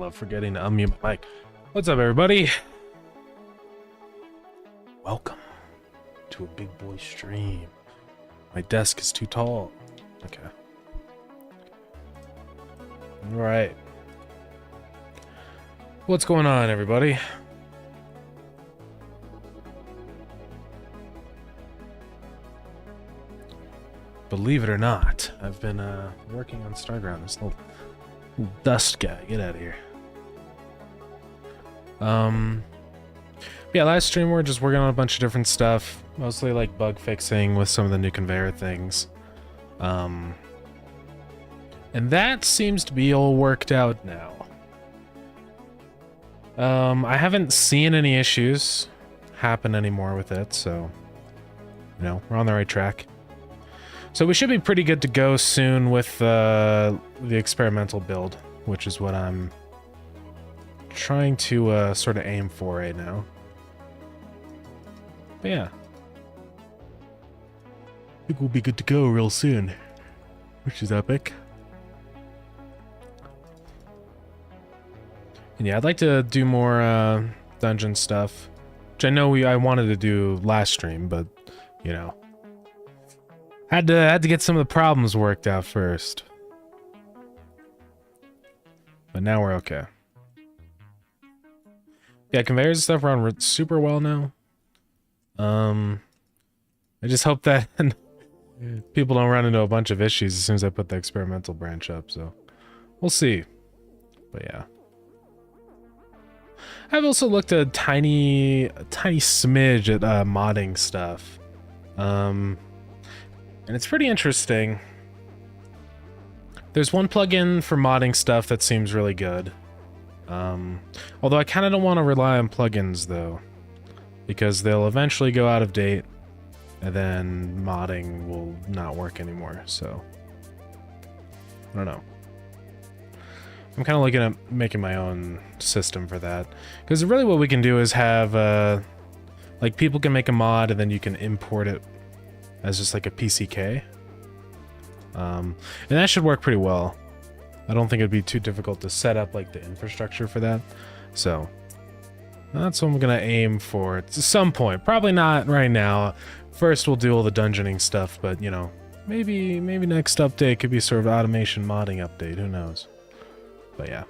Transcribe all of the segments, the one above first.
Love forgetting to unmute my mic. What's up, everybody? Welcome to a big boy stream. My desk is too tall. Okay. Alright. What's going on, everybody? Believe it or not, I've been working on Starground. This little dust guy. Get out of here. Yeah, last stream we were just working on a bunch of different stuff, mostly like bug fixing with some of the new conveyor things. And that seems to be all worked out now. I haven't seen any issues happen anymore with it, so you know, we're on the right track. So we should be pretty good to go soon with the experimental build, which is what I'm trying to sort of aim for right now. But yeah, I think we'll be good to go real soon, which is epic. And yeah, I'd like to do more dungeon stuff, which I know I wanted to do last stream, but you know, had to get some of the problems worked out first. But now we're okay. Yeah, conveyors and stuff run super well now. I just hope that people don't run into a bunch of issues as soon as I put the experimental branch up, so we'll see. But yeah. I've also looked at a tiny smidge at modding stuff. And it's pretty interesting. There's one plugin for modding stuff that seems really good. Although I kind of don't want to rely on plugins though, because they'll eventually go out of date and then modding will not work anymore, so I don't know. I'm kind of looking at making my own system for that, because really what we can do is have like people can make a mod and then you can import it as just like a PCK, and that should work pretty well. I don't think it'd be too difficult to set up like the infrastructure for that, so that's what I'm gonna aim for at some point. Probably not right now. First we'll do all the dungeoning stuff, but you know, maybe next update could be sort of automation modding update, who knows. But yeah.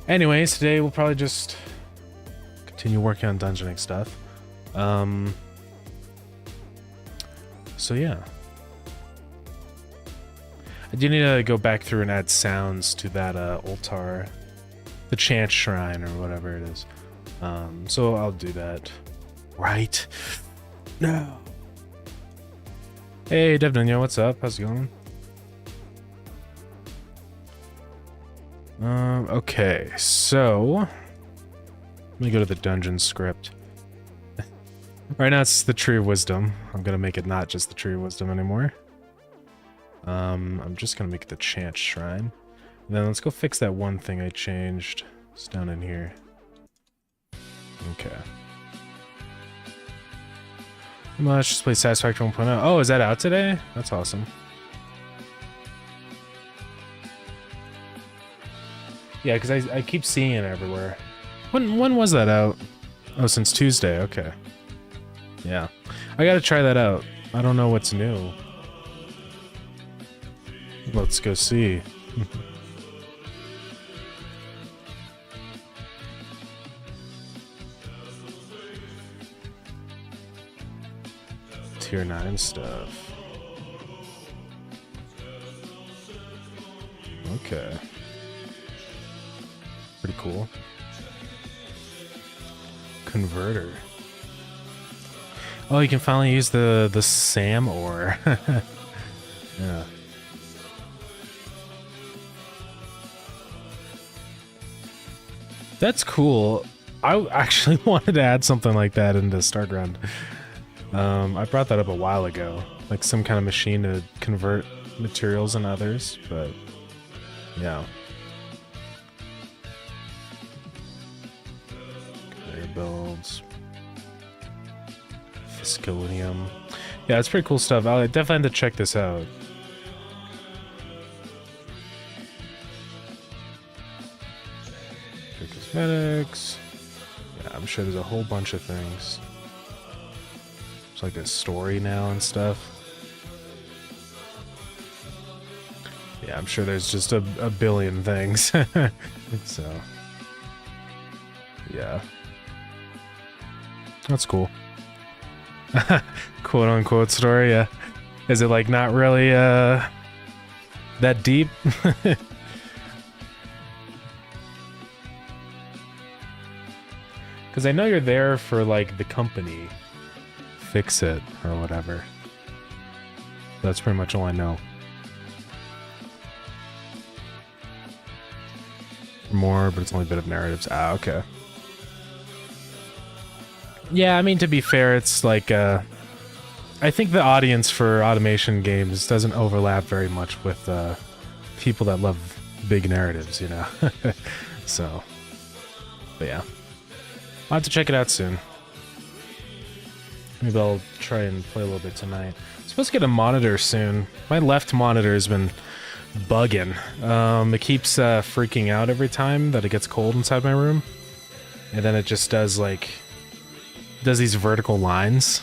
Anyways, today we'll probably just continue working on dungeoning stuff. So yeah. I do need to go back through and add sounds to that altar, the chant shrine or whatever it is. So I'll do that right now. Hey Devdanya, what's up? How's it going? Okay, so let me go to the dungeon script. Right now it's the Tree of Wisdom. I'm gonna make it not just the Tree of Wisdom anymore. I'm just gonna make it the Chant Shrine. And then let's go fix that one thing I changed. It's down in here. Okay. Let's just play Satisfactory 1.0. Oh, is that out today? That's awesome. Yeah, because I keep seeing it everywhere. When was that out? Oh, since Tuesday. Okay. Yeah. I gotta try that out. I don't know what's new. Let's go see. Tier 9 stuff. Okay. Pretty cool. Converter. Oh, you can finally use the SAM ore. Yeah. That's cool. I actually wanted to add something like that into Starground. I brought that up a while ago, like some kind of machine to convert materials and others, but yeah. Conveyor builds. Fiscalium. Yeah, it's pretty cool stuff. I definitely have to check this out. cosmetics. Yeah, I'm sure there's a whole bunch of things. It's like a story now and stuff. Yeah, I'm sure there's just a billion things. So, yeah. That's cool. Quote unquote story, yeah. Is it like not really that deep? Because I know you're there for like the company. Fix it or whatever. That's pretty much all I know. More, but it's only a bit of narratives. Ah, okay. Yeah, I mean, to be fair, it's like, I think the audience for automation games doesn't overlap very much with people that love big narratives, you know? So, but yeah. I'll have to check it out soon. Maybe I'll try and play a little bit tonight. I'm supposed to get a monitor soon. My left monitor has been bugging. It keeps freaking out every time that it gets cold inside my room. And then it just does like... does these vertical lines.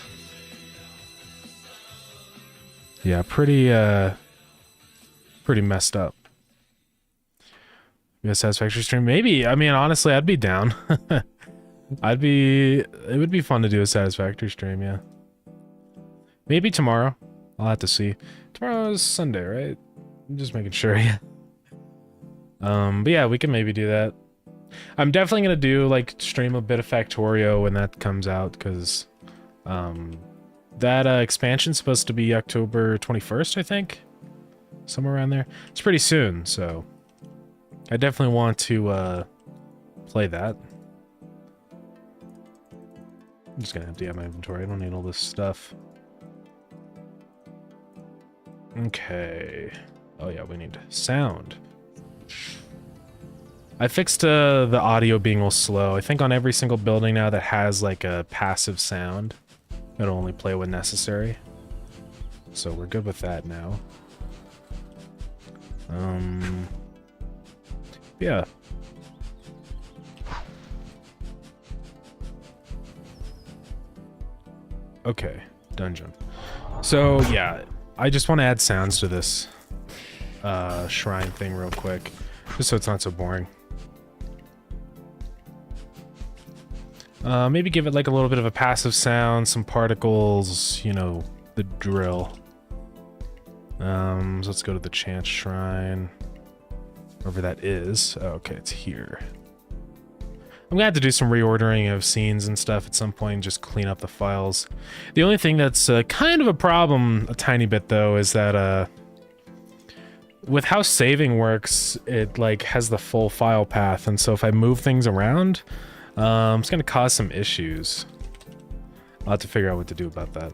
Yeah, pretty messed up. Maybe a satisfactory stream? Maybe. I mean, honestly, I'd be down. it would be fun to do a satisfactory stream, yeah. Maybe tomorrow. I'll have to see. Tomorrow is Sunday, right? I'm just making sure, yeah. But yeah, we can maybe do that. I'm definitely gonna do, like, stream a bit of Factorio when that comes out, because that expansion's supposed to be October 21st, I think? Somewhere around there. It's pretty soon, so I definitely want to play that. I'm just gonna empty out my inventory. I don't need all this stuff. Okay. Oh yeah, we need sound. I fixed the audio being all slow. I think on every single building now that has like a passive sound, it'll only play when necessary. So we're good with that now. Yeah. Okay, dungeon. So yeah, I just want to add sounds to this shrine thing real quick, just so it's not so boring. Maybe give it like a little bit of a passive sound, some particles, you know, the drill. So let's go to the chant shrine, wherever that is. Oh, okay, it's here. I'm gonna have to do some reordering of scenes and stuff at some point, just clean up the files. The only thing that's kind of a problem, a tiny bit though, is that with how saving works, it like has the full file path, and so if I move things around, it's gonna cause some issues. I'll have to figure out what to do about that.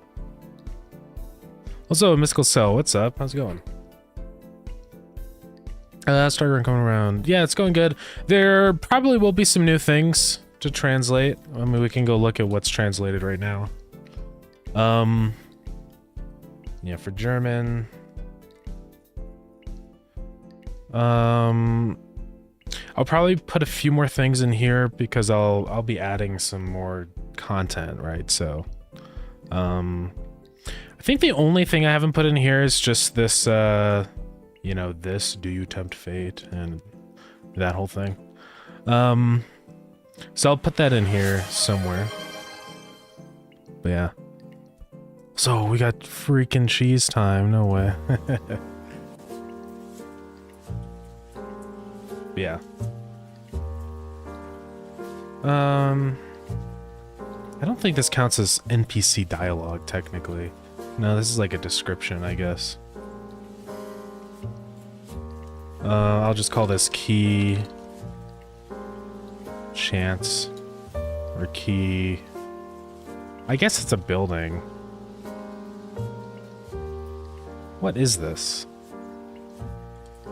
Also, Mystical Cell, what's up? How's it going? Starground coming around. Yeah, it's going good. There probably will be some new things to translate. I mean, we can go look at what's translated right now. Yeah, for German. I'll probably put a few more things in here because I'll be adding some more content, right? So, I think the only thing I haven't put in here is just this, you know, this, do you tempt fate, and that whole thing. So I'll put that in here somewhere. But yeah. So we got freaking cheese time, no way. Yeah. I don't think this counts as NPC dialogue, technically. No, this is like a description, I guess. I'll just call this key chance or key. I guess it's a building. What is this?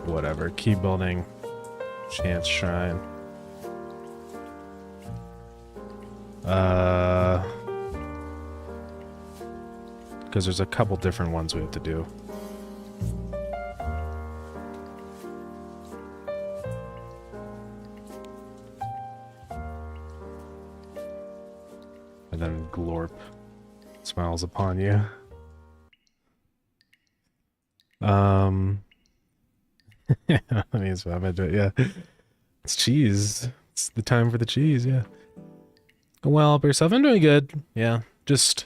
Whatever. Key building. Chance shrine. Because there's a couple different ones we have to do. smiles upon you. I mean, it's what I do it, yeah. It's cheese. It's the time for the cheese, yeah. Go well up yourself. I'm doing good. Yeah, just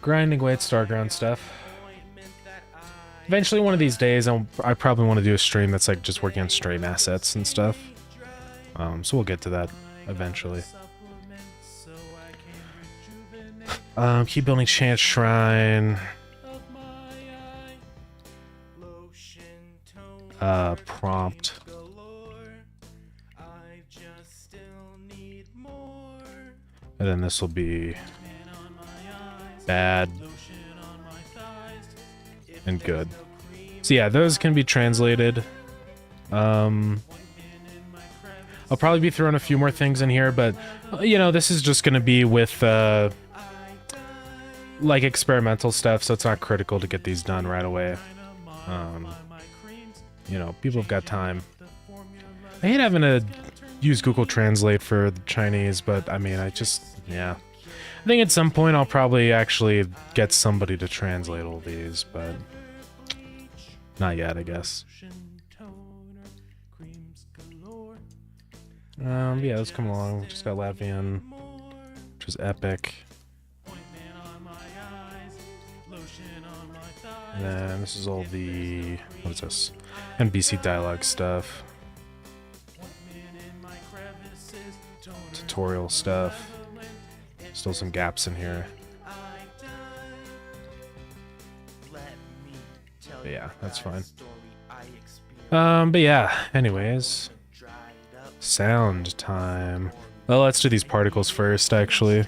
grinding away at Starground stuff. Eventually, one of these days, I probably want to do a stream that's like just working on stream assets and stuff. So we'll get to that eventually. Keep building Chant Shrine. Prompt. And then this will be bad and good. So yeah, those can be translated. I'll probably be throwing a few more things in here, but you know, this is just going to be with like experimental stuff, so it's not critical to get these done right away. You know, people have got time. I hate having to use Google Translate for the Chinese, but I mean, yeah. I think at some point I'll probably actually get somebody to translate all these, but not yet, I guess. Yeah, let's come along. Just got Latvian, which is epic. And then this is all the, what is this? NBC dialogue stuff. Tutorial stuff. Still some gaps in here. But yeah, that's fine. But yeah, anyways. Sound time. Well, let's do these particles first, actually.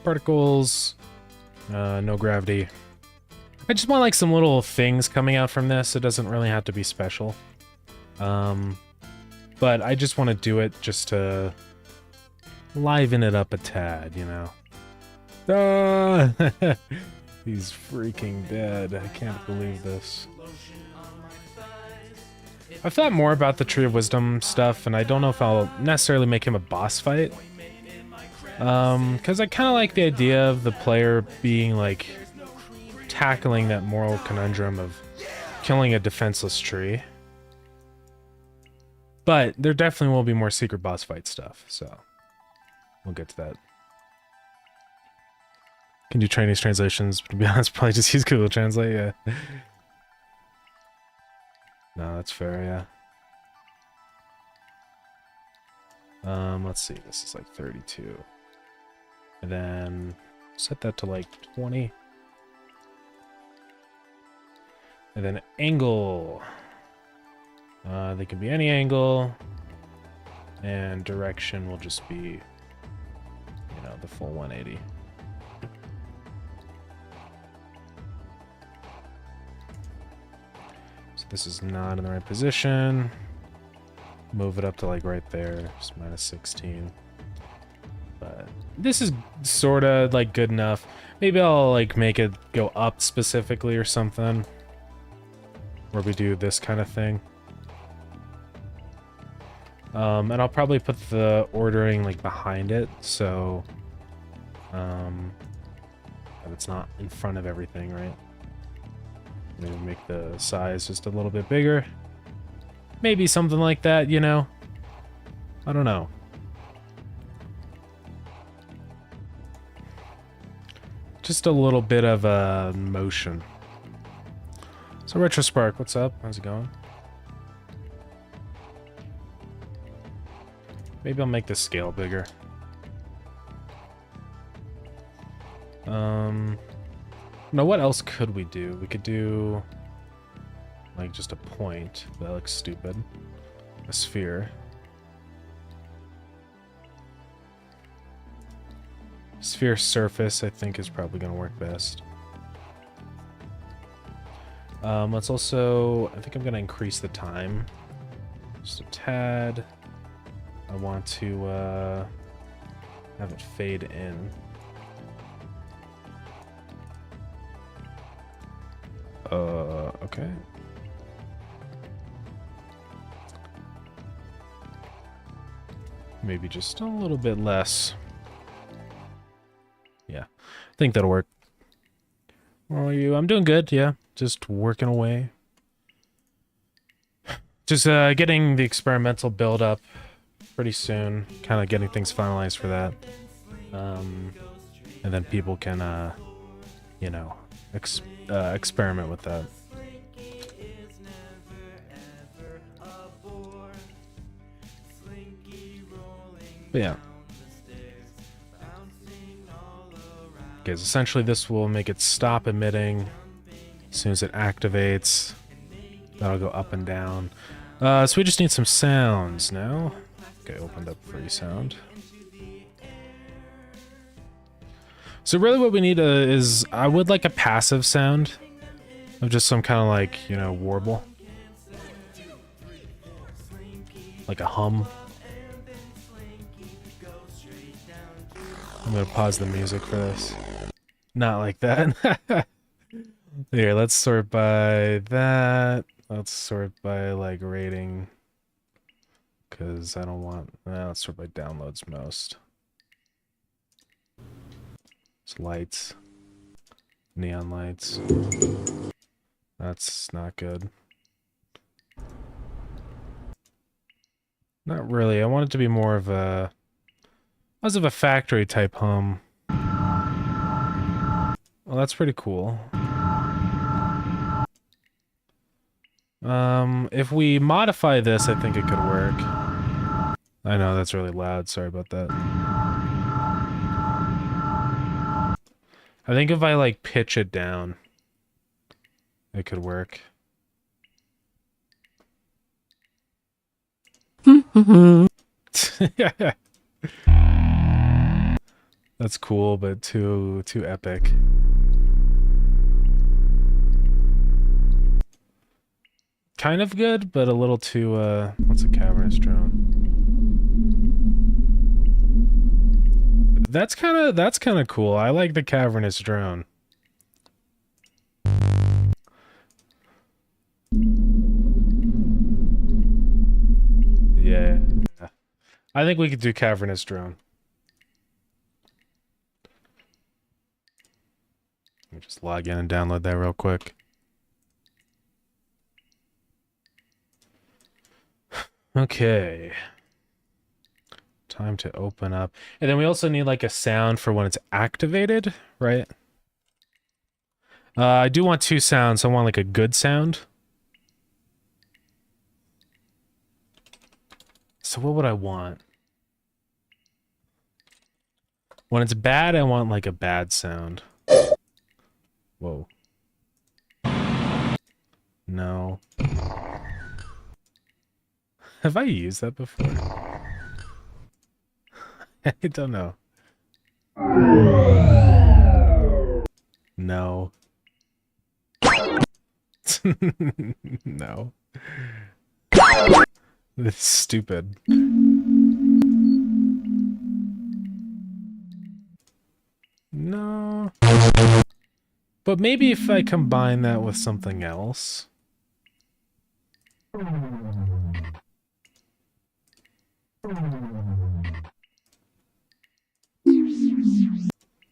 Particles. No gravity. I just want like some little things coming out from this. It doesn't really have to be special. But I just want to do it just to liven it up a tad, you know. Ah! He's freaking dead. I can't believe this. I've thought more about the Tree of Wisdom stuff, and I don't know if I'll necessarily make him a boss fight. Because I kind of like the idea of the player being, like, tackling that moral conundrum of killing a defenseless tree. But there definitely will be more secret boss fight stuff, so we'll get to that. Can do Chinese translations, but to be honest, probably just use Google Translate, yeah. No, that's fair, yeah. Let's see, this is like 32. And then set that to like 20. And then angle. They can be any angle. And direction will just be, you know, the full 180. So this is not in the right position. Move it up to like right there, just minus 16. But this is sort of like good enough. Maybe I'll like make it go up specifically or something. Where we do this kind of thing. And I'll probably put the ordering like behind it, so that it's not in front of everything, right? Maybe make the size just a little bit bigger. Maybe something like that, you know? I don't know. Just a little bit of motion. So Retrospark, what's up? How's it going? Maybe I'll make the scale bigger. No, what else could we do? We could do like just a point. That looks stupid. A sphere. Sphere surface, I think, is probably going to work best. Let's also, I think I'm going to increase the time. Just a tad. I want to have it fade in. Okay. Maybe just a little bit less. Yeah, I think that'll work. How are you? I'm doing good, yeah. Just working away. Just getting the experimental build up pretty soon. Kind of getting things finalized for that. And then people can, you know, experiment with that. But yeah. Because essentially this will make it stop emitting as soon as it activates. That'll go up and down. So we just need some sounds now. Okay, opened up free sound. So really what we need is, I would like a passive sound of just some kind of like, you know, warble. Like a hum. I'm gonna pause the music for this. Not like that. Here, let's sort by that. Let's sort by like rating. Because I don't want... let's sort by downloads most. It's lights. Neon lights. That's not good. Not really. I want it to be more of a... less of a factory type hum. Well, that's pretty cool. If we modify this, I think it could work. I know, that's really loud. Sorry about that. I think if I, like, pitch it down, it could work. That's cool, but too epic. Kind of good, but a little too, what's a cavernous drone? That's kind of cool. I like the cavernous drone. Yeah. I think we could do cavernous drone. Let me just log in and download that real quick. Okay. Time to open up. And then we also need like a sound for when it's activated, right? I do want two sounds. I want like a good sound. So what would I want? When it's bad, I want like a bad sound. Whoa. No. Have I used that before? I don't know. No. No. This is stupid. No. But maybe if I combine that with something else.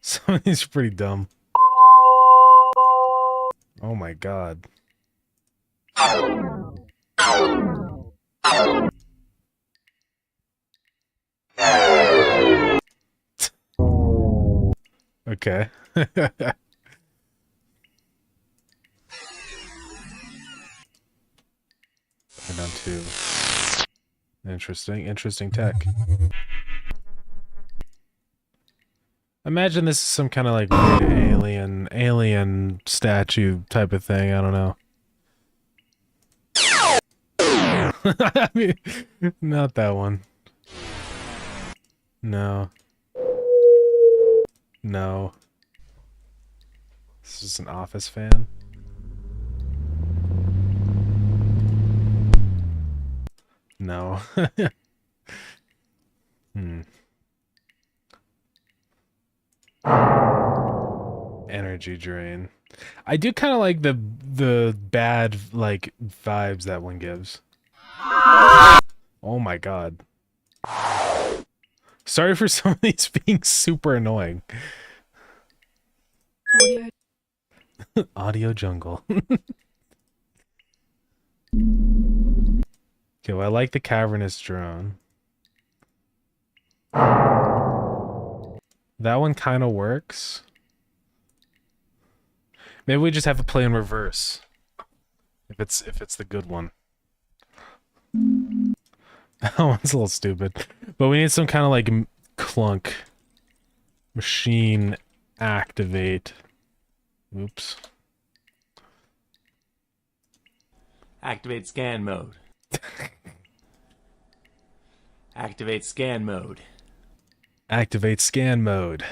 Some of these are pretty dumb. Oh my god. Okay. And on two. Interesting tech. Imagine this is some kind of like weird alien statue type of thing. I don't know. I mean, not that one. No. No. This is an office fan. No. Energy drain. I do kind of like the bad like vibes that one gives. Oh my god. Sorry for some of these being super annoying. Audio. Audio jungle. Okay, well, I like the cavernous drone. That one kind of works. Maybe we just have to play in reverse. If it's the good one. That one's a little stupid. But we need some kind of like clunk. Machine activate. Oops. Activate scan mode. Activate scan mode. Activate scan mode.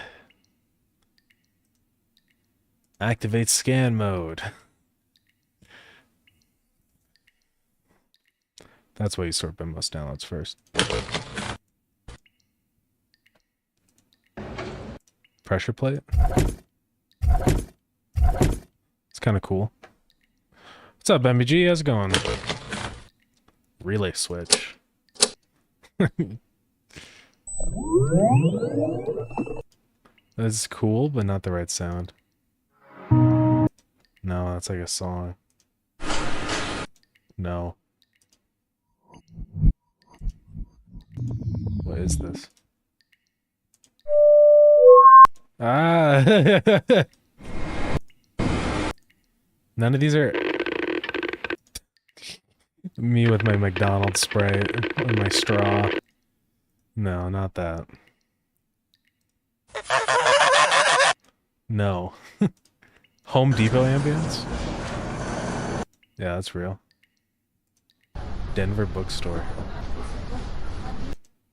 Activate scan mode. That's why you sort by most downloads first. Pressure plate. It's kind of cool. What's up, MBG? How's it going? Relay switch. That's cool, but not the right sound. No, that's like a song. No. What is this? Ah! None of these are... Me with my McDonald's spray and my straw. No, not that. No. Home Depot ambience? Yeah, that's real. Denver bookstore.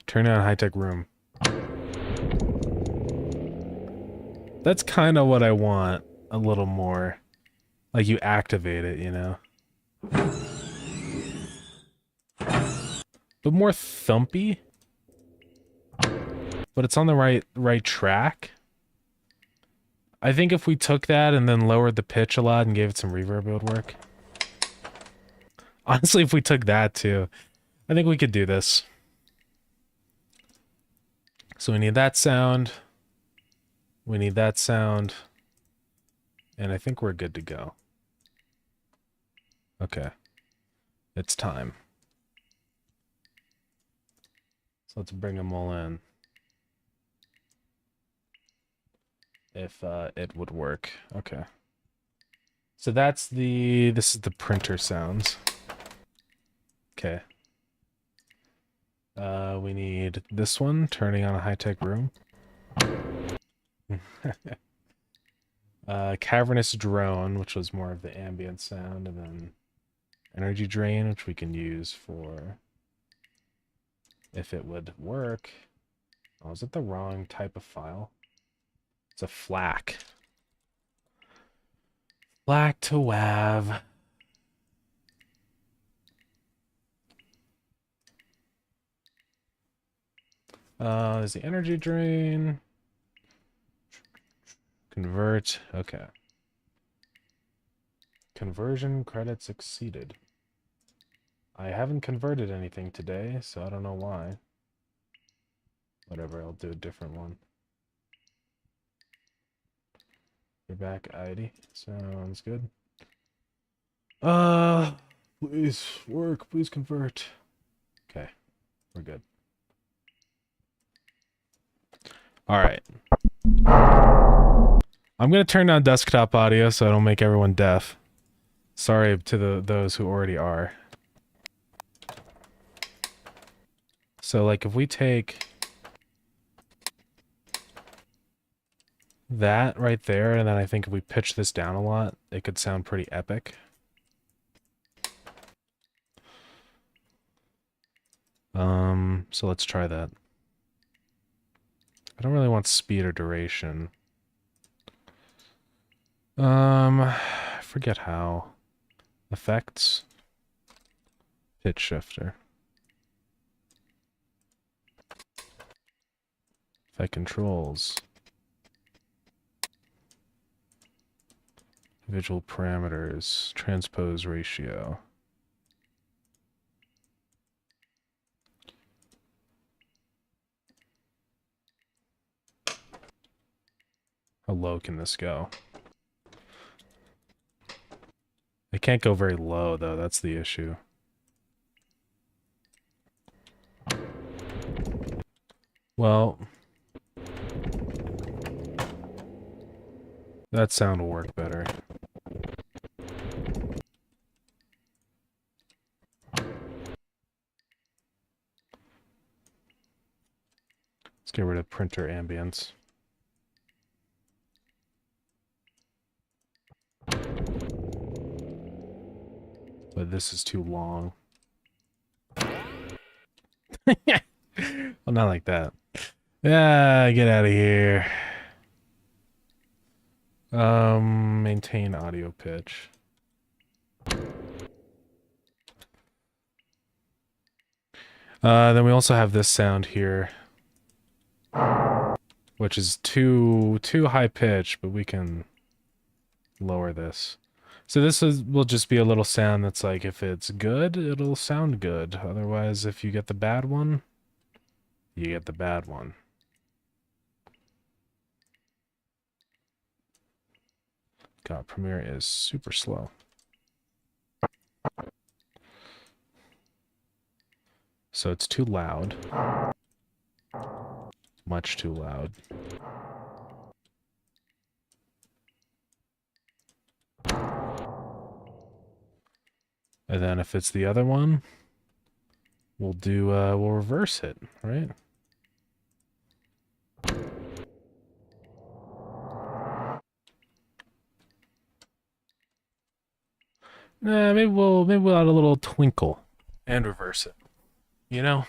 Turn on high-tech room. That's kind of what I want. A little more. Like you activate it, you know? But more thumpy. But it's on the right track. I think if we took that and then lowered the pitch a lot and gave it some reverb, it would work. Honestly, if we took that too, I think we could do this. So we need that sound. We need that sound. And I think we're good to go. Okay. It's time. So let's bring them all in. If it would work. Okay. So that's this is the printer sounds. Okay. We need this one, turning on a high-tech room. Cavernous drone, which was more of the ambient sound, and then energy drain, which we can use for if it would work. Oh, is it the wrong type of file? It's a FLAC. FLAC to WAV. There's the energy drain. Convert. Okay. Conversion credits exceeded. I haven't converted anything today, so I don't know why. Whatever, I'll do a different one. You're back, ID. Sounds good. Please work, please convert. Okay, we're good. Alright. I'm gonna turn down desktop audio so I don't make everyone deaf. Sorry to those who already are. So like if we take that right there, and then I think if we pitch this down a lot, it could sound pretty epic. So let's try that. I don't really want speed or duration. I forget how. Effects. Pitch shifter. Effect controls. Visual parameters. Transpose ratio. How low can this go? It can't go very low, though. That's the issue. Well, that sound will work better. Let's get rid of printer ambience. But this is too long. Well, not like that. Yeah, get out of here. Maintain audio pitch. Then we also have this sound here, which is too high pitch, but we can lower this. So this will just be a little sound that's like, if it's good, it'll sound good. Otherwise, if you get the bad one, you get the bad one. God, Premiere is super slow. So it's too loud. Much too loud. And then if it's the other one, we'll reverse it, right? Maybe we'll add a little twinkle and reverse it. You know?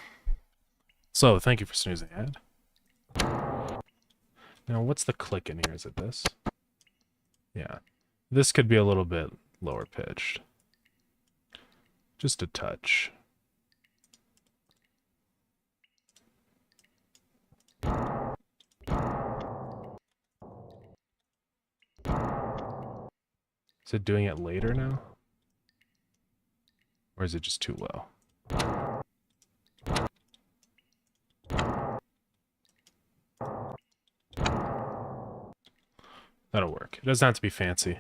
So, thank you for snoozing, ad. Now, what's the click in here? Is it this? Yeah. This could be a little bit lower pitched. Just a touch. Is it doing it later now? Or is it just too low? That'll work. It doesn't have to be fancy.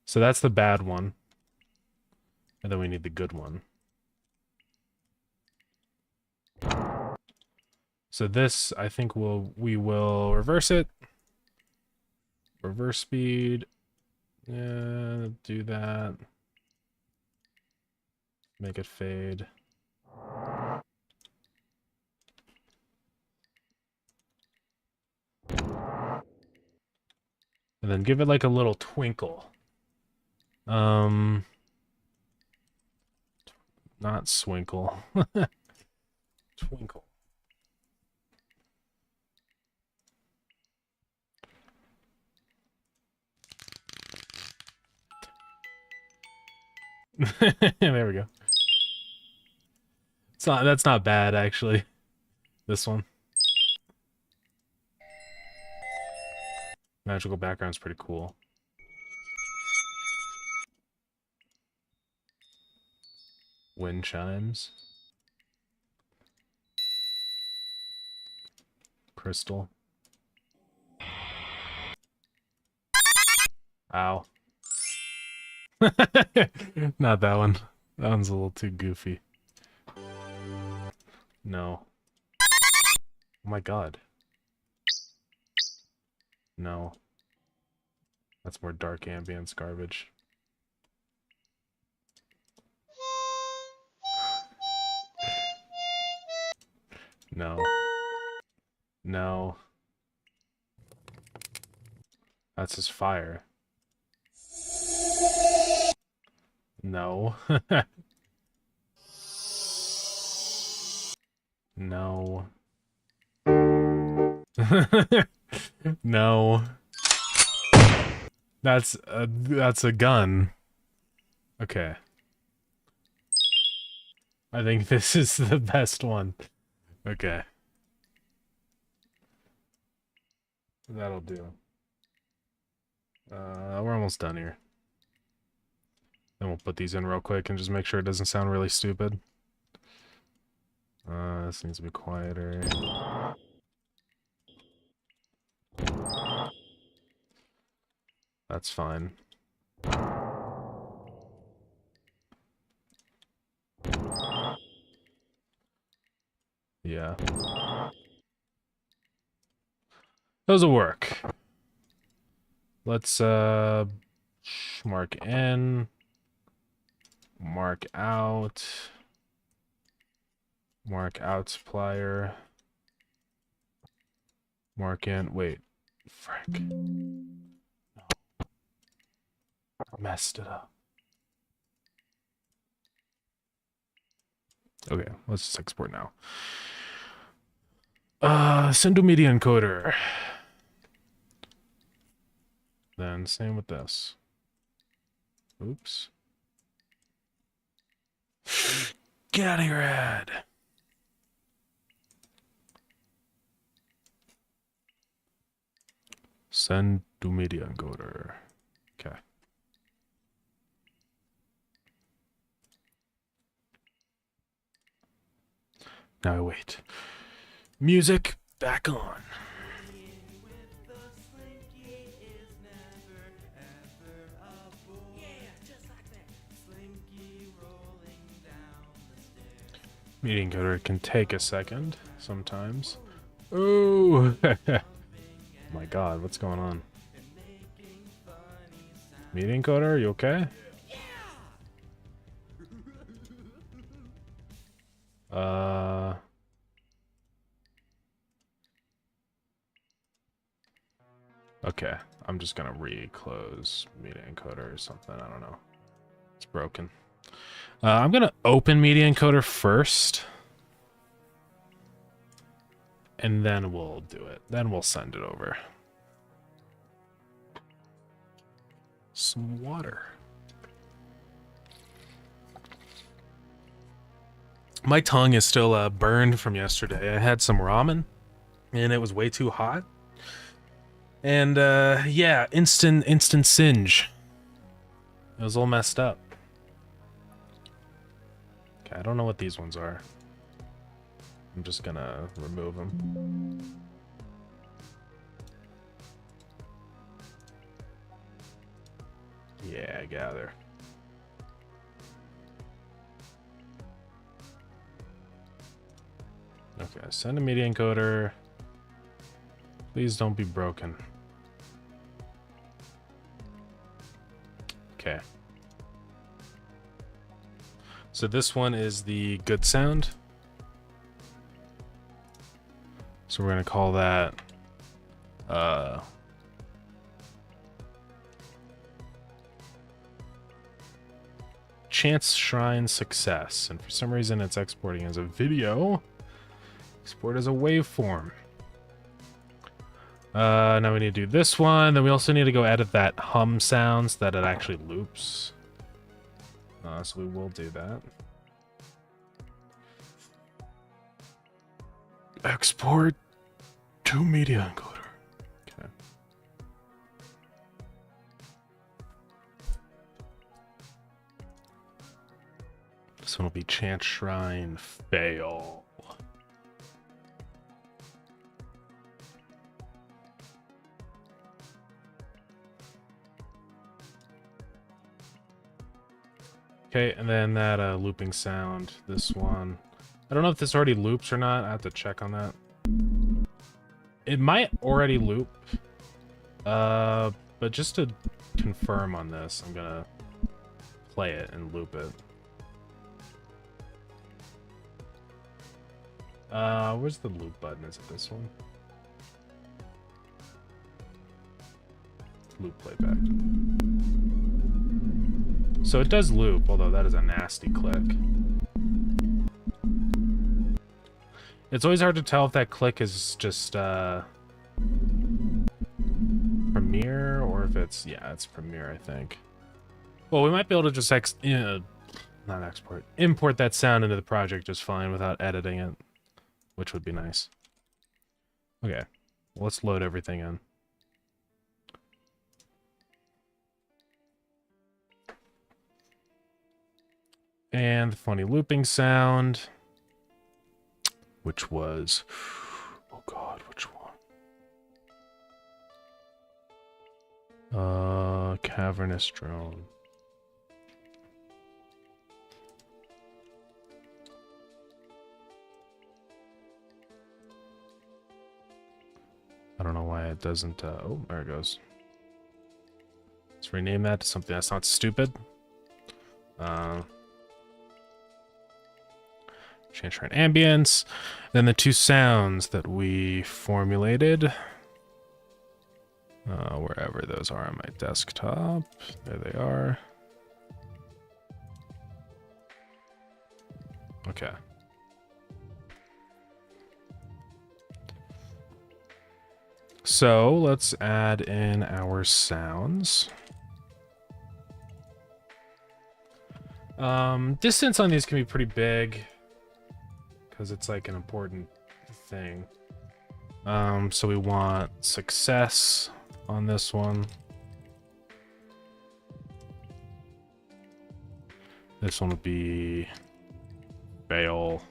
So that's the bad one. And then we need the good one. So this, I think we will reverse it. Reverse speed. Yeah, do that. Make it fade. And then give it like a little twinkle. Not swinkle. Twinkle. There we go. That's not bad actually. This one. Magical background's pretty cool. Wind chimes. Crystal. Ow. Not that one. That one's a little too goofy. No. Oh my god. No. That's more dark ambience garbage. No. No. That's just fire. No. No. No. That's a gun. Okay. I think this is the best one. Okay. That'll do. We're almost done here. Then we'll put these in real quick and just make sure it doesn't sound really stupid. This needs to be quieter. That's fine. Yeah. Those will work. Let's mark in, mark out supplier, mark in. Wait, frick. No. Messed it up. Okay, let's just export now. Send to media encoder. Then same with this. Oops. Get out of your head. Send to media encoder. Okay. Now I wait. Music back on. Media encoder can take a second sometimes. Oh my god, what's going on? Media encoder, are you okay? Okay, I'm just gonna re-close media encoder or something, I don't know. It's broken. I'm gonna open media encoder first. And then we'll do it. Then we'll send it over. Some water. My tongue is still burned from yesterday. I had some ramen, and it was way too hot. And yeah, instant singe. It was all messed up. Okay, I don't know what these ones are. I'm just gonna remove them. Yeah, gather. Okay, send a media encoder. Please don't be broken. Okay. So this one is the good sound. So we're gonna call that Chance Shrine Success. And for some reason it's exporting as a video. Export as a waveform. Now we need to do this one. Then we also need to go edit that hum sounds that it actually loops. So we will do that. Export to media encoder. Okay. This one will be Chant Shrine Fail. Okay, and then that looping sound, this one. I don't know if this already loops or not. I have to check on that. It might already loop. But just to confirm on this, I'm gonna play it and loop it. Where's the loop button? Is it this one? Loop playback. So it does loop, although that is a nasty click. It's always hard to tell if that click is just Premiere or if it's, yeah, it's Premiere, I think. Well, we might be able to just import that sound into the project just fine without editing it, which would be nice. Okay, well, let's load everything in. And the funny looping sound, which was, oh god, which one? Cavernous drone. I don't know why it doesn't, oh, there it goes. Let's rename that to something that's not stupid. Change current ambience. Then the two sounds that we formulated. Wherever those are on my desktop. There they are. Okay. So let's add in our sounds. Distance on these can be pretty big because it's like an important thing. So we want success on this one. This one would be fail.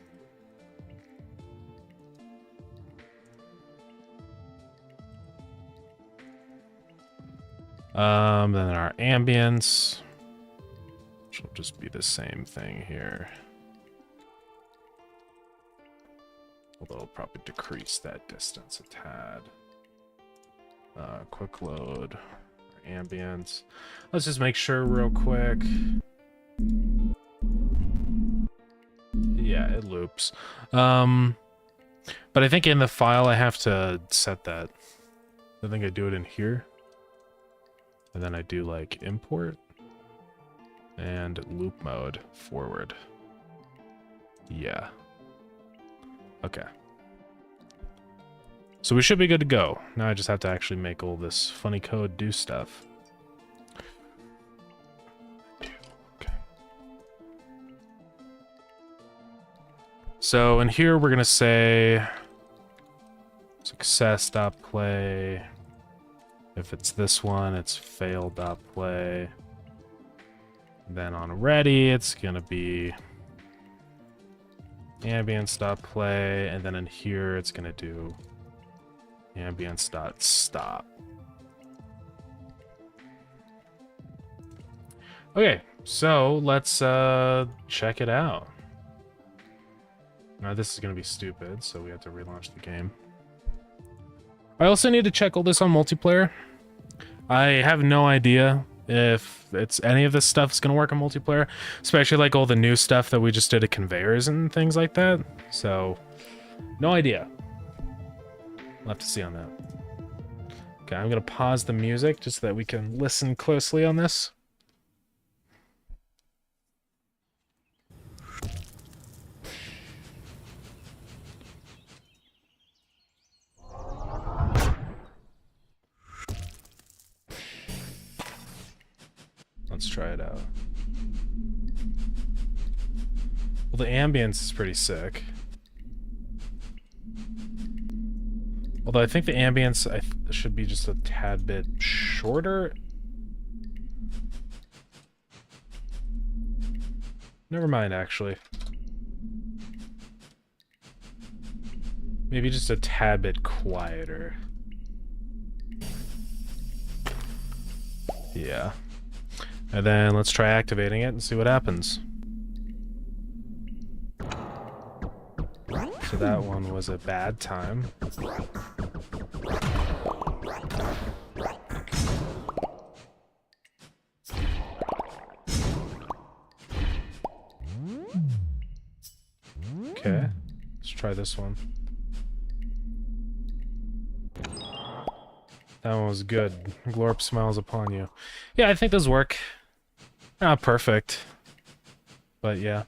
Then our ambience, which will just be the same thing here. Although it'll probably decrease that distance a tad. Quick load, ambience. Let's just make sure real quick. Yeah, it loops. But I think in the file I have to set that. I think I do it in here. And then I do like import and loop mode forward. Yeah. Okay. So we should be good to go. Now I just have to actually make all this funny code do stuff. Okay. So in here we're gonna say success.play. If it's this one, it's fail.play. Then on ready, it's gonna be ambience.play, and then in here it's gonna do ambience.stop. Okay, so let's check it out. Now this is gonna be stupid, so we have to relaunch the game. I also need to check all this on multiplayer. I have no idea if it's any of this stuff is gonna work on multiplayer, especially like all the new stuff that we just did at conveyors and things like that. So, no idea. We'll have to see on that. Okay, I'm gonna pause the music just so that we can listen closely on this. Let's try it out. Well, the ambience is pretty sick. Although I think the ambience should be just a tad bit shorter. Never mind, actually. Maybe just a tad bit quieter. Yeah. And then let's try activating it and see what happens. So that one was a bad time. Okay, let's try this one. That one was good. Glorp smiles upon you. Yeah, I think those work. Not perfect, but yeah.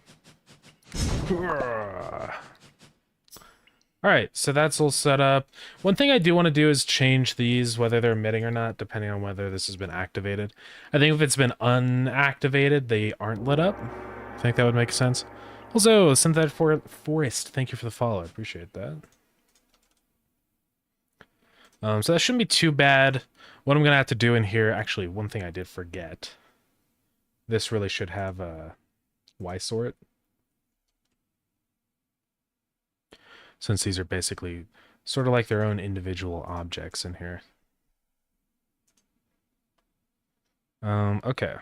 Alright, so that's all set up. One thing I do want to do is change these, whether they're emitting or not, depending on whether this has been activated. I think if it's been unactivated, they aren't lit up. I think that would make sense. Also, Synthetic Forest, thank you for the follow. I appreciate that. So that shouldn't be too bad. What I'm going to have to do in here, actually, one thing I did forget. This really should have a Y-sort. Since these are basically sort of like their own individual objects in here. Okay.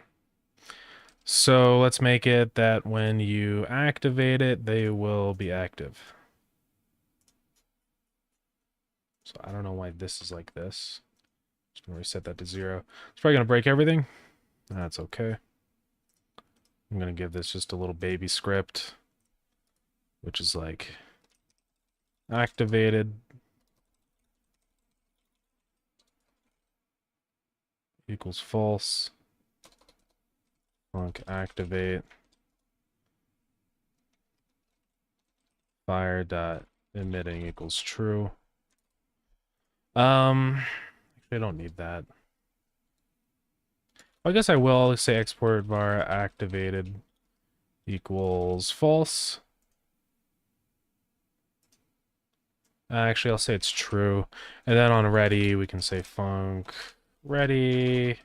So let's make it that when you activate it, they will be active. So I don't know why this is like this. Just gonna reset that to 0. It's probably gonna break everything. That's okay. I'm gonna give this just a little baby script, which is like activated equals false. Func activate fire dot emitting equals true. Actually, I don't need that. I guess I will say export var activated equals false. Actually, I'll say it's true. And then on ready, we can say func ready.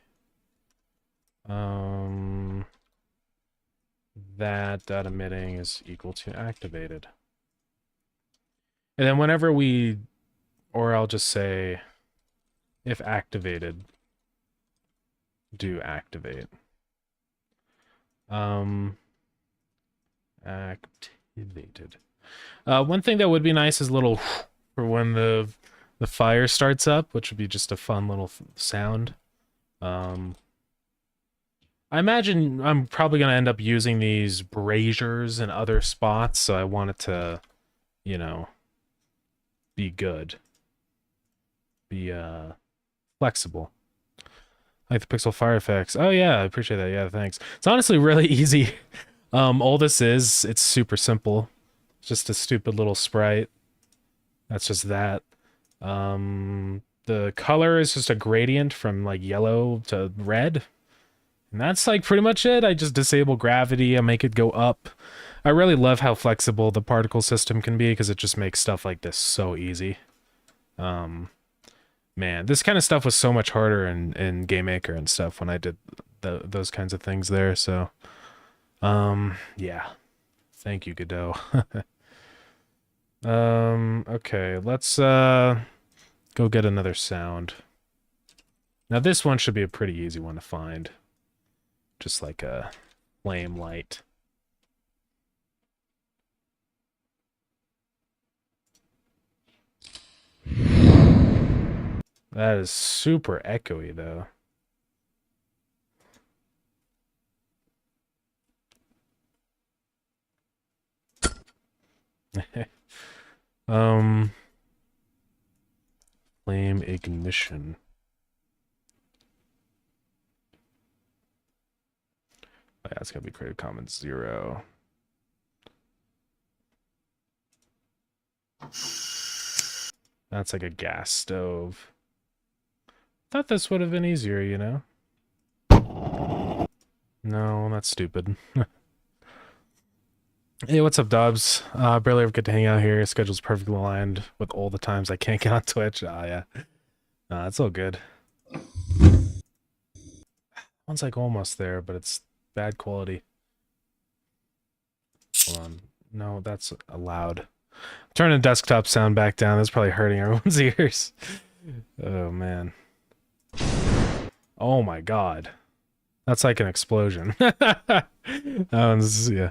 That dot emitting is equal to activated. And then whenever we, or I'll just say if activated, do activate. Activated. One thing that would be nice is a little for when the fire starts up, which would be just a fun little sound. I imagine I'm probably going to end up using these braziers in other spots, so I want it to, you know, be good. Be, flexible. I like the pixel fire effects. Oh yeah, I appreciate that. Yeah, thanks. It's honestly really easy. All this is, it's super simple. It's just a stupid little sprite. That's just that. The color is just a gradient from like yellow to red. And that's like pretty much it. I just disable gravity, I make it go up. I really love how flexible the particle system can be because it just makes stuff like this so easy. Man, this kind of stuff was so much harder in Game Maker and stuff when I did those kinds of things there, so yeah. Thank you, Godot. Okay, let's go get another sound. Now this one should be a pretty easy one to find. Just like a flame light. That is super echoey, though. Flame ignition. Oh, yeah, it's gonna be Creative Commons 0. That's like a gas stove. Thought this would have been easier, you know? No, that's stupid. Hey, what's up, Dobbs? Barely ever get to hang out here. Schedule's perfectly aligned with all the times I can't get on Twitch. Yeah. It's all good. One's like almost there, but it's bad quality. Hold on. No, that's allowed. Turning desktop sound back down. That's probably hurting everyone's ears. Oh, man. Oh, my God. That's like an explosion. That one's, yeah.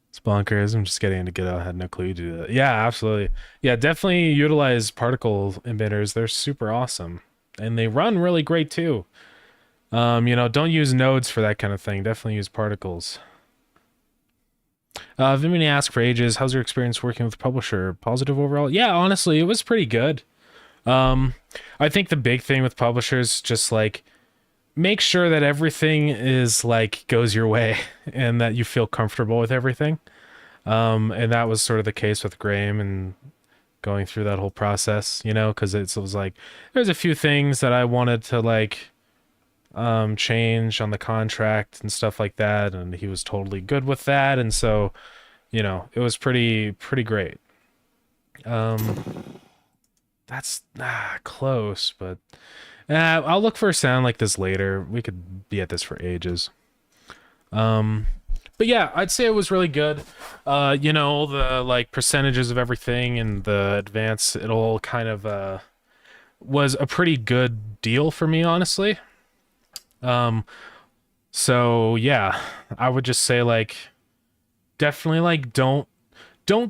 It's bonkers. I'm just getting to Godot. I had no clue to do that. Yeah, absolutely. Yeah, definitely utilize particle emitters. They're super awesome. And they run really great, too. You know, don't use nodes for that kind of thing. Definitely use particles. Vimini asked for ages, how's your experience working with Publisher? Positive overall? Yeah, honestly, it was pretty good. I think the big thing with Publishers, just like, make sure that everything is like goes your way and that you feel comfortable with everything. And that was sort of the case with Graham and going through that whole process, you know, because it was like there's a few things that I wanted to like change on the contract and stuff like that, and he was totally good with that, and so, you know, it was pretty great. That's close, but I'll look for a sound like this later. We could be at this for ages. But yeah, I'd say it was really good. You know, the like percentages of everything and the advance, it all kind of was a pretty good deal for me, honestly. So yeah, I would just say like definitely like don't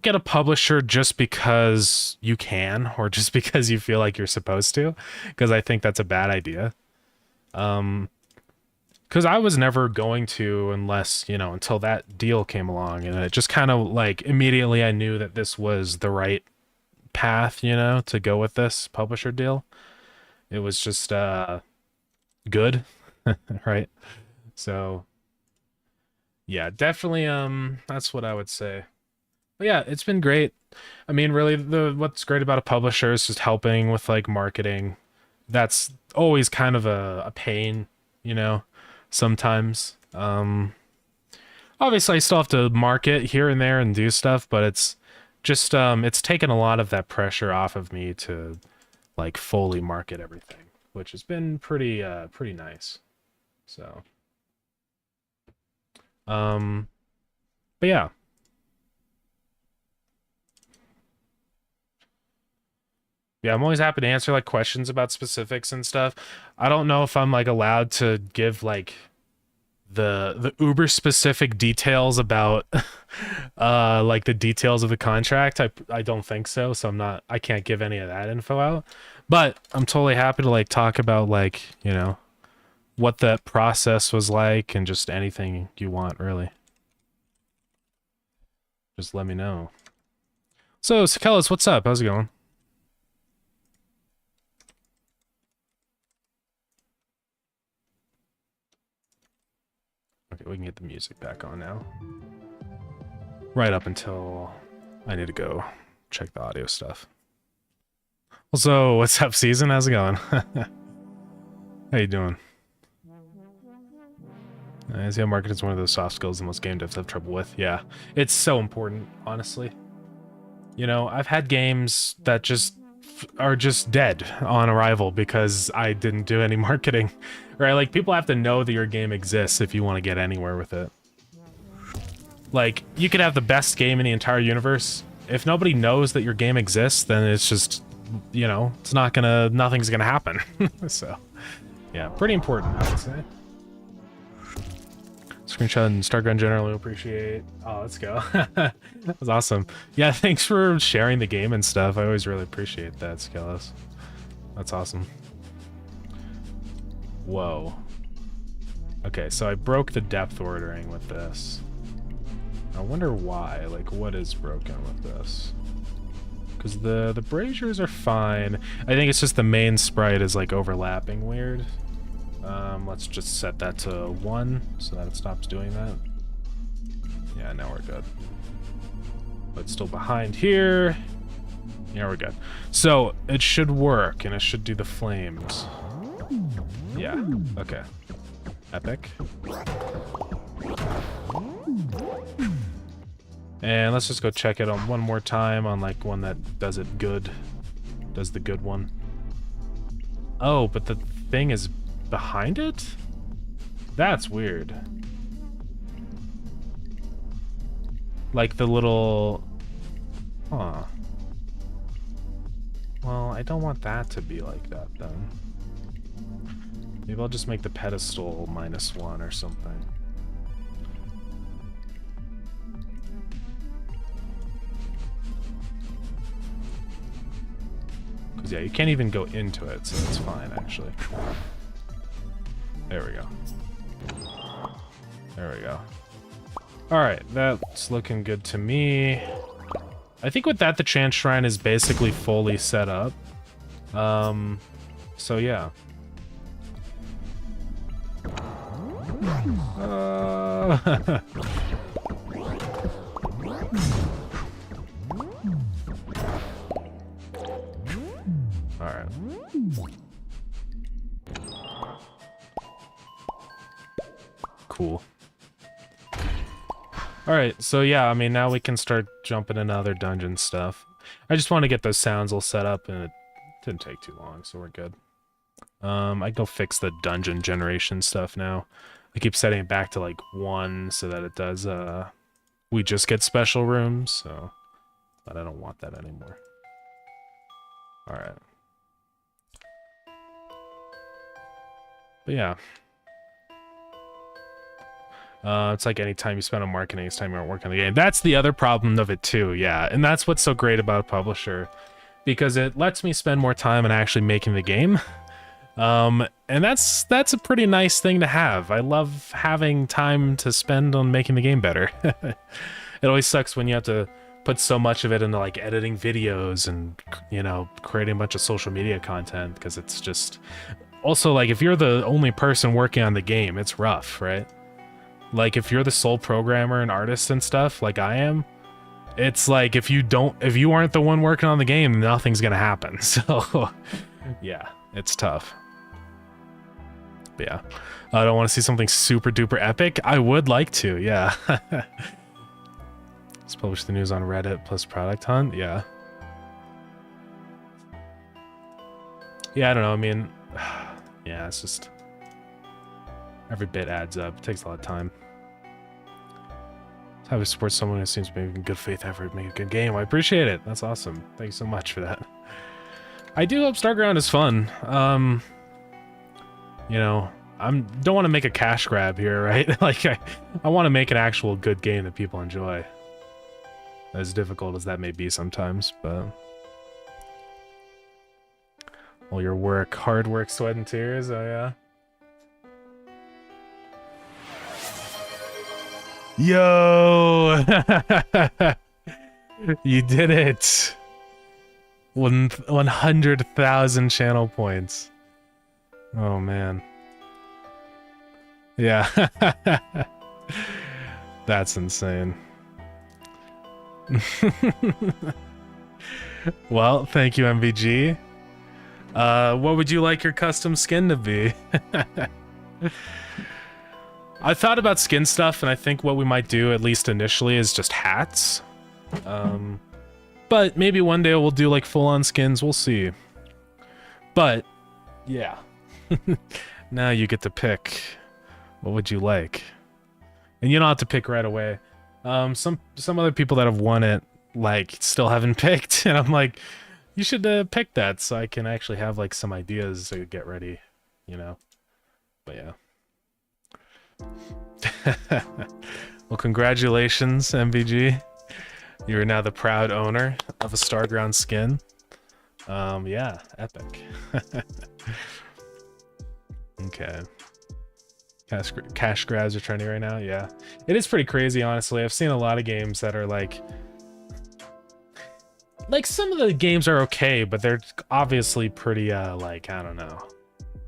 get a publisher just because you can or just because you feel like you're supposed to, because I think that's a bad idea. Um, because I was never going to unless, you know, until that deal came along, and it just kind of like immediately I knew that this was the right path, you know, to go with this publisher deal. It was just good, right? So yeah, definitely that's what I would say. But yeah, it's been great. I mean, really the what's great about a publisher is just helping with like marketing. That's always kind of a pain, you know, sometimes. Obviously I still have to market here and there and do stuff, but it's just it's taken a lot of that pressure off of me to like fully market everything, which has been pretty nice. So, um but yeah. Yeah, I'm always happy to answer like questions about specifics and stuff. I don't know if I'm like allowed to give like the uber specific details about like the details of the contract. I don't think so, so I can't give any of that info out. But I'm totally happy to like talk about like, you know, what that process was like and just anything you want really. Just let me know. So, Sakelis, what's up? How's it going? Okay, we can get the music back on now. Right up until I need to go check the audio stuff. Also, what's up, Season? How's it going? How you doing? SEO market is one of those soft skills that most game devs have trouble with. Yeah, it's so important, honestly. You know, I've had games that just are just dead on arrival because I didn't do any marketing. Right? Like, people have to know that your game exists if you want to get anywhere with it. Like, you could have the best game in the entire universe. If nobody knows that your game exists, then it's just, you know, nothing's gonna happen. So, yeah, pretty important, I would say. Screenshot and Starground generally appreciate. Oh, let's go. That was awesome. Yeah, thanks for sharing the game and stuff. I always really appreciate that, Skelos. That's awesome. Whoa. Okay, so I broke the depth ordering with this. I wonder why. Like, what is broken with this? Because the braziers are fine. I think it's just the main sprite is like overlapping weird. Let's just set that to 1 so that it stops doing that. Yeah, now we're good. But it's still behind here. Yeah, we're good. So it should work, and it should do the flames. Yeah, okay. Epic. And let's just go check it on one more time on like one that does it good. Does the good one. Oh, but the thing is behind it? That's weird. Like the little... Huh. Well, I don't want that to be like that then. Maybe I'll just make the pedestal -1 or something. Because, yeah, you can't even go into it, so it's fine, actually. There we go. There we go. Alright, that's looking good to me. I think with that, the Chant Shrine is basically fully set up. So yeah. Alright. Cool. Alright, so yeah, I mean, now we can start jumping into other dungeon stuff. I just want to get those sounds all set up, and it didn't take too long, so we're good. I go fix the dungeon generation stuff now. I keep setting it back to, like, 1 so that it does, we just get special rooms, so... But I don't want that anymore. Alright. But yeah. It's like any time you spend on marketing, it's time you aren't working on the game. That's the other problem of it too, yeah. And that's what's so great about a publisher, because it lets me spend more time on actually making the game. And that's a pretty nice thing to have. I love having time to spend on making the game better. It always sucks when you have to put so much of it into like editing videos and, you know, creating a bunch of social media content, because it's just also like if you're the only person working on the game, it's rough, right? Like if you're the sole programmer and artist and stuff like I am, it's like if you aren't the one working on the game, nothing's gonna happen. So yeah, it's tough. But yeah, I don't want to see something super duper epic. I would like to, yeah. Let's publish the news on Reddit plus Product Hunt, yeah. Yeah, I don't know, I mean, yeah, it's just, every bit adds up. It takes a lot of time. How to support someone who seems to be making good faith effort to make a good game. I appreciate it. That's awesome. Thank you so much for that. I do hope Starground is fun. You know, don't want to make a cash grab here, right? Like, I want to make an actual good game that people enjoy. As difficult as that may be sometimes, but all your work, hard work, sweat, and tears, oh yeah. Yo! You did it! 100,000 channel points. Oh man. Yeah. That's insane. Well, thank you, MVG. What would you like your custom skin to be? I thought about skin stuff, and I think what we might do, at least initially, is just hats. But maybe one day we'll do like full-on skins, we'll see. But, yeah. Now you get to pick. What would you like? And you don't have to pick right away. Some other people that have won it, like, still haven't picked, and I'm like, you should pick that so I can actually have like some ideas to get ready, you know? But yeah. Well, congratulations, MVG. You are now the proud owner of a Starground skin. Yeah, epic. Okay. Cash grabs are trendy right now, yeah. It is pretty crazy, honestly. I've seen a lot of games that are like some of the games are okay, but they're obviously pretty like, I don't know,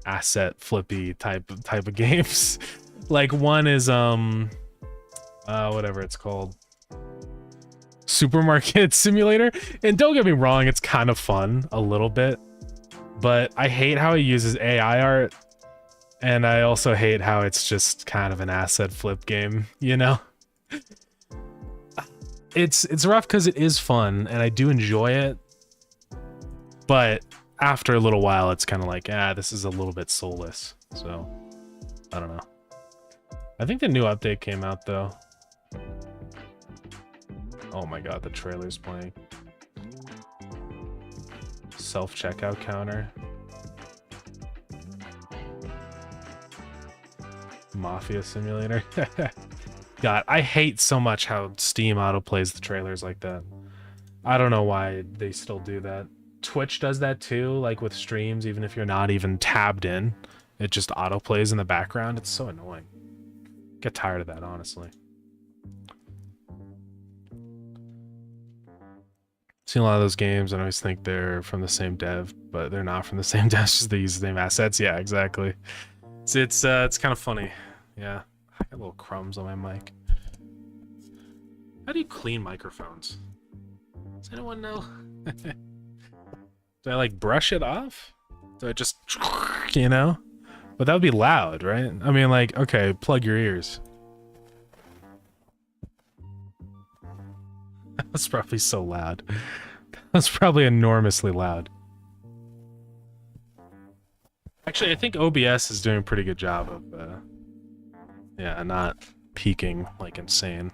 asset flippy type of games. Like one is whatever it's called, Supermarket Simulator. And don't get me wrong, it's kind of fun a little bit, but I hate how it uses AI art, and I also hate how it's just kind of an asset flip game, you know? It's rough because it is fun and I do enjoy it, but after a little while it's kind of like, this is a little bit soulless. So I don't know. I think the new update came out though. Oh my god, the trailer's playing. Self-checkout counter. Mafia Simulator. God, I hate so much how Steam autoplays the trailers like that. I don't know why they still do that. Twitch does that too, like with streams, even if you're not even tabbed in. It just autoplays in the background. It's so annoying. Get tired of that, honestly. Seen a lot of those games and I always think they're from the same dev, but they're not from the same dev, just they use the same assets. Yeah, exactly. It's kind of funny. Yeah. I got little crumbs on my mic. How do you clean microphones? Does anyone know? Do I like brush it off? Do I just, you know? But that would be loud, right? I mean, like, okay, plug your ears. That was probably so loud. That was probably enormously loud. Actually, I think OBS is doing a pretty good job of, yeah, not peaking like insane.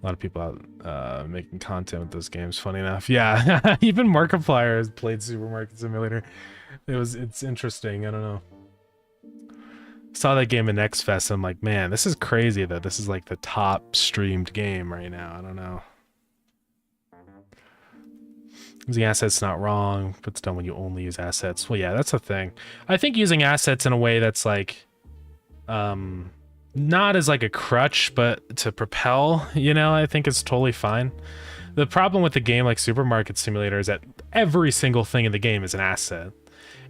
A lot of people out making content with those games, funny enough. Yeah, even Markiplier has played Supermarket Simulator. It's interesting, I don't know. Saw that game in X Fest. I'm like, man, this is crazy that this is like the top streamed game right now. I don't know. Using assets not wrong, but it's done when you only use assets. Well, yeah, that's the thing. I think using assets in a way that's like, not as like a crutch, but to propel, you know, I think is totally fine. The problem with the game like Supermarket Simulator is that every single thing in the game is an asset.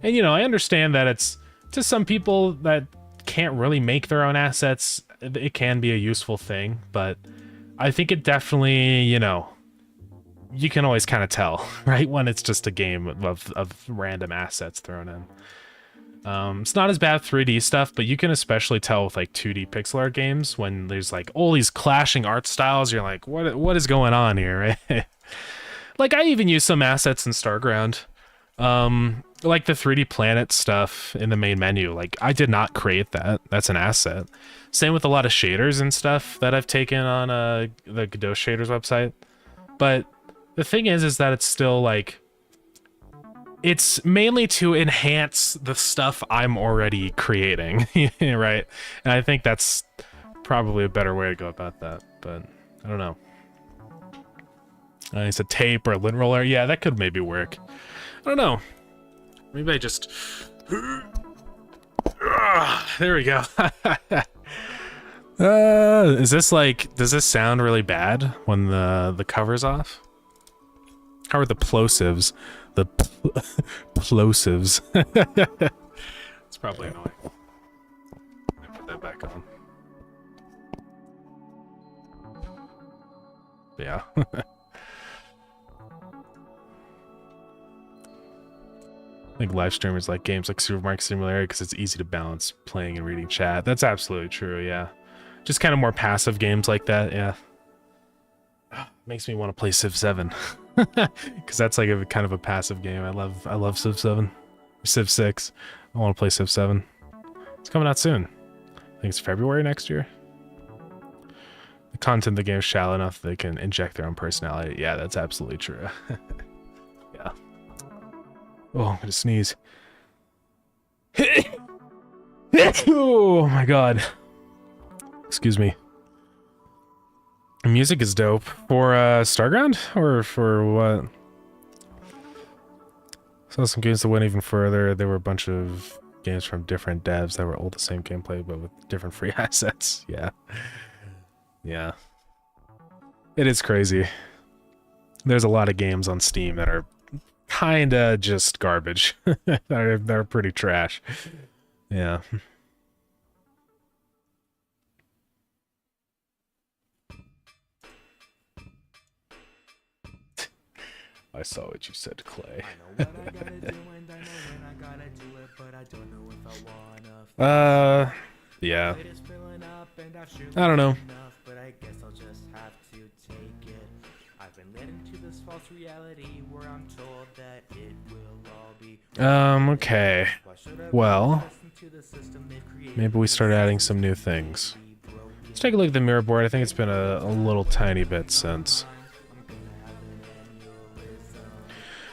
And, you know, I understand that it's, to some people that can't really make their own assets, it can be a useful thing, but I think it definitely, you know, you can always kind of tell, right, when it's just a game of random assets thrown in. It's not as bad 3D stuff, but you can especially tell with like 2D pixel art games when there's like all these clashing art styles. You're like, what is going on here, right? Like I even use some assets in Starground, like the 3D planet stuff in the main menu. Like I did not create that. That's an asset. Same with a lot of shaders and stuff that I've taken on the Godot Shaders website. But the thing is that it's still like, it's mainly to enhance the stuff I'm already creating, right? And I think that's probably a better way to go about that, but I don't know. It's a tape or a lint roller. Yeah, that could maybe work. I don't know. Maybe I just... there we go. Is this like... Does this sound really bad when the cover's off? How are the plosives? The plosives. It's probably annoying. Let me put that back on. Yeah. I think live streamers like games like Supermarket Simulator because it's easy to balance playing and reading chat. That's absolutely true, yeah. Just kind of more passive games like that, yeah. Makes me want to play Civ 7. Because that's like a kind of a passive game. I love Civ 7. Civ 6. I want to play Civ 7. It's coming out soon. I think it's February next year. The content of the game is shallow enough they can inject their own personality. Yeah, that's absolutely true. Yeah. Oh, I'm gonna sneeze. Oh my god. Excuse me. The music is dope. For Starground? Or for what? Saw some games that went even further. There were a bunch of games from different devs that were all the same gameplay but with different free assets. Yeah. Yeah. It is crazy. There's a lot of games on Steam that are kinda just garbage. They're pretty trash. Yeah. I saw what you said, Clay. Yeah. I don't know. Okay. Well, maybe we start adding some new things. Let's take a look at the mirror board. I think it's been a little tiny bit since.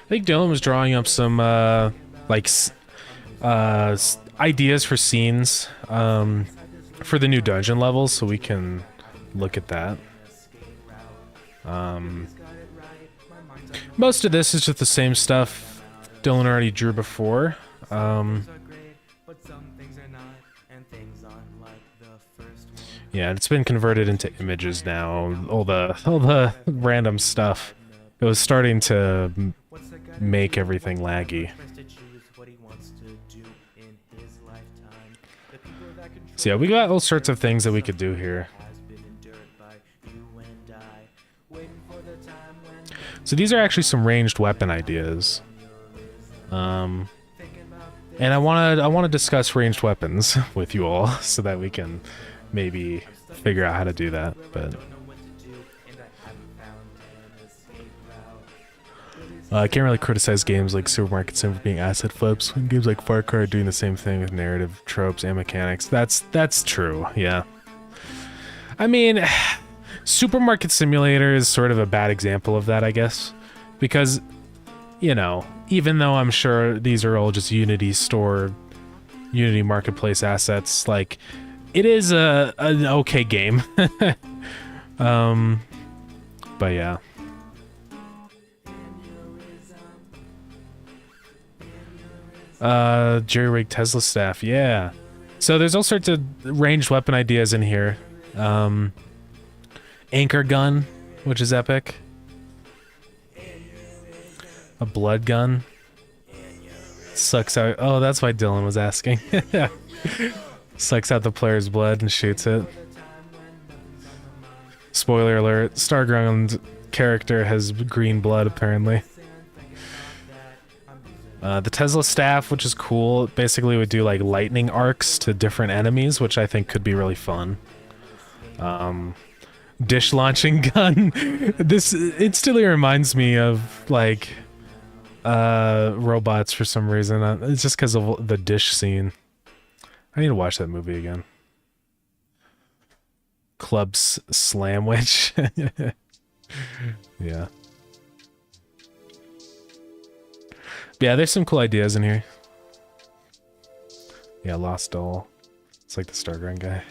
I think Dylan was drawing up some ideas for scenes for the new dungeon levels, so we can look at that. Most of this is just the same stuff Dylan already drew before. Yeah, it's been converted into images now. All the random stuff. It was starting to make everything laggy. So yeah, we got all sorts of things that we could do here. So these are actually some ranged weapon ideas. And I want to discuss ranged weapons with you all so that we can maybe figure out how to do that, but I can't really criticize games like Supermarket Sim for being asset flips when games like Far Cry are doing the same thing with narrative tropes and mechanics. That's true, yeah. I mean, Supermarket Simulator is sort of a bad example of that, I guess, because, you know, even though I'm sure these are all just Unity store Unity Marketplace assets. Like, it is an okay game. But yeah. Jerry-rigged Tesla staff, yeah. So there's all sorts of ranged weapon ideas in here. Anchor gun, which is epic. A blood gun. Sucks out. Oh, that's why Dylan was asking. Sucks out the player's blood and shoots it. Spoiler alert, Starground character has green blood, apparently. The Tesla staff, which is cool, basically would do like lightning arcs to different enemies, which I think could be really fun. Dish launching gun. This instantly reminds me of like robots for some reason. It's just because of the dish scene. I need to watch that movie again. Club's Slamwich. Yeah. Yeah, there's some cool ideas in here. Yeah, Lost Doll. It's like the Starground guy.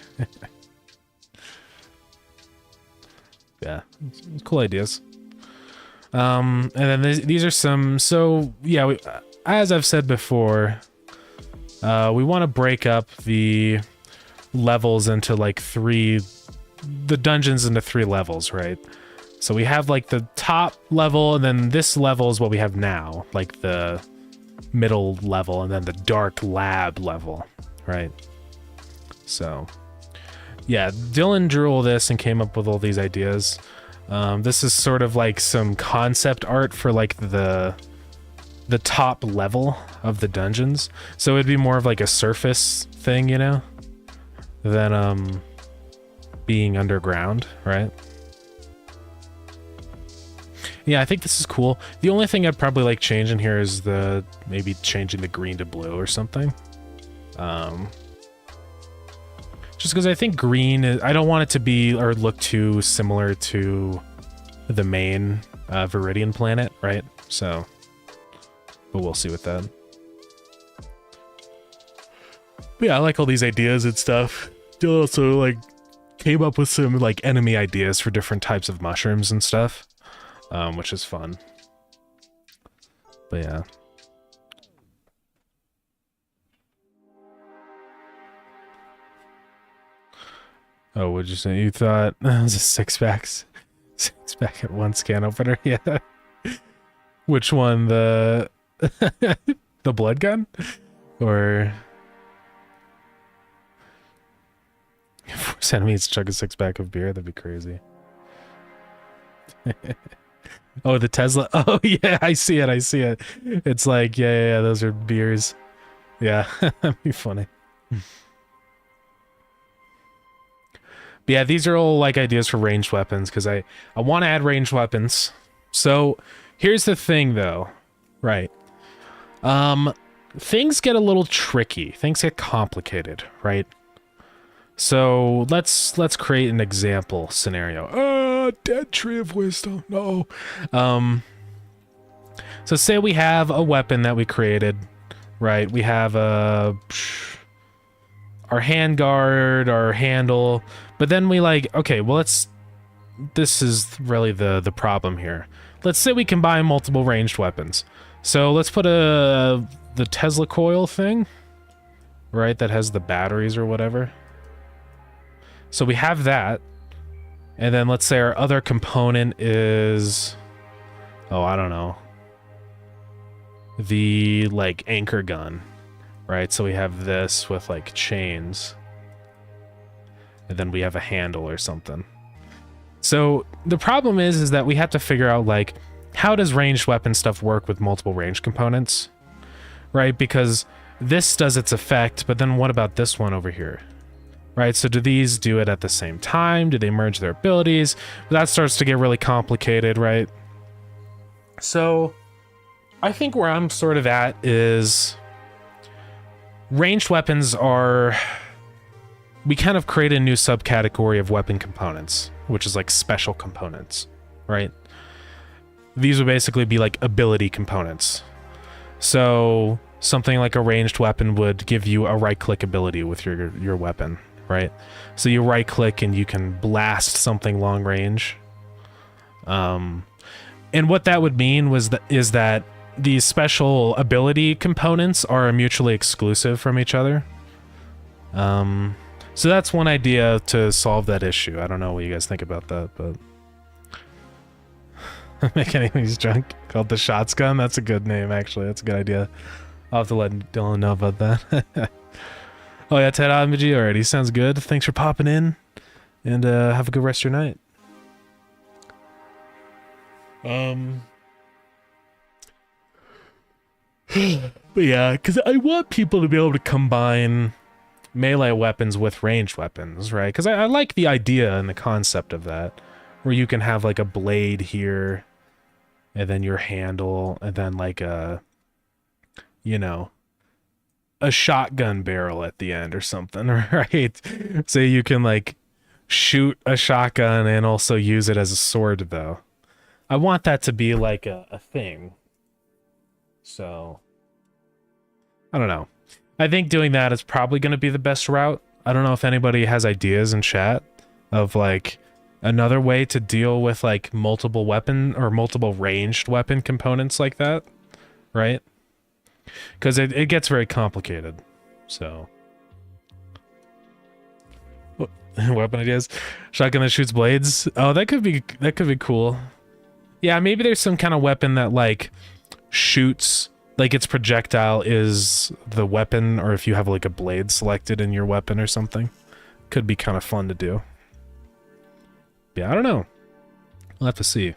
Yeah, cool ideas. And then these are some. So yeah, as I've said before, we want to break up the levels into like the dungeons into 3 levels, right? So we have like the top level, and then this level is what we have now, like the middle level, and then the dark lab level, right? So yeah, Dylan drew all this and came up with all these ideas. This is sort of like some concept art for like the top level of the dungeons. So it'd be more of like a surface thing, you know, than being underground, right? Yeah, I think this is cool. The only thing I'd probably like change in here is maybe changing the green to blue or something. Just because I think green I don't want it to be or look too similar to the main Viridian planet, right? So, but we'll see with that. But yeah, I like all these ideas and stuff. Dylan also like came up with some like enemy ideas for different types of mushrooms and stuff, which is fun. But yeah. Oh, what'd you say? You thought it was a six-pack at once can opener? Yeah. Which one? The the blood gun? Or force enemies to chug a 6-pack of beer? That'd be crazy. Oh, the Tesla. Oh yeah, I see it. It's like, yeah, those are beers. Yeah, that'd be funny. But yeah, these are all like ideas for ranged weapons because I want to add ranged weapons. So here's the thing though, right? Things get a little tricky. Things get complicated, right? So let's create an example scenario. Dead Tree of Wisdom. No. So say we have a weapon that we created, right? We have our handguard, our handle, but then we like, okay, well this is really the problem here. Let's say we combine multiple ranged weapons. So let's put the Tesla coil thing, right? That has the batteries or whatever. So we have that. And then let's say our other component is, oh, I don't know, the like anchor gun, right? So we have this with like chains. And then we have a handle or something. So the problem is that we have to figure out like, how does ranged weapon stuff work with multiple range components, right? Because this does its effect, but then what about this one over here? Right, so do these do it at the same time? Do they merge their abilities? That starts to get really complicated, right? So I think where I'm sort of at is ranged weapons are... We kind of create a new subcategory of weapon components, which is like special components, right? These would basically be like ability components. So something like a ranged weapon would give you a right-click ability with your weapon, right? So you right-click and you can blast something long range. And what that would mean is that these special ability components are mutually exclusive from each other. So that's one idea to solve that issue. I don't know what you guys think about that, but make anything's junk called the Shots Gun. That's a good name, actually. That's a good idea. I'll have to let Dylan know about that. Oh yeah, Ted Omg already. Sounds good. Thanks for popping in, and have a good rest of your night. But yeah, because I want people to be able to combine melee weapons with ranged weapons, right? Because I like the idea and the concept of that, where you can have like a blade here, and then your handle, and then like a, you know, a shotgun barrel at the end or something, right? So you can like shoot a shotgun and also use it as a sword, though. I want that to be like a thing. So, I don't know. I think doing that is probably going to be the best route. I don't know if anybody has ideas in chat of like another way to deal with like multiple weapon or multiple ranged weapon components like that, right? Because it gets very complicated. So, weapon ideas, shotgun that shoots blades. Oh, that could be cool. Yeah, maybe there's some kind of weapon that like shoots, like its projectile is the weapon, or if you have like a blade selected in your weapon or something, could be kind of fun to do. Yeah, I don't know. We'll have to see.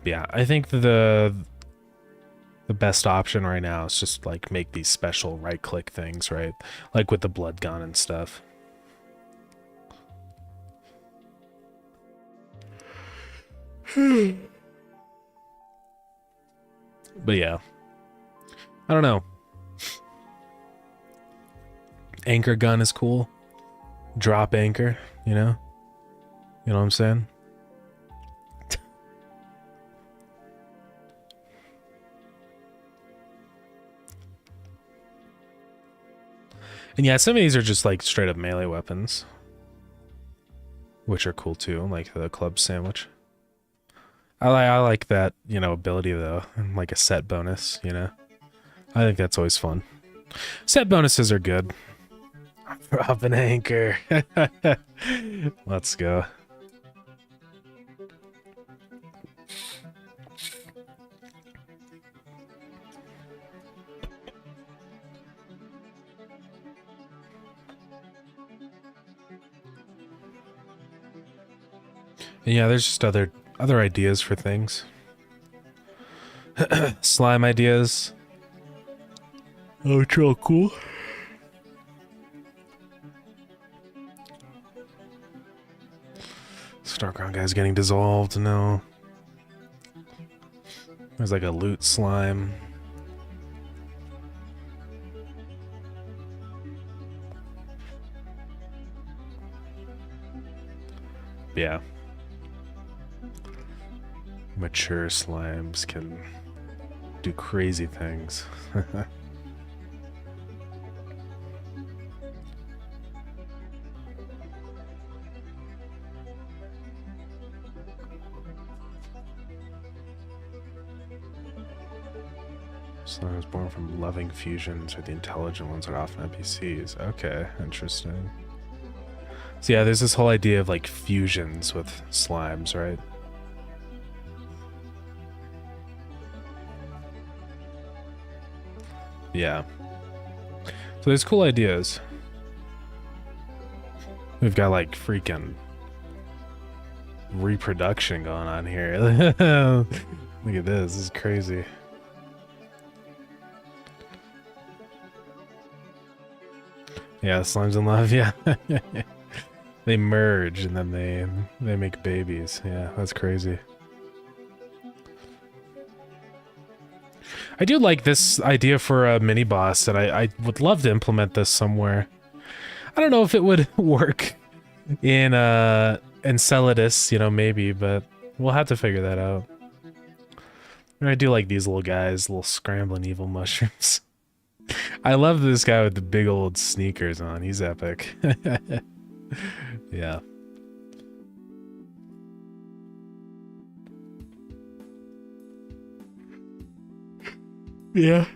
Yeah, I think the best option right now is just like make these special right-click things, right? Like with the blood gun and stuff. But yeah, I don't know. Anchor gun is cool. Drop anchor, you know what I'm saying? And yeah, some of these are just like straight up melee weapons, which are cool too, like the club sandwich. I like that, you know, ability though, and like a set bonus, you know. I think that's always fun. Set bonuses are good. Drop an anchor. Let's go. And yeah, there's just other ideas for things. Slime ideas. Oh, it's real cool. Starground guy's getting dissolved. No. There's like a loot slime. Yeah. Mature slimes can do crazy things. Slimes born from loving fusions, or the intelligent ones are often NPCs. Okay, interesting. So yeah, there's this whole idea of like fusions with slimes, right? Yeah. So there's cool ideas. We've got like freaking reproduction going on here. Look at this. This is crazy. Yeah, slimes in love. Yeah. They merge and then they make babies. Yeah, that's crazy. I do like this idea for a mini boss, and I would love to implement this somewhere. I don't know if it would work in Enceladus, you know, maybe, but we'll have to figure that out. I do like these little guys, little scrambling evil mushrooms. I love this guy with the big old sneakers on. He's epic. Yeah. Yeah.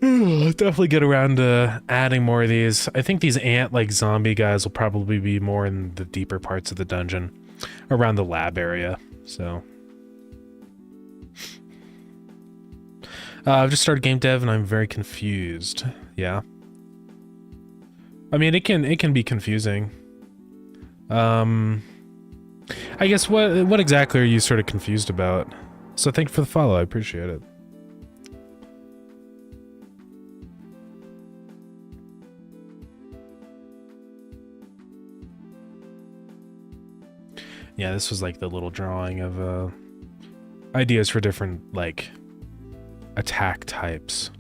I'll definitely get around to adding more of these. I think these ant like zombie guys will probably be more in the deeper parts of the dungeon, around the lab area. So I've just started game dev and I'm very confused. Yeah. I mean, it can be confusing. I guess what exactly are you sort of confused about? So thank you for the follow. I appreciate it. Yeah, this was like the little drawing of ideas for different like attack types.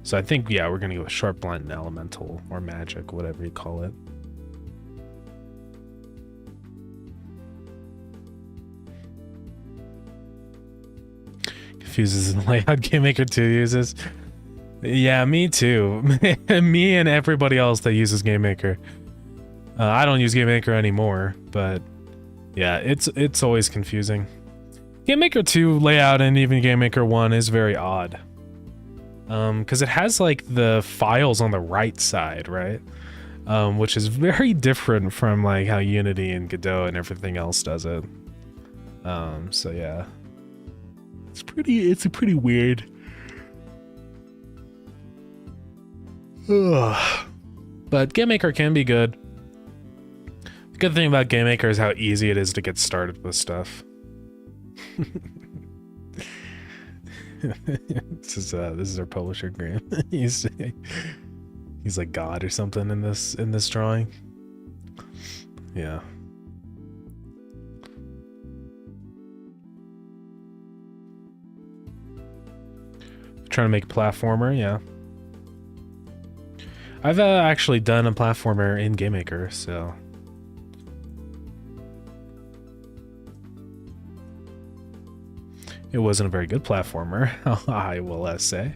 So I think, yeah, we're gonna go with sharp, blunt, and elemental, or magic, whatever you call it. Confuses the layout Game Maker 2 uses. Yeah, me too. Me and everybody else that uses Game Maker. I don't use Game Maker anymore, but yeah, it's always confusing. Game Maker 2 layout and even Game Maker 1 is very odd. Because it has like the files on the right side, right? Which is very different from like how Unity and Godot and everything else does it. So yeah, it's pretty weird. But Game Maker can be good. The good thing about Game Maker is how easy it is to get started with stuff. This is our publisher, Graham. he's like God or something in this drawing. Yeah. Trying to make a platformer, yeah. I've actually done a platformer in Game Maker, so. It wasn't a very good platformer, I will say,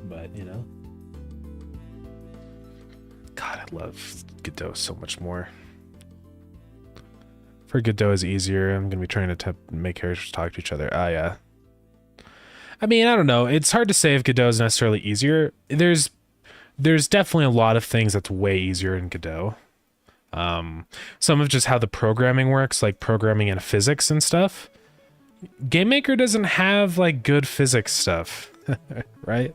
but you know. God, I love Godot so much more. For Godot is easier, I'm gonna be trying to make characters talk to each other. Ah, yeah. I mean, I don't know. It's hard to say if Godot is necessarily easier. There's definitely a lot of things that's way easier in Godot. Some of just how the programming works, like programming and physics and stuff. Game Maker doesn't have like good physics stuff, right?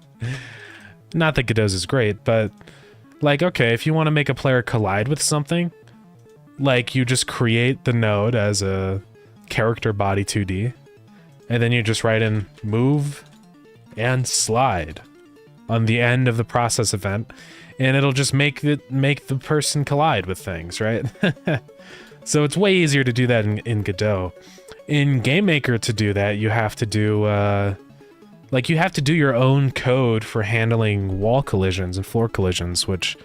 Not that Godot's is great, but like, okay, if you want to make a player collide with something, like you just create the node as a character body 2D, and then you just write in move and slide on the end of the process event, and it'll just make the person collide with things, right? So it's way easier to do that in Godot. In Game Maker, to do that, you have to do your own code for handling wall collisions and floor collisions, which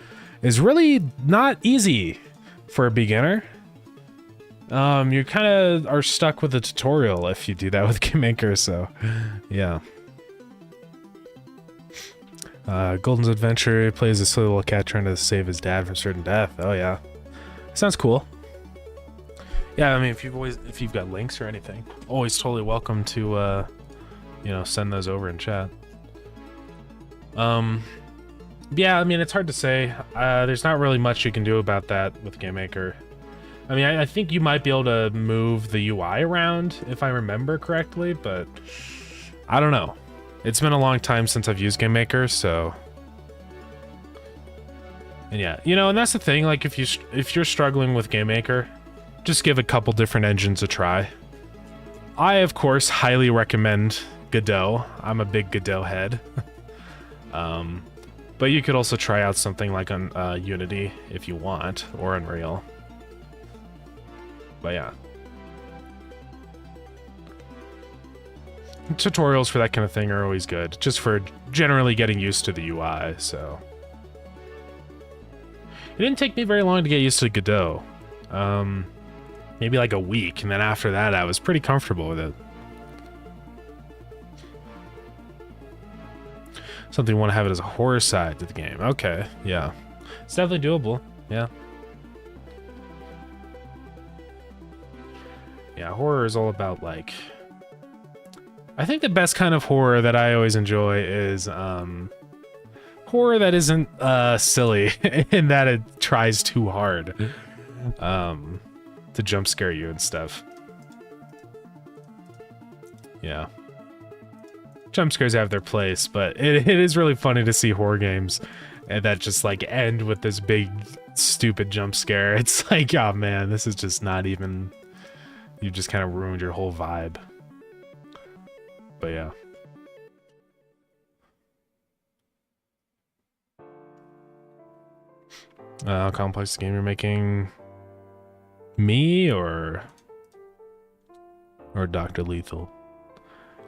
is really not easy for a beginner. You kind of are stuck with a tutorial if you do that with Game Maker, so yeah. Golden's Adventure plays a silly little cat trying to save his dad from certain death. Oh yeah, sounds cool. Yeah, I mean, if you've got links or anything, always totally welcome to, you know, send those over in chat. Yeah, I mean, it's hard to say. There's not really much you can do about that with Game Maker. I mean, I think you might be able to move the UI around, if I remember correctly, but I don't know. It's been a long time since I've used Game Maker, so. And yeah, you know, and that's the thing. Like, if you're struggling with Game Maker, just give a couple different engines a try. I, of course, highly recommend Godot. I'm a big Godot head. But you could also try out something like on Unity if you want, or Unreal. But yeah. Tutorials for that kind of thing are always good, just for generally getting used to the UI, so. It didn't take me very long to get used to Godot. maybe like a week, and then after that I was pretty comfortable with it. Something you want to have it as a horror side to the game. Okay, yeah. It's definitely doable, yeah. Yeah, horror is all about, like... I think the best kind of horror that I always enjoy is, horror that isn't, silly, in that it tries too hard, to jump scare you and stuff. Yeah. Jump scares have their place, but it is really funny to see horror games that just like end with this big stupid jump scare. It's like, oh man, this is just not even, you just kind of ruined your whole vibe. But yeah. How complex game you're making? Me or Dr. Lethal?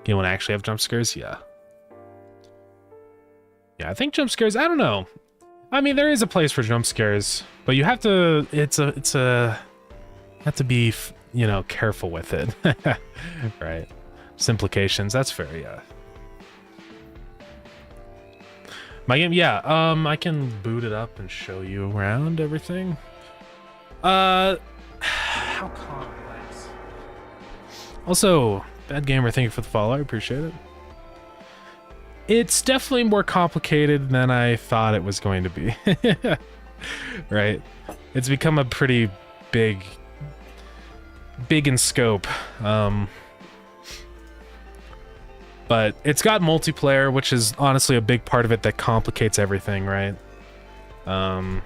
You want to actually have jump scares? Yeah. Yeah, I think jump scares, I don't know. I mean, there is a place for jump scares, but you have to, have to be, you know, careful with it. Right. Simplifications, that's fair, yeah. My game, yeah, I can boot it up and show you around everything. How complex. Also, Bad Gamer, thank you for the follow. I appreciate it. It's definitely more complicated than I thought it was going to be. Right? It's become a pretty big in scope. But it's got multiplayer, which is honestly a big part of it that complicates everything, right? But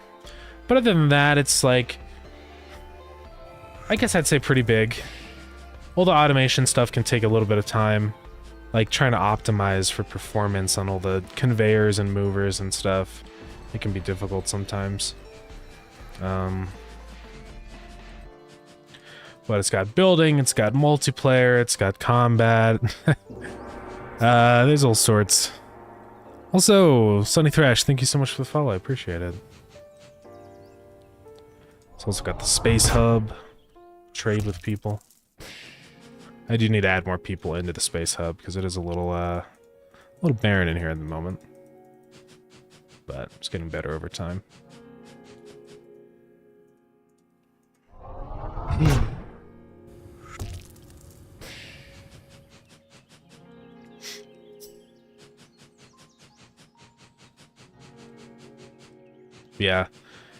other than that, it's like, I guess I'd say pretty big. All the automation stuff can take a little bit of time, like trying to optimize for performance on all the conveyors and movers and stuff. It can be difficult sometimes. But it's got building, it's got multiplayer, it's got combat. There's all sorts. Also, Sunny Thrash, thank you so much for the follow. I appreciate it. It's also got the Space Hub. Trade with people. I do need to add more people into the Space Hub because it is a little barren in here at the moment. But it's getting better over time. Yeah,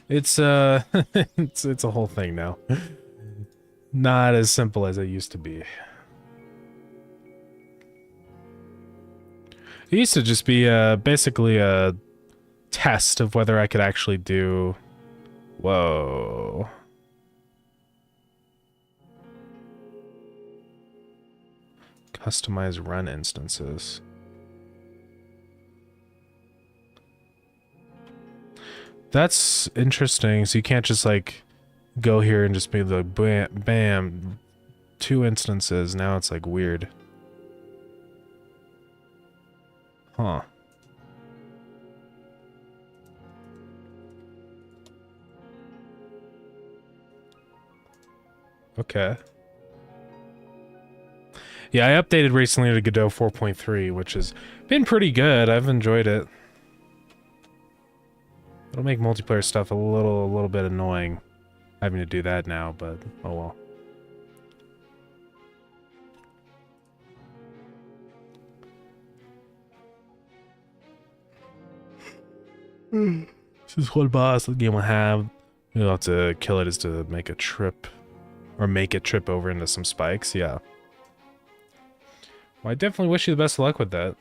it's it's a whole thing now. Not as simple as it used to be. It used to just be basically a test of whether I could actually do... Whoa. Customize run instances. That's interesting. So you can't just like go here and just be like bam, bam, 2 instances. Now it's like weird. Huh. Okay. Yeah, I updated recently to Godot 4.3, which has been pretty good. I've enjoyed it. It'll make multiplayer stuff a little bit annoying having to do that now, but oh well. This is what boss the game will have. You'll have to kill it is to make a trip. Or make it trip over into some spikes, yeah. Well, I definitely wish you the best of luck with that.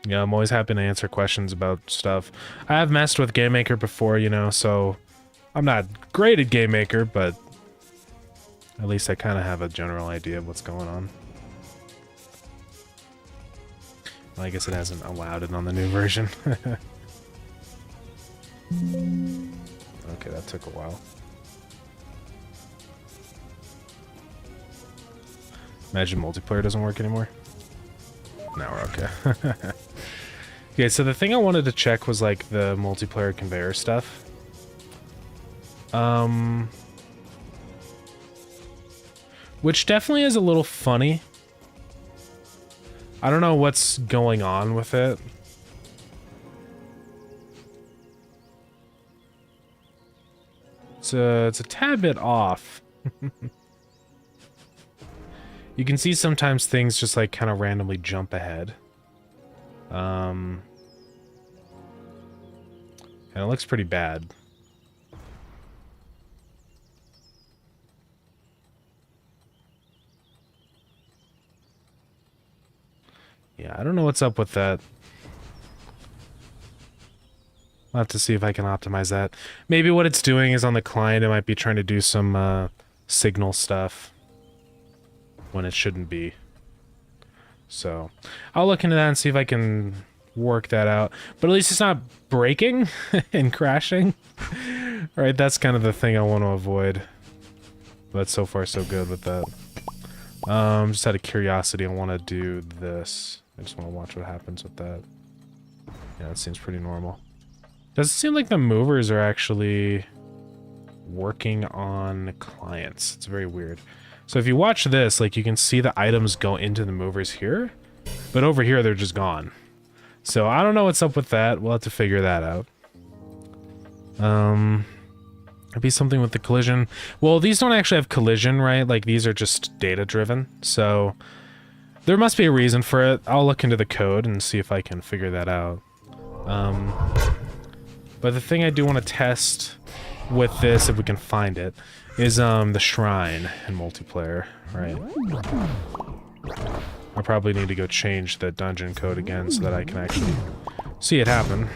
Yeah, I'm always happy to answer questions about stuff. I have messed with GameMaker before, you know, so I'm not great at GameMaker, but at least I kind of have a general idea of what's going on. Well, I guess it hasn't allowed it on the new version. Okay, that took a while. Imagine multiplayer doesn't work anymore. Now we're okay. Okay, so the thing I wanted to check was like the multiplayer conveyor stuff. which definitely is a little funny. I don't know what's going on with it. It's a tad bit off. You can see sometimes things just like kind of randomly jump ahead. And it looks pretty bad. Yeah, I don't know what's up with that. I'll have to see if I can optimize that. Maybe what it's doing is on the client, it might be trying to do some signal stuff when it shouldn't be. So I'll look into that and see if I can work that out. But at least it's not breaking and crashing. All right, that's kind of the thing I want to avoid. But so far, so good with that. Just out of curiosity, I want to do this. I just want to watch what happens with that. Yeah, that seems pretty normal. Doesn't seem like the movers are actually working on clients. It's very weird. So if you watch this, like you can see the items go into the movers here, but over here they're just gone. So I don't know what's up with that. We'll have to figure that out. It'd be something with the collision. Well, these don't actually have collision, right? Like these are just data driven. So there must be a reason for it. I'll look into the code and see if I can figure that out. But the thing I do want to test with this, if we can find it, is the shrine in multiplayer, right? I probably need to go change the dungeon code again so that I can actually see it happen.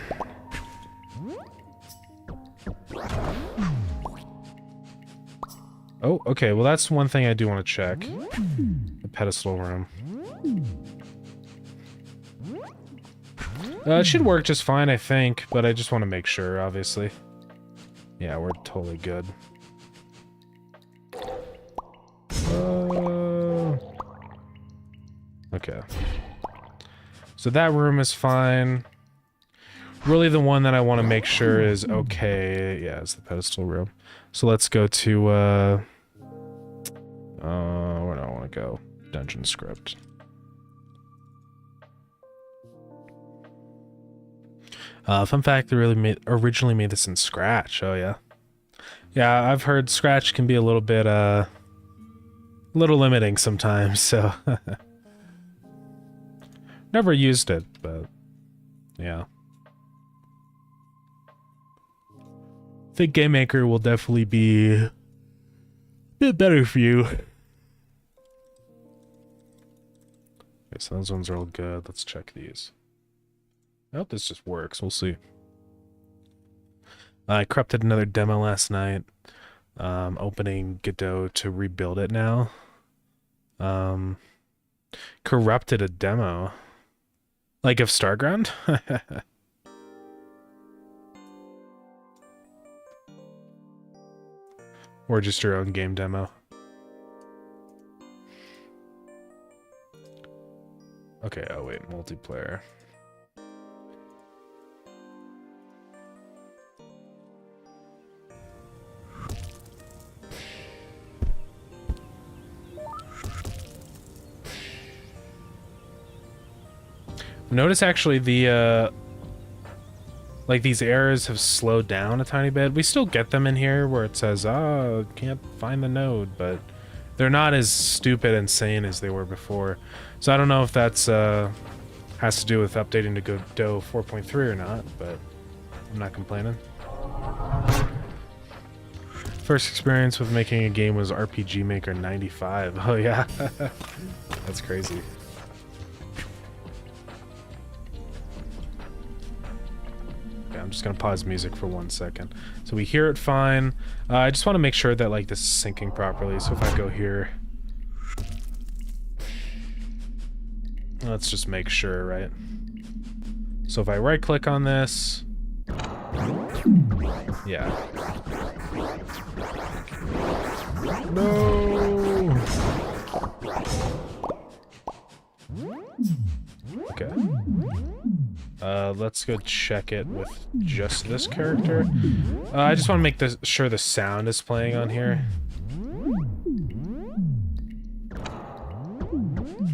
Oh, okay, well that's one thing I do want to check. The pedestal room. It should work just fine, I think, but I just want to make sure, obviously. Yeah, we're totally good. Okay. So that room is fine. Really the one that I want to make sure is okay, yeah, is the pedestal room. So let's go to, where do I want to go? Dungeon script. Fun fact, they originally made this in Scratch. Oh yeah, yeah. I've heard Scratch can be a little bit, little limiting sometimes. So never used it, but yeah. I think Game Maker will definitely be a bit better for you. Okay, so those ones are all good. Let's check these. I hope this just works. We'll see. I corrupted another demo last night. Opening Godot to rebuild it now. Corrupted a demo. Like of Starground? Or just your own game demo. Okay, oh wait, multiplayer. Notice actually the like these errors have slowed down a tiny bit. We still get them in here where it says, oh, can't find the node, but they're not as stupid and insane as they were before. So I don't know if that's has to do with updating to Godot 4.3 or not, but I'm not complaining. First experience with making a game was RPG Maker 95. Oh yeah, that's crazy. I'm just gonna pause music for 1 second. So we hear it fine. I just want to make sure that like this is syncing properly. So if I go here, let's just make sure, right? So if I right click on this, yeah. No. Okay. Let's go check it with just this character. I just want to make sure the sound is playing on here.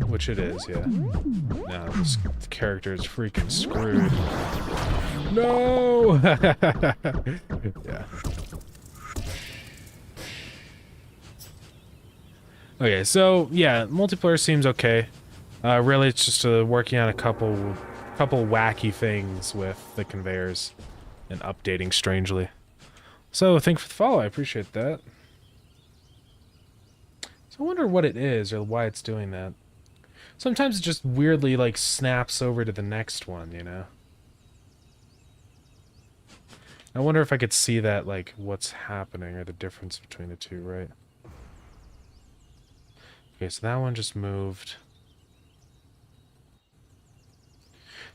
which it is, yeah. Now this character is freaking screwed. No! Yeah. Okay, so yeah, multiplayer seems okay. Really, it's just working on a couple wacky things with the conveyors and updating strangely. So, thank you for the follow. I appreciate that. So I wonder what it is or why it's doing that. Sometimes it just weirdly like snaps over to the next one, you know? I wonder if I could see that, like, what's happening or the difference between the two, right? Okay, so that one just moved.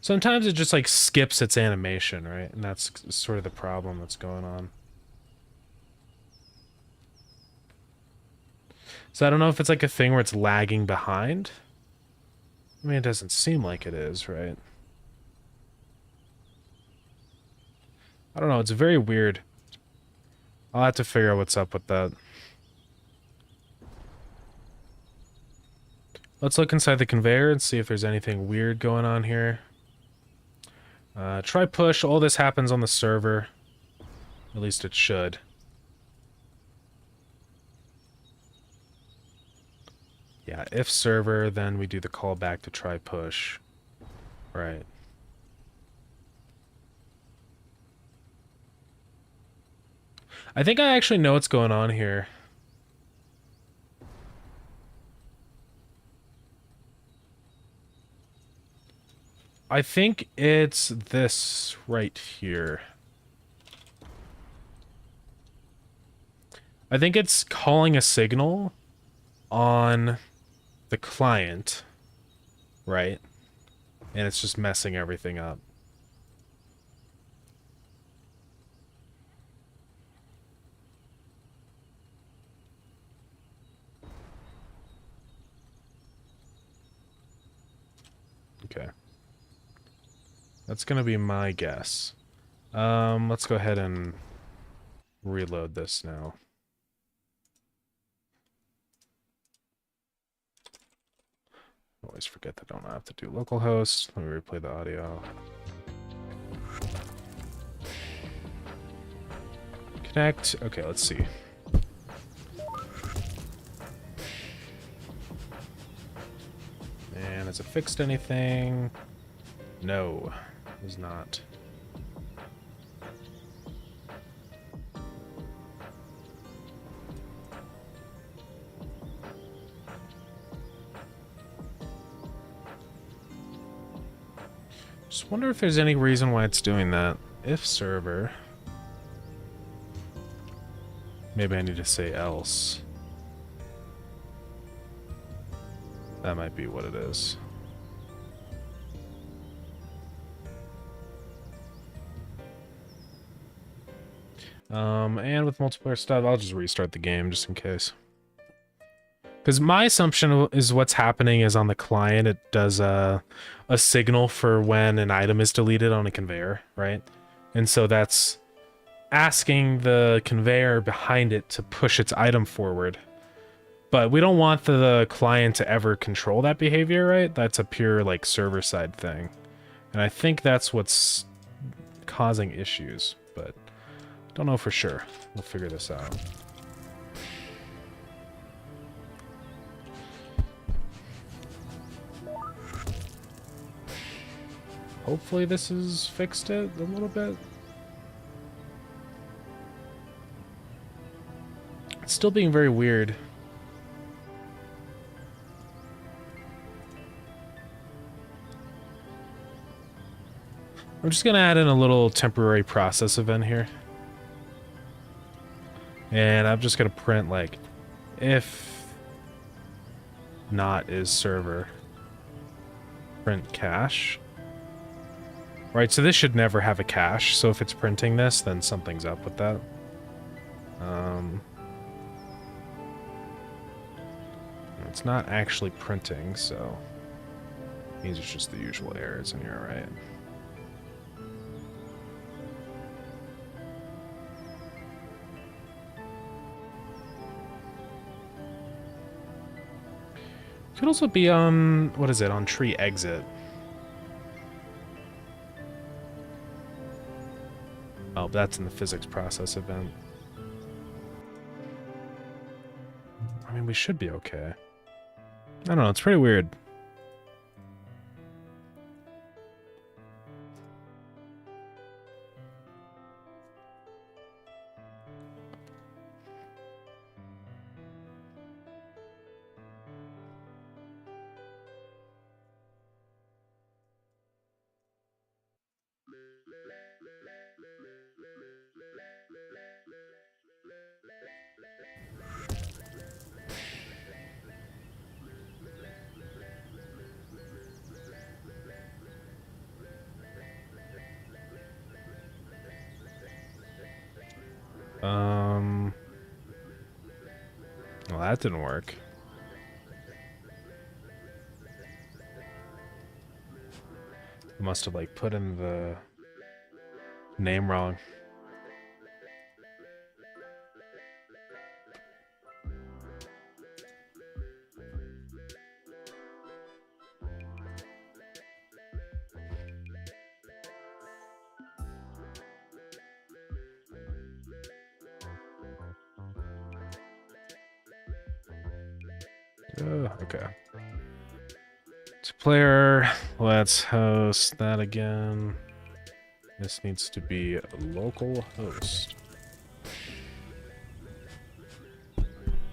Sometimes it just, like, skips its animation, right? And that's sort of the problem that's going on. So I don't know if it's, like, a thing where it's lagging behind. I mean, it doesn't seem like it is, right? I don't know, it's very weird. I'll have to figure out what's up with that. Let's look inside the conveyor and see if there's anything weird going on here. Try push. All this happens on the server. At least it should. Yeah, if server, then we do the callback to try push. Right. I think I actually know what's going on here. I think it's this right here. I think it's calling a signal on the client, right? And it's just messing everything up. Okay. That's gonna be my guess. Let's go ahead and reload this now. Always forget that I don't have to do localhost. Let me replay the audio. Connect. Okay, let's see. And has it fixed anything? No, it is not. Just wonder if there's any reason why it's doing that. If server. Maybe I need to say else. That might be what it is. And with multiplayer stuff, I'll just restart the game just in case. Because my assumption is what's happening is on the client, it does a signal for when an item is deleted on a conveyor, right? And so that's asking the conveyor behind it to push its item forward. But we don't want the client to ever control that behavior, right? That's a pure, like, server-side thing. And I think that's what's causing issues, but don't know for sure. We'll figure this out. Hopefully this has fixed it a little bit. It's still being very weird. I'm just gonna add in a little temporary process event here. And I'm just gonna print, like, if not is server, print cache. Right, so this should never have a cache, so if it's printing this, then something's up with that. It's not actually printing, so these are just the usual errors in here, right? Could also be on, what is it, on tree exit. Oh, that's in the physics process event. I mean, we should be okay. I don't know, it's pretty weird. Well, that didn't work. I must have, like, put in the name wrong. Okay. To player, let's host that again. This needs to be a local host.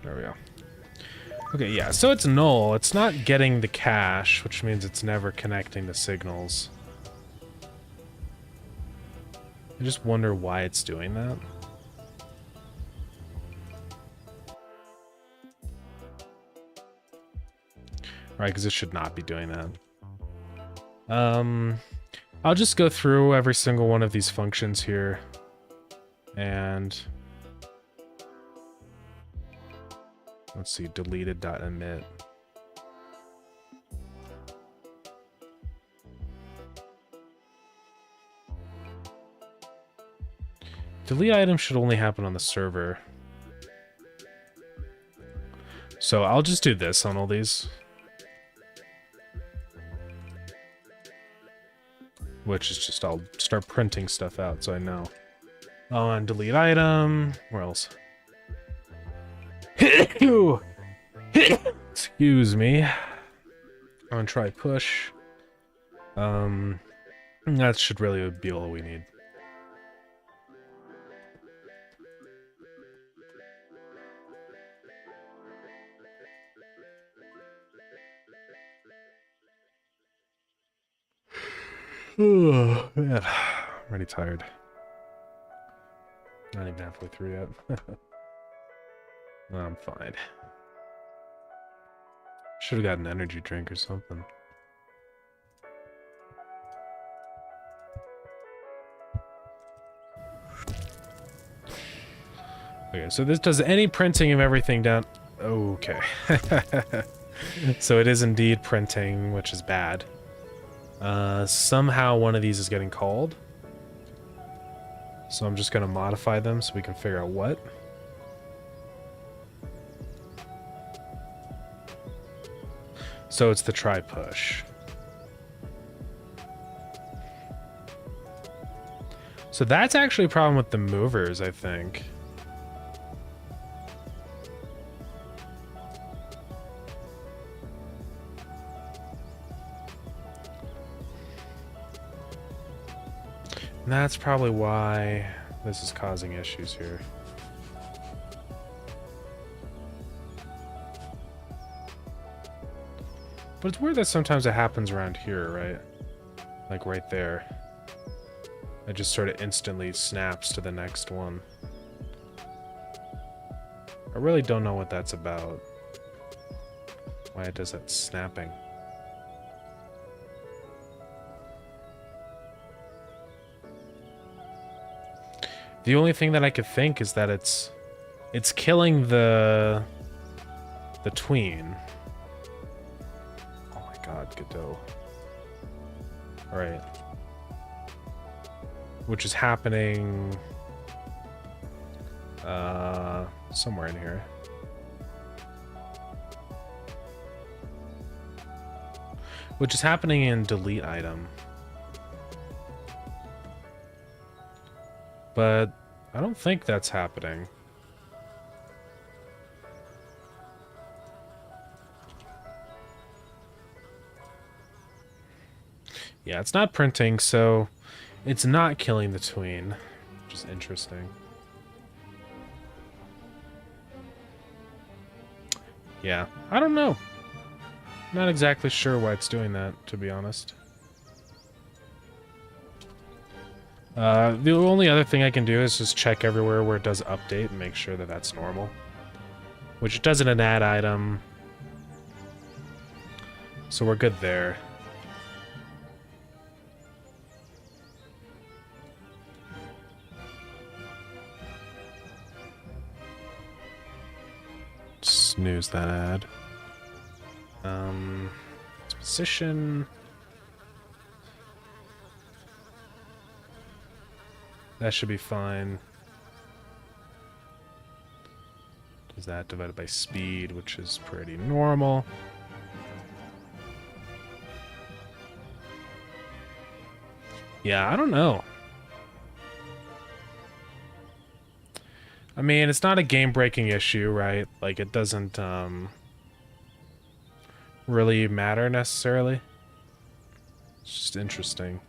There we go. Okay, yeah, so it's null. It's not getting the cache, which means it's never connecting to signals. I just wonder why it's doing that. Right, because it should not be doing that. I'll just go through every single one of these functions here. And let's see, deleted.emit. Delete item should only happen on the server. So I'll just do this on all these. Which is just, I'll start printing stuff out so I know. Oh, and delete item. Where else? Excuse me. I'm gonna try push. That should really be all we need. Oh, man. I'm already tired. Not even halfway through yet. I'm fine. Should have got an energy drink or something. Okay, so this does any printing of everything down. Okay. So it is indeed printing, which is bad. Somehow one of these is getting called. So I'm just going to modify them so we can figure out what. So it's the try push. So that's actually a problem with the movers, I think. And that's probably why this is causing issues here. But it's weird that sometimes it happens around here, right? Like right there. It just sort of instantly snaps to the next one. I really don't know what that's about. Why it does that snapping. The only thing that I could think is that it's killing the tween. Oh my god, Godot. Alright. Which is happening somewhere in here. which is happening in delete item. But I don't think that's happening. Yeah, it's not printing, so it's not killing the tween, which is interesting. Yeah, I don't know. Not exactly sure why it's doing that, to be honest. The only other thing I can do is just check everywhere where it does update and make sure that that's normal. Which it does in an add item. So we're good there. Snooze that ad. Position. That should be fine. Is that divided by speed, which is pretty normal. Yeah, I don't know. I mean, it's not a game-breaking issue, right? Like, it doesn't, really matter necessarily. It's just interesting.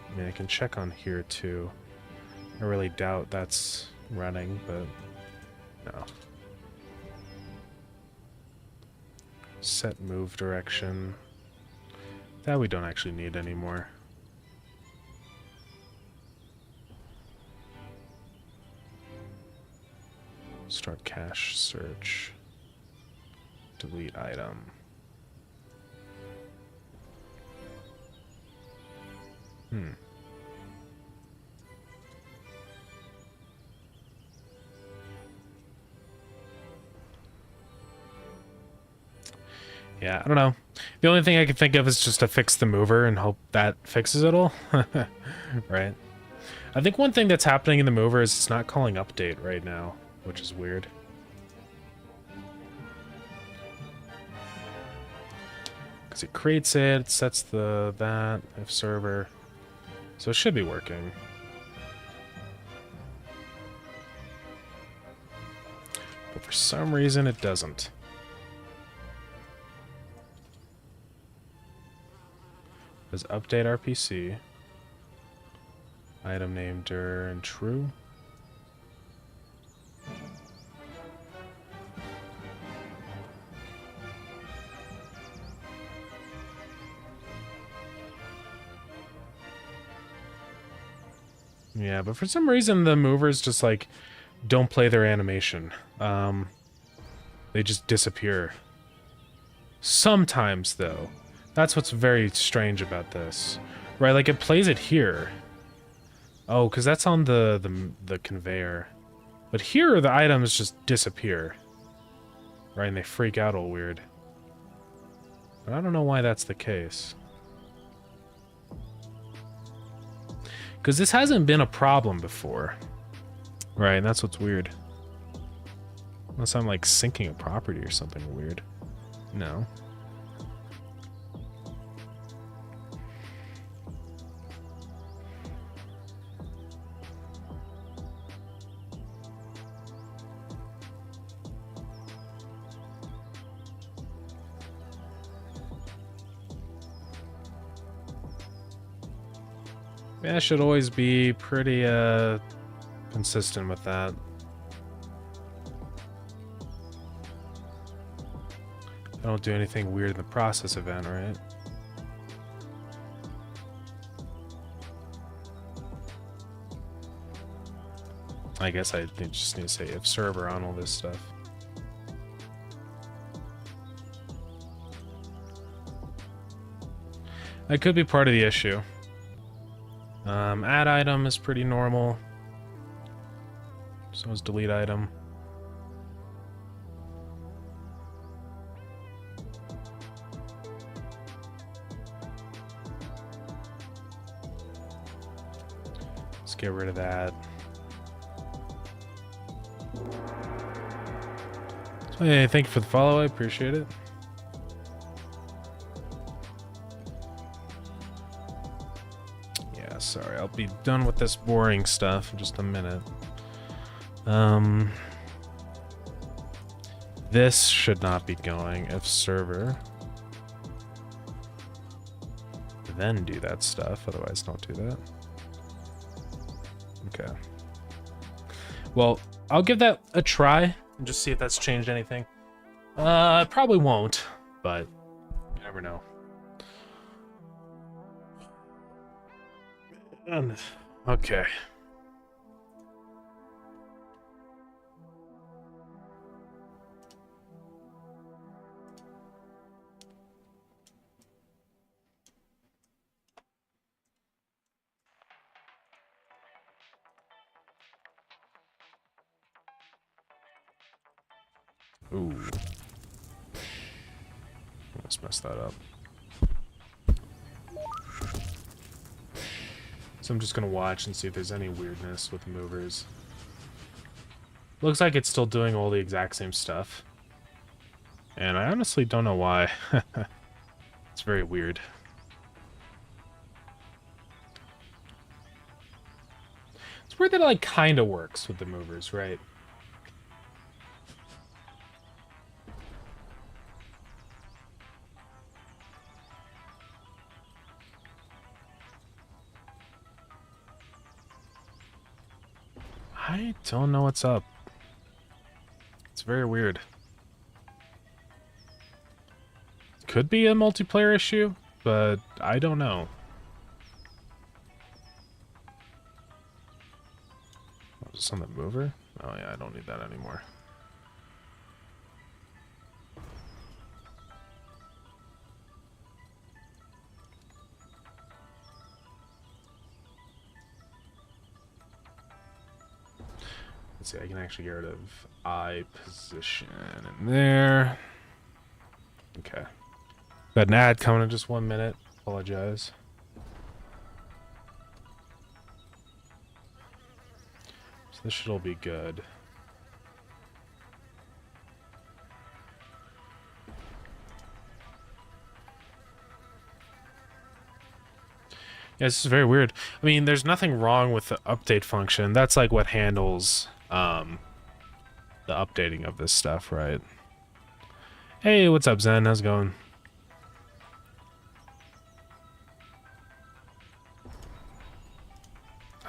I mean, I can check on here, too. I really doubt that's running, but no. Set move direction. That we don't actually need anymore. Start cache search. Delete item. Yeah, I don't know. The only thing I can think of is just to fix the mover and hope that fixes it all. Right? I think one thing that's happening in the mover is it's not calling update right now, which is weird. Because it creates it sets that if server. So it should be working. But for some reason it doesn't. Does update RPC. Item name dir and true. Yeah, but for some reason the movers just like don't play their animation. They just disappear. Sometimes though. That's what's very strange about this. Right, like it plays it here. Oh, because that's on the conveyor. But here the items just disappear. Right, and they freak out all weird. But I don't know why that's the case. Because this hasn't been a problem before. Right, and that's what's weird. Unless I'm like syncing a property or something weird. No. Yeah, I should always be pretty consistent with that. I don't do anything weird in the process event, right? I guess I just need to say if server on all this stuff. That could be part of the issue. Add item is pretty normal. So is delete item. Let's get rid of that. Let's Hey, thank you for the follow. I appreciate it. Yeah, sorry. I'll be done with this boring stuff in just a minute. This should not be going if server. Then do that stuff, otherwise don't do that. Okay. Well, I'll give that a try and just see if that's changed anything. Probably won't, but you never know. Okay. Ooh. Almost messed that up. So I'm just gonna watch and see if there's any weirdness with movers. Looks like it's still doing all the exact same stuff. And I honestly don't know why. It's very weird. It's weird that it like kinda works with the movers, right? I don't know what's up. It's very weird. Could be a multiplayer issue, but I don't know. Oh, is this on the mover? Oh yeah, I don't need that anymore. Let's see, I can actually get rid of eye position in there. Okay. Got an ad coming in just 1 minute. Apologize. So this should all be good. Yeah, this is very weird. I mean, there's nothing wrong with the update function. That's like what handles the updating of this stuff, right? Hey, what's up, Zen? How's it going?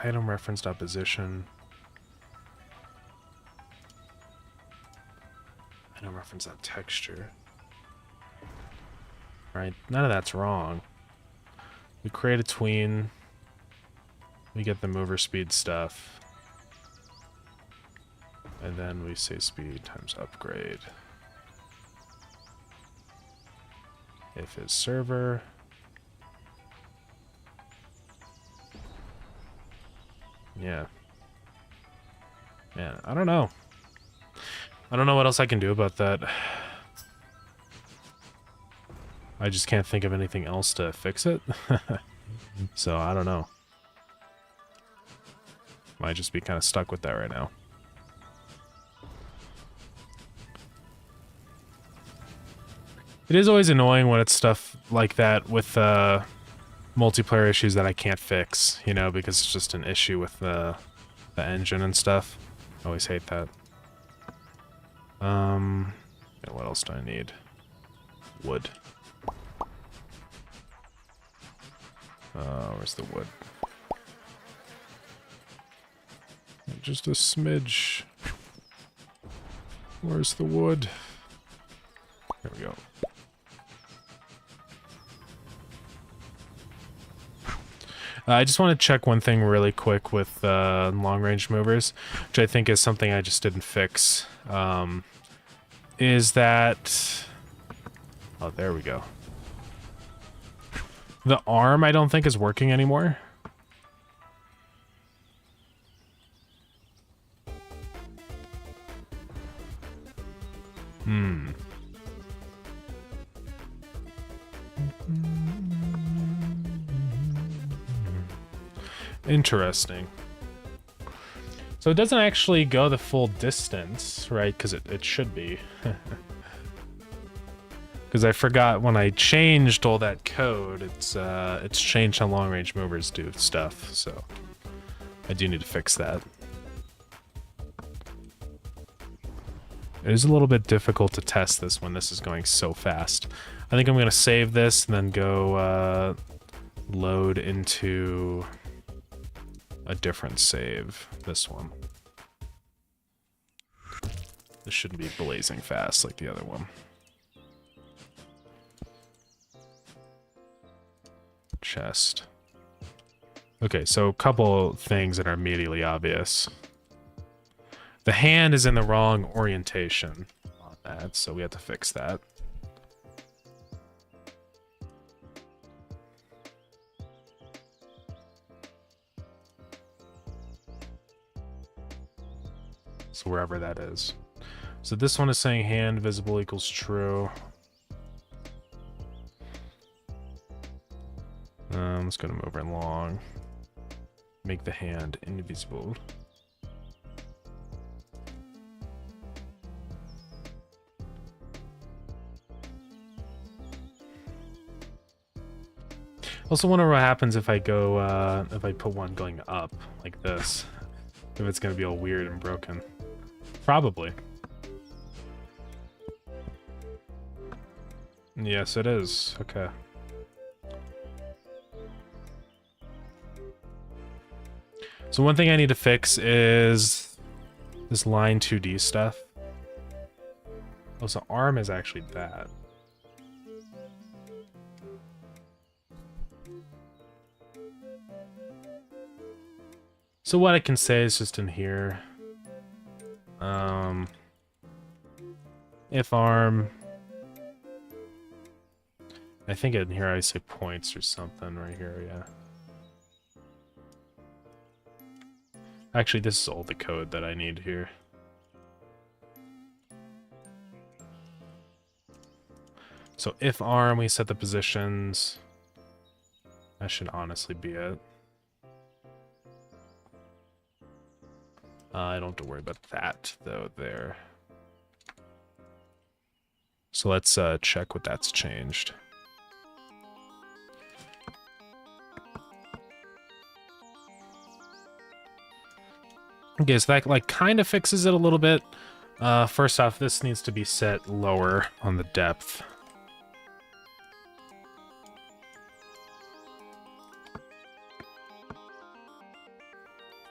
Item referenced opposition. Item reference that texture. Right, none of that's wrong. We create a tween. We get the mover speed stuff. And then we say speed times upgrade. If it's server. Yeah. Man, I don't know. I don't know what else I can do about that. I just can't think of anything else to fix it. So, I don't know. Might just be kind of stuck with that right now. It is always annoying when it's stuff like that with multiplayer issues that I can't fix, you know, because it's just an issue with the engine and stuff. I always hate that. Yeah, what else do I need? Wood. Where's the wood? Just a smidge. Where's the wood? There we go. I just want to check one thing really quick with long-range movers, which I think is something I just didn't fix. Is that... Oh, there we go. The arm, I don't think, is working anymore. Interesting. So it doesn't actually go the full distance, right? Because it should be. Because I forgot when I changed all that code, it's changed how long-range movers do stuff, so I do need to fix that. It is a little bit difficult to test this when this is going so fast. I think I'm going to save this and then go load into a different save, this one. This shouldn't be blazing fast like the other one. Chest. Okay, so a couple things that are immediately obvious. The hand is in the wrong orientation on that, so we have to fix that. So wherever that is. So this one is saying hand visible equals true. Let's go to move it along. Make the hand invisible. Also wonder what happens if I go, if I put one going up, like this. If it's gonna be all weird and broken. Probably. Yes, it is. Okay. So one thing I need to fix is this line 2D stuff. Oh, so arm is actually that. So what I can say is just in here. If arm. I think in here I say points or something right here, yeah. Actually, this is all the code that I need here. So if arm, we set the positions. That should honestly be it. I don't have to worry about that, though, there. So let's check what that's changed. Okay, so that like kind of fixes it a little bit. First off, this needs to be set lower on the depth.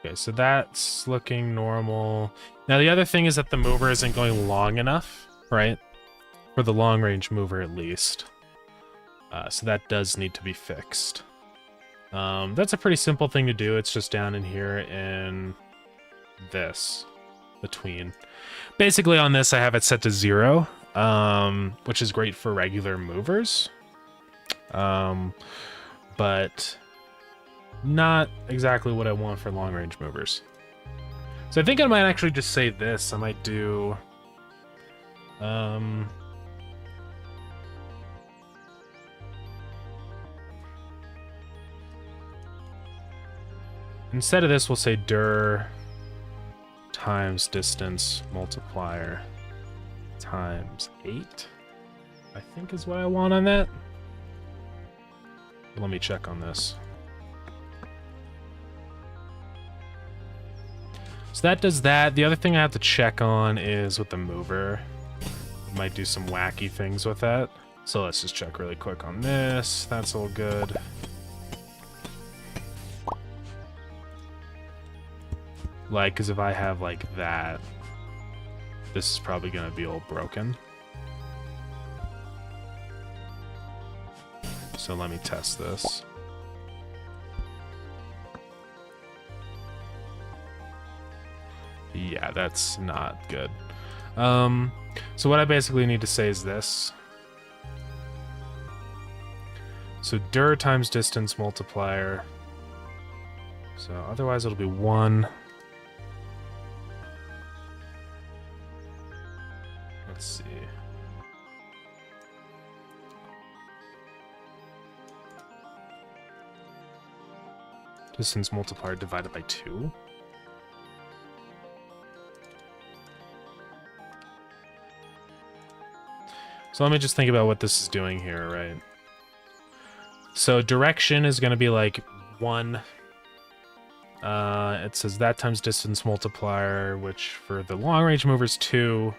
Okay, so that's looking normal. Now the other thing is that the mover isn't going long enough, right? For the long-range mover at least. So that does need to be fixed. That's a pretty simple thing to do. It's just down in here in this between. Basically on this I have it set to 0, which is great for regular movers. But not exactly what I want for long-range movers. So I think I might actually just say this. I might do instead of this, we'll say dir times distance multiplier times 8, I think is what I want on that. Let me check on this. So that does that. The other thing I have to check on is with the mover. I might do some wacky things with that. So let's just check really quick on this. That's all good. Like, because if I have, like, that, this is probably going to be all broken. So let me test this. Yeah, that's not good. So what I basically need to say is this. So dir times distance multiplier. So otherwise it'll be 1. Let's see. Distance multiplier divided by 2. So let me just think about what this is doing here, right? So direction is going to be like 1. It says that times distance multiplier, which for the long range mover is 2.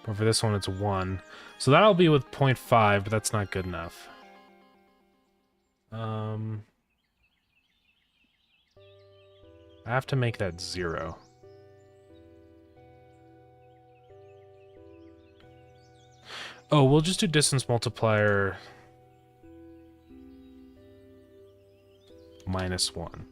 But for this one, it's 1. So that'll be with 0.5, but that's not good enough. I have to make that 0. Oh, we'll just do distance multiplier -1.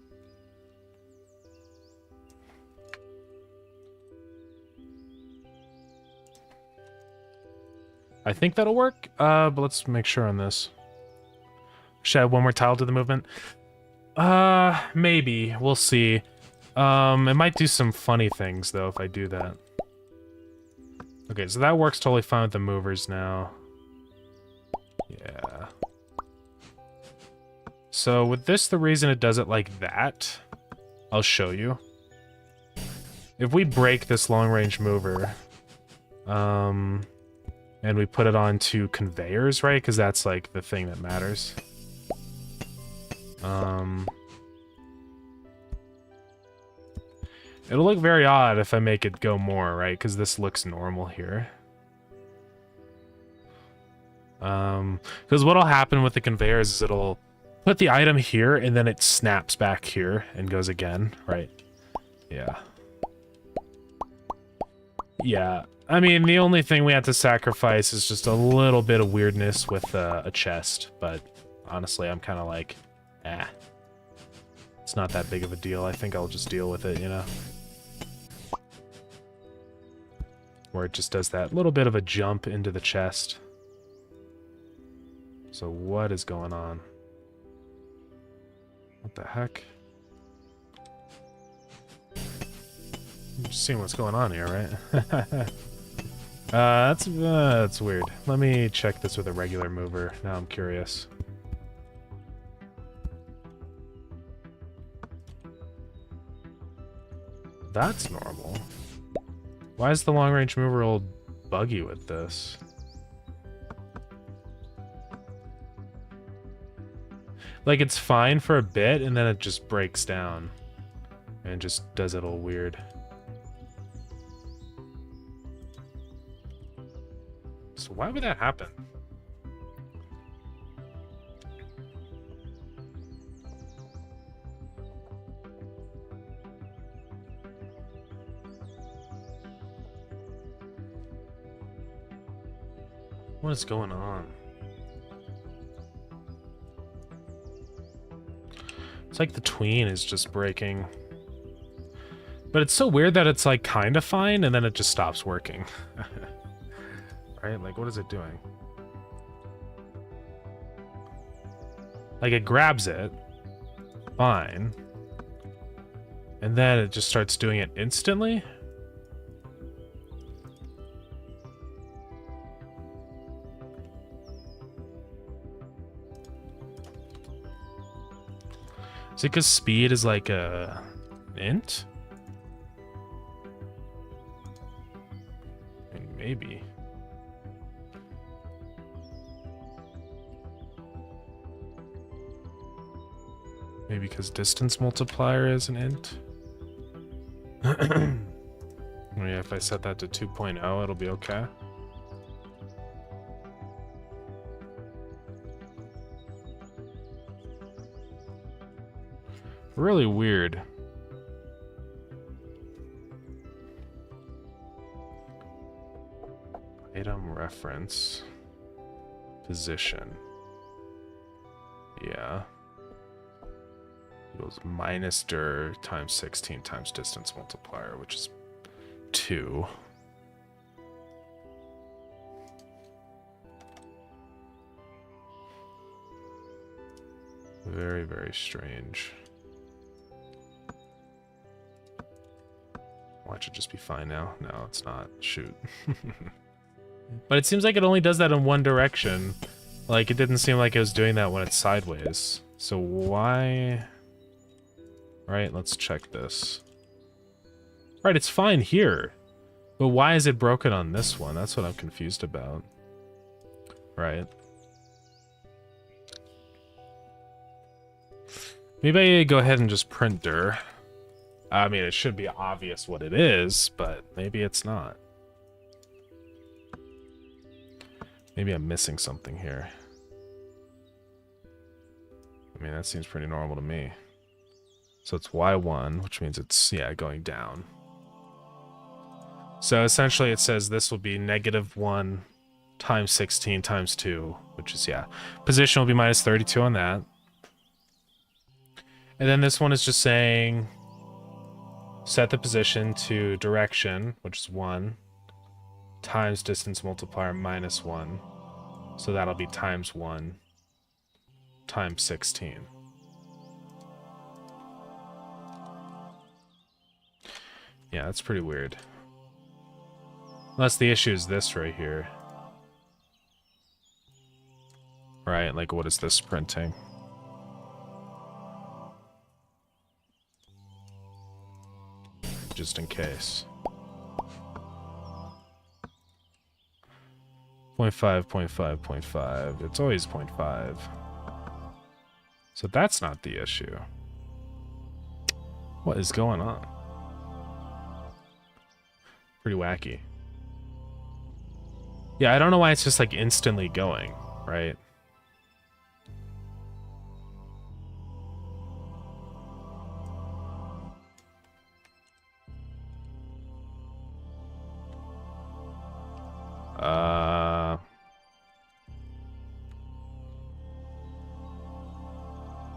I think that'll work, but let's make sure on this. Should I add one more tile to the movement? Maybe. We'll see. It might do some funny things, though, if I do that. Okay, so that works totally fine with the movers now. Yeah. So with this, the reason it does it like that, I'll show you. If we break this long-range mover, and we put it onto conveyors, right? Because that's, like, the thing that matters. It'll look very odd if I make it go more, right? Because this looks normal here. Because what'll happen with the conveyors is it'll put the item here, and then it snaps back here and goes again, right? Yeah. Yeah. I mean, the only thing we have to sacrifice is just a little bit of weirdness with a chest, but honestly, I'm kind of like, it's not that big of a deal. I think I'll just deal with it, you know? Where it just does that little bit of a jump into the chest. So what is going on? What the heck? I'm just seeing what's going on here, right? That's weird. Let me check this with a regular mover. Now I'm curious. That's normal. Why is the long-range mover all buggy with this? Like, it's fine for a bit, and then it just breaks down. And just does it all weird. So why would that happen? What is going on? It's like the tween is just breaking. But it's so weird that it's like kind of fine and then it just stops working. Right? Like, what is it doing? Like, it grabs it. Fine. And then it just starts doing it instantly? Is it because speed is like a int? I mean, maybe. Maybe because distance multiplier is an int? Oh yeah, if I set that to 2.0, it'll be okay. Really weird. Item reference. Position. Yeah. Equals minus dir times 16 times distance multiplier, which is 2. Very, very strange. Watch it just be fine now. No, it's not. Shoot. But it seems like it only does that in one direction. Like, it didn't seem like it was doing that when it's sideways. So why... Right, let's check this. Right, it's fine here. But why is it broken on this one? That's what I'm confused about. right? Maybe I go ahead and just print dir. I mean, it should be obvious what it is, but maybe it's not. Maybe I'm missing something here. I mean, that seems pretty normal to me. So it's y1, which means it's, yeah, going down. So essentially it says this will be -1 times 16 times 2, which is, yeah. Position will be -32 on that. And then this one is just saying set the position to direction, which is 1, times distance multiplier -1. So that'll be times 1 times 16. Yeah, that's pretty weird. Unless the issue is this right here. Right, like what is this printing? Just in case. 0.5, 0.5, 0.5. It's always 0.5. So that's not the issue. What is going on? Pretty wacky. Yeah, I don't know why it's just like instantly going, right?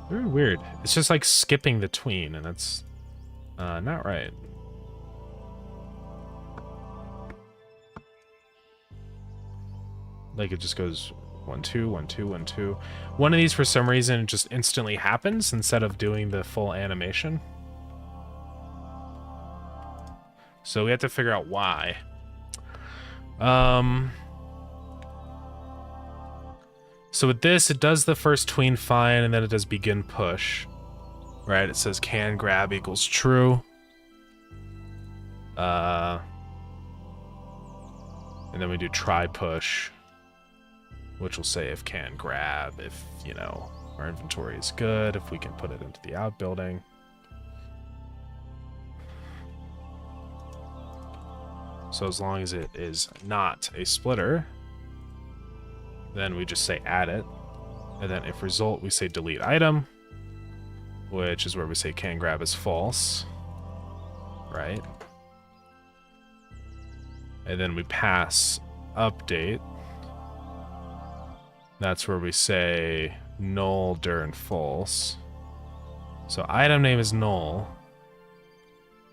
Very weird. It's just like skipping the tween, and that's not right. Like it just goes 1, 2, 1, 2, 1, 2. One of these, for some reason, just instantly happens instead of doing the full animation. So we have to figure out why. So with this, it does the first tween fine, and then it does begin push. Right, it says can grab equals true. And then we do try push, which will say if can grab, if, you know, our inventory is good, if we can put it into the outbuilding. So as long as it is not a splitter, then we just say add it. And then if result, we say delete item, which is where we say can grab is false, right? And then we pass update. That's where we say null, dir, and false. So item name is null,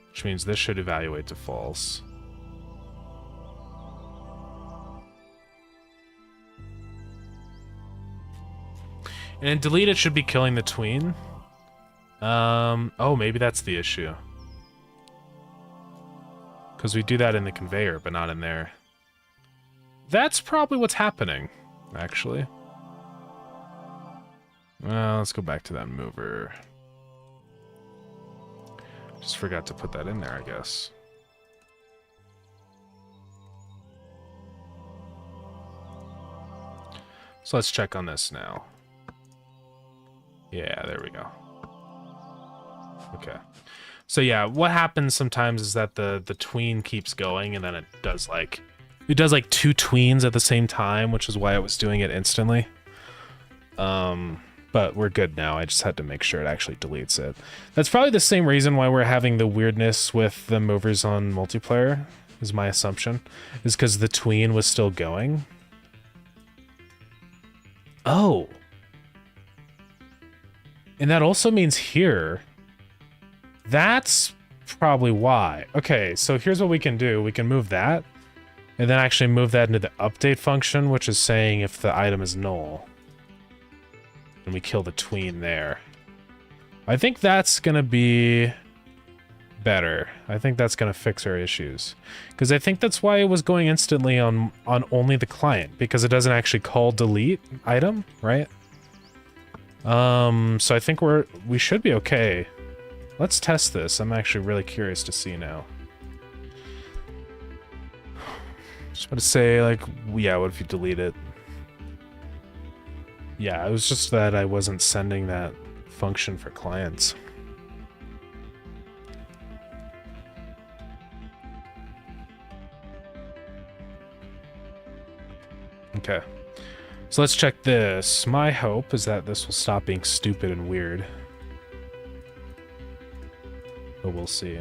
which means this should evaluate to false. And then delete it should be killing the tween. Oh, maybe that's the issue. Because we do that in the conveyor, but not in there. That's probably what's happening, actually. Well, let's go back to that mover. Just forgot to put that in there, I guess. So let's check on this now. Yeah, there we go. Okay. So yeah, what happens sometimes is that the tween keeps going, and then it does like 2 tweens at the same time, which is why I was doing it instantly. But we're good now. I just had to make sure it actually deletes it. That's probably the same reason why we're having the weirdness with the movers on multiplayer, is my assumption, is because the tween was still going. Oh. And that also means here, that's probably why. Okay, so here's what we can do. We can move that, and then actually move that into the update function, which is saying if the item is null. And we kill the tween there. I think that's going to be better. I think that's going to fix our issues. Because I think that's why it was going instantly on only the client, because it doesn't actually call delete item, right? So I think we should be okay. Let's test this. I'm actually really curious to see now. Just want to say, like, yeah, what if you delete it? Yeah, it was just that I wasn't sending that function for clients. Okay. So let's check this. My hope is that this will stop being stupid and weird. But we'll see.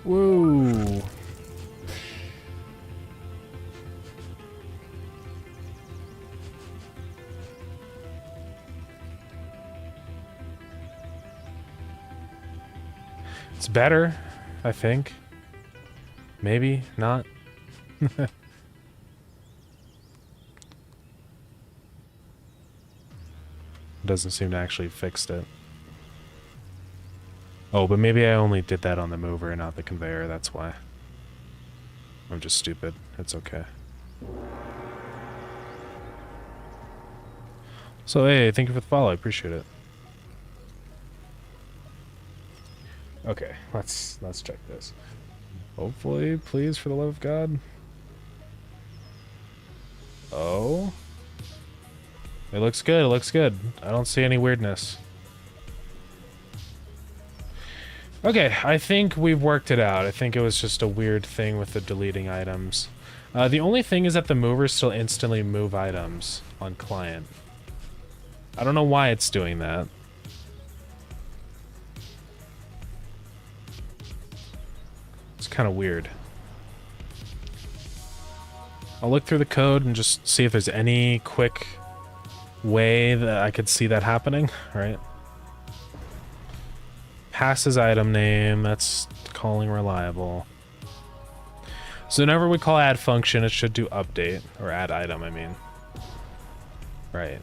Whoa. It's better, I think. Maybe not. Doesn't seem to actually fixed it. Oh, but maybe I only did that on the mover and not the conveyor, that's why. I'm just stupid. It's okay. So, hey, thank you for the follow. I appreciate it. Okay, let's check this. Hopefully, please, for the love of God. Oh. It looks good, it looks good. I don't see any weirdness. Okay, I think we've worked it out. I think it was just a weird thing with the deleting items. The only thing is that the movers still instantly move items on client. I don't know why it's doing that. It's kind of weird. I'll look through the code and just see if there's any quick way that I could see that happening, right? Passes item name, that's calling reliable. So whenever we call add function, it should do update, or add item, I mean. Right.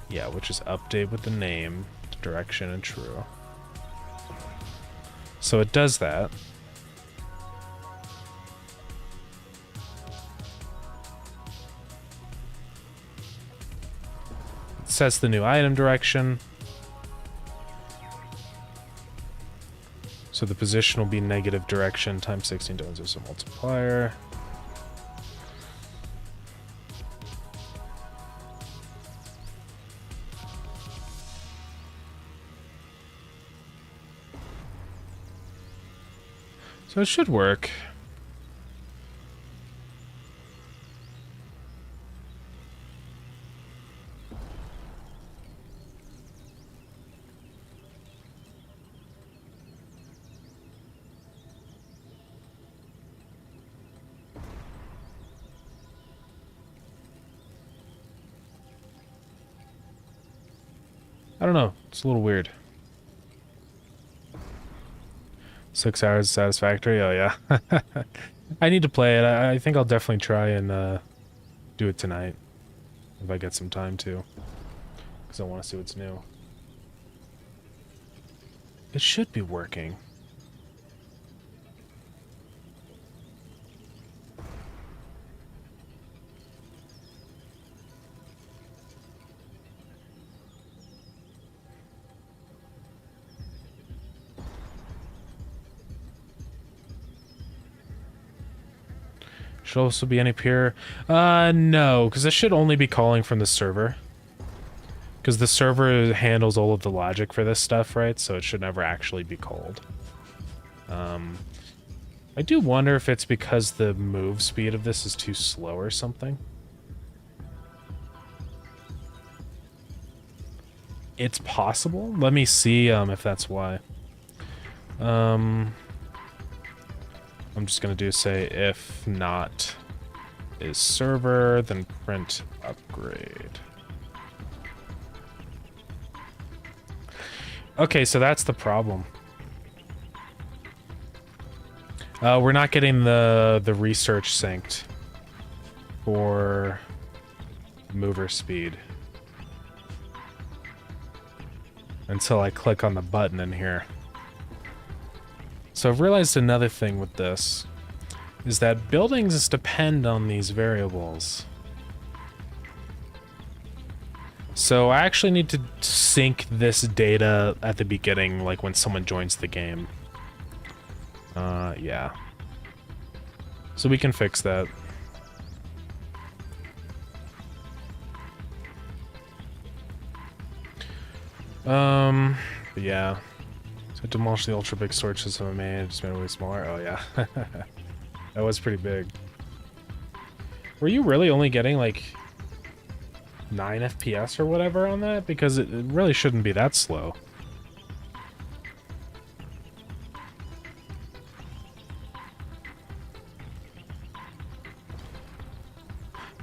Yeah, which is update with the name, direction, and true. So it does that. It sets the new item direction. So the position will be negative direction times 16 times as a multiplier. So it should work. I don't know. It's a little weird. 6 hours is satisfactory? Oh, yeah. I need to play it. I think I'll definitely try and do it tonight. If I get some time to. Because I want to see what's new. It should be working. Should also be any peer. No, because it should only be calling from the server. Because the server handles all of the logic for this stuff, right? So it should never actually be called. I do wonder if it's because the move speed of this is too slow or something. It's possible. Let me see if that's why. I'm just going to do say if not is server, then print upgrade. Okay, so that's the problem. We're not getting the research synced for mover speed until I click on the button in here. So I've realized another thing with this is that buildings depend on these variables. So I actually need to sync this data at the beginning, like when someone joins the game. Yeah. So we can fix that. But yeah. So demolish the ultra big storage system I made, just made it way smaller. Oh yeah. That was pretty big. Were you really only getting like 9 FPS or whatever on that? Because it really shouldn't be that slow.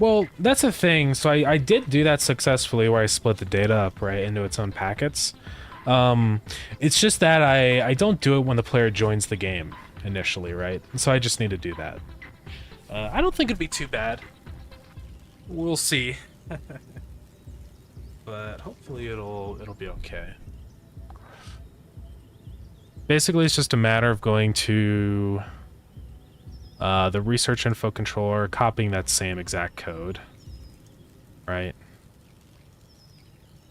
Well, that's a thing. So I did do that successfully where I split the data up, right, into its own packets. It's just that I don't do it when the player joins the game initially, right? So I just need to do that. I don't think it'd be too bad. We'll see. But hopefully it'll be okay. Basically, it's just a matter of going to the research info controller, copying that same exact code, right?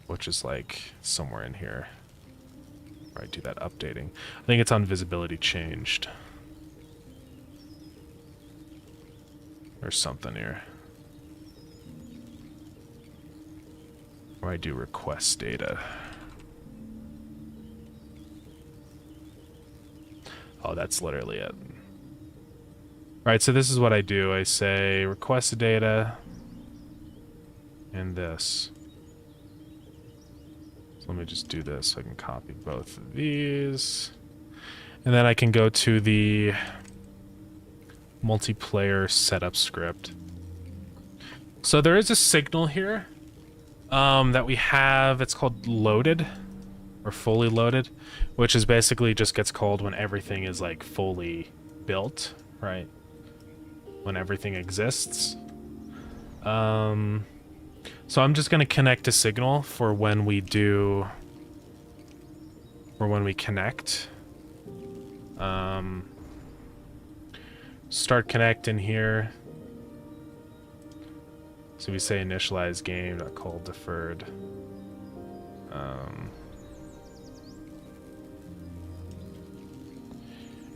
Which is like somewhere in here. Right, do that updating. I think it's on visibility changed. Or something here. Or I do request data. Oh, that's literally it. Right, so this is what I do. I say request data and this. So let me just do this so I can copy both of these. And then I can go to the multiplayer setup script. So there is a signal here that we have. It's called loaded or fully loaded, which is basically just gets called when everything is like fully built, right? When everything exists. So I'm just going to connect a signal for when we do, or when we connect. Start connect in here. So we say initialize game, not call deferred.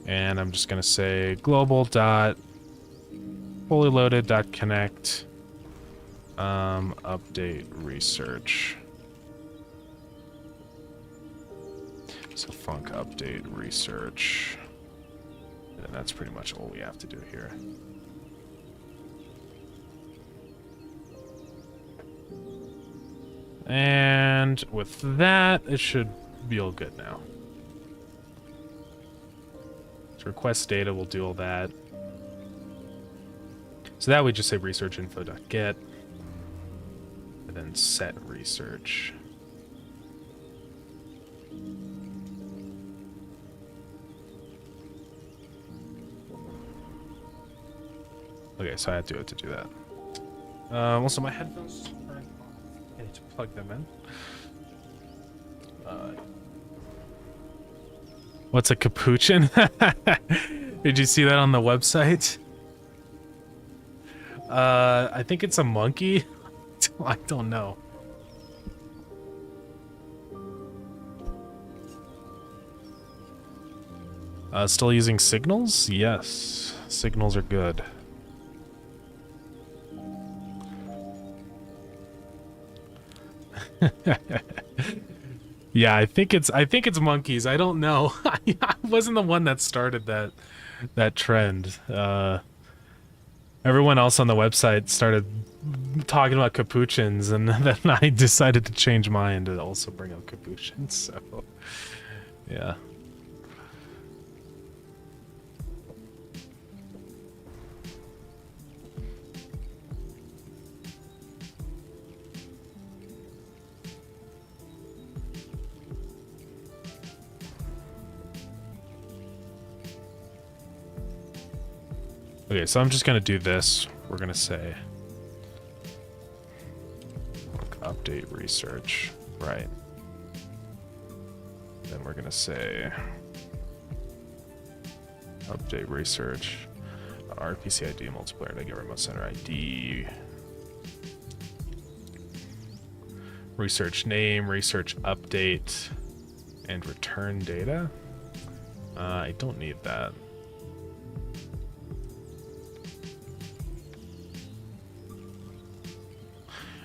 And I'm just going to say global dot fully loaded dot connect update research. So func update research. And that's pretty much all we have to do here. And with that, it should be all good now. So request data will do all that. So that we just say research info.get and then set research. Okay, so I have to do it to do that. Also, my headphones aren't on. I need to plug them in. What's a capuchin? Did you see that on the website? I think it's a monkey. I don't know. Still using signals? Yes. Signals are good. Yeah, I think it's monkeys. I don't know. I wasn't the one that started that trend. Everyone else on the website started talking about capuchins, and then I decided to change mine to also bring up capuchins. So, yeah. Okay, so I'm just gonna do this. We're gonna say update research, right? Then we're gonna say update research, RPC ID multiplayer to get remote center ID. Research name, research update, and return data. I don't need that.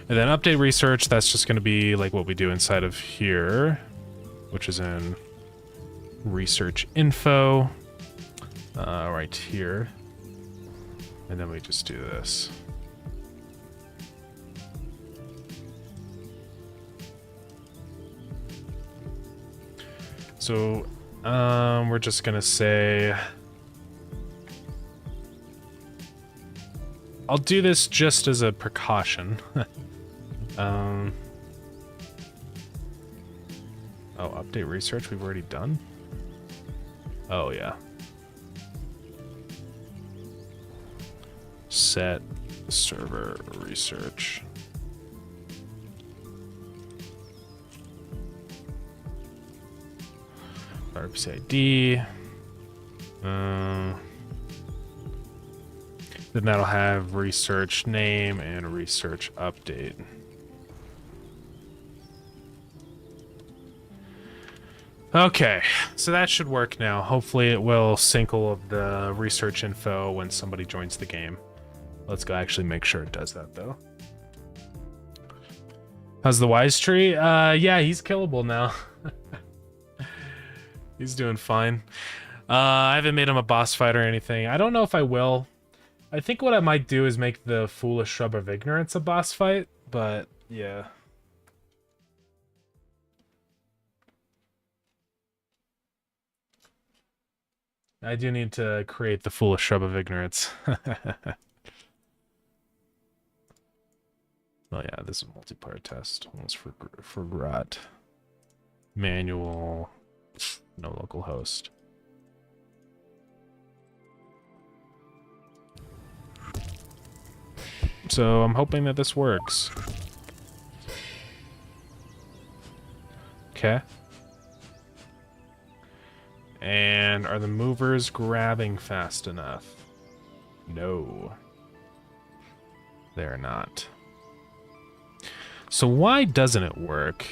And then update research, that's just going to be like what we do inside of here, which is in research info, right here. And then we just do this. So, we're just gonna say, I'll do this just as a precaution. Oh, update research we've already done? Oh, yeah. Set server research. RPC ID. Then that'll have research name and research update. Okay, so that should work now. Hopefully it will sync all of the research info when somebody joins the game. Let's go actually make sure it does that, though. How's the wise tree? Yeah, he's killable now. He's doing fine. I haven't made him a boss fight or anything. I don't know if I will. I think what I might do is make the Foolish Shrub of Ignorance a boss fight, but yeah. I do need to create the Foolish Shrub of Ignorance. Oh yeah, this is a multiplayer test. One's for Grot. Manual. No local host. So I'm hoping that this works. Okay. And are the movers grabbing fast enough? No. They're not. So why doesn't it work?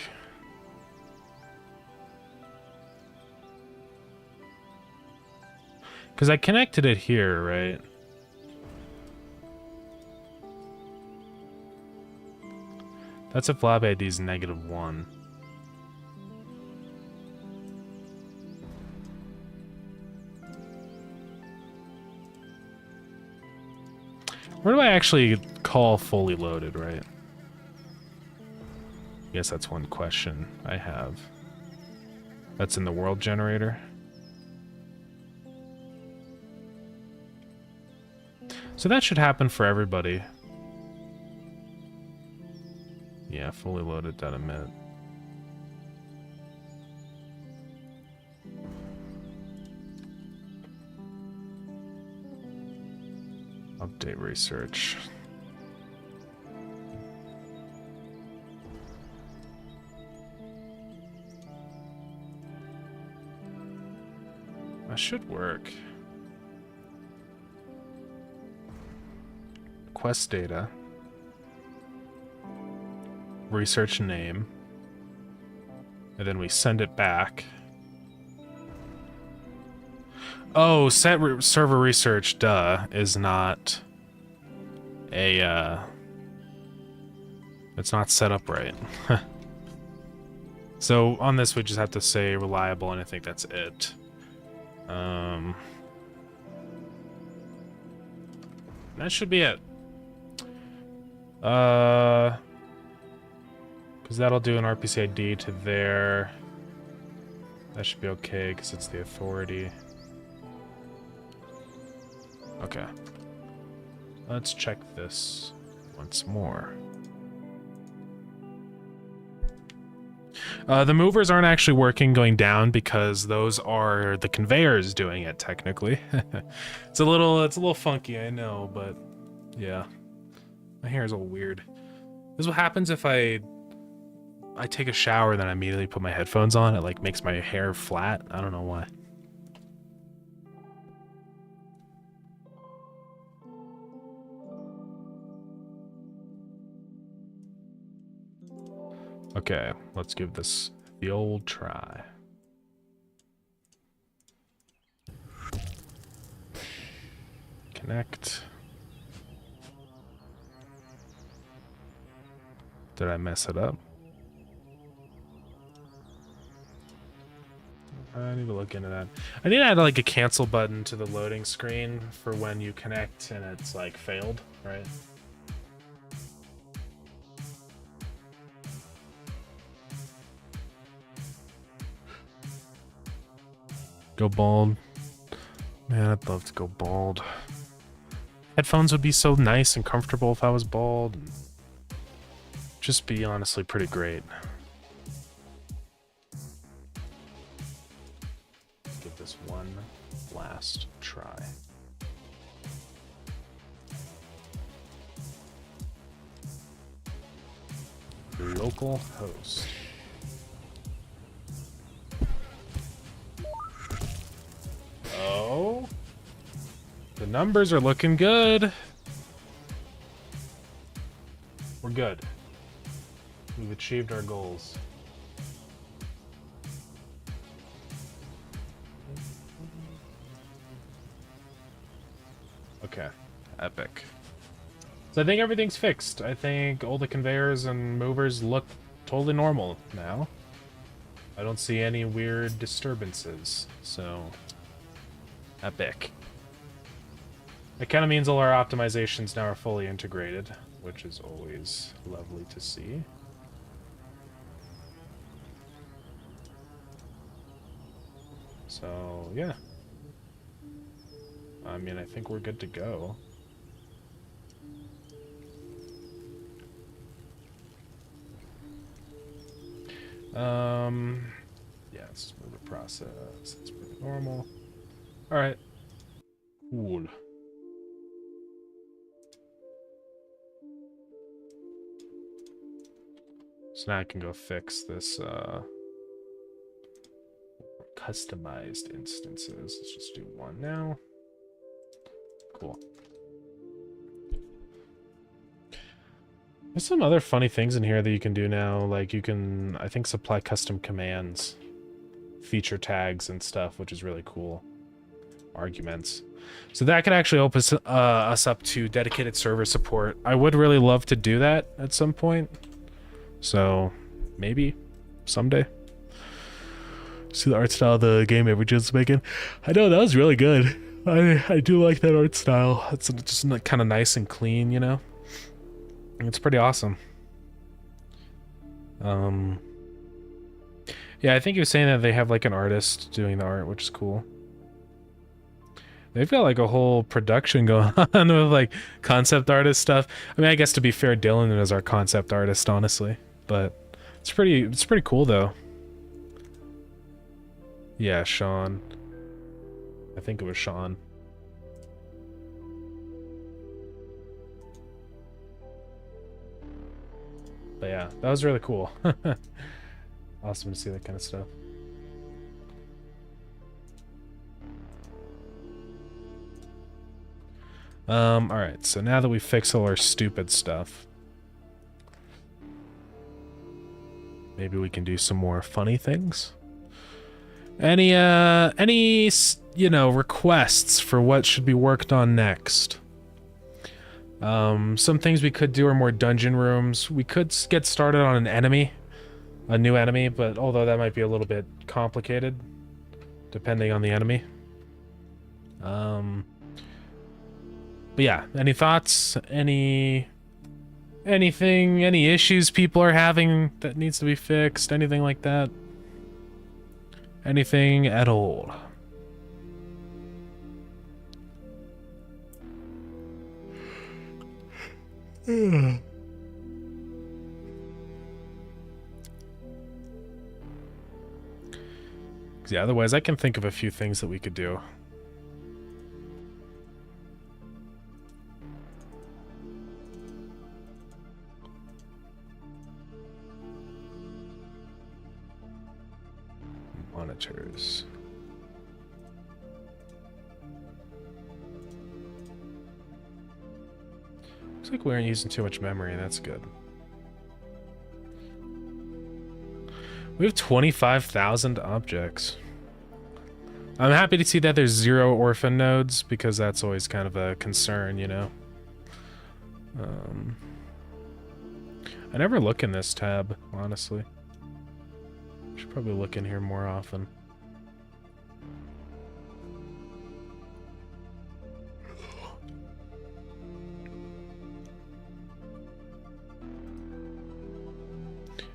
Because I connected it here, right? That's if lobby ID is -1. Where do I actually call fully loaded, right? I guess that's one question I have. That's in the world generator. So that should happen for everybody. Yeah, fully loaded data emit. Update research. That should work. Quest data. Research name. And then we send it back. Oh, server research, duh, is not a, it's not set up right. So on this, we just have to say reliable, and I think that's it. That should be it. Because that'll do an RPC ID to there. That should be okay, because it's the authority. Okay. Let's check this once more. The movers aren't actually working going down because those are the conveyors doing it, technically. It's a little funky, I know, but yeah. My hair is all weird. This is what happens if I take a shower, then I immediately put my headphones on. It like makes my hair flat. I don't know why. Okay, let's give this the old try. Connect. Did I mess it up? I need to look into that. I need to add like a cancel button to the loading screen for when you connect and it's like failed, right? Go bald. Man, I'd love to go bald. Headphones would be so nice and comfortable if I was bald. Just be honestly pretty great. Let's give this one last try. Local host. Oh, the numbers are looking good. We're good. We've achieved our goals. Okay, epic. So I think everything's fixed. I think all the conveyors and movers look totally normal now. I don't see any weird disturbances, so epic. It kind of means all our optimizations now are fully integrated, which is always lovely to see. So, yeah. I mean, I think we're good to go. Yeah, let's move the process. That's pretty normal. Alright. Cool. So now I can go fix this, customized instances. Let's just do one now. Cool. There's some other funny things in here that you can do now. Like you can, I think, supply custom commands, feature tags and stuff, which is really cool. Arguments. So that could actually open us up to dedicated server support. I would really love to do that at some point. So maybe someday. See the art style the game Gamedev making. I know, that was really good. I do like that art style. It's just kind of nice and clean, you know? It's pretty awesome. Yeah, I think he was saying that they have like an artist doing the art, which is cool. They've got like a whole production going on with like concept artist stuff. I mean, I guess to be fair, Dylan is our concept artist, honestly, but it's pretty cool though. Yeah, Sean. I think it was Sean. But yeah, that was really cool. Awesome to see that kind of stuff. Alright, so now that we fix all our stupid stuff, maybe we can do some more funny things. Any, you know, requests for what should be worked on next? Some things we could do are more dungeon rooms. We could get started on an enemy, a new enemy, but although that might be a little bit complicated, depending on the enemy. But yeah, any thoughts? Anything, any issues people are having that needs to be fixed? Anything like that? Anything at all? Yeah, otherwise I can think of a few things that we could do. Monitors. Looks like we aren't using too much memory, that's good. We have 25,000 objects. I'm happy to see that there's 0 orphan nodes, because that's always kind of a concern, you know? I never look in this tab, honestly. Should probably look in here more often.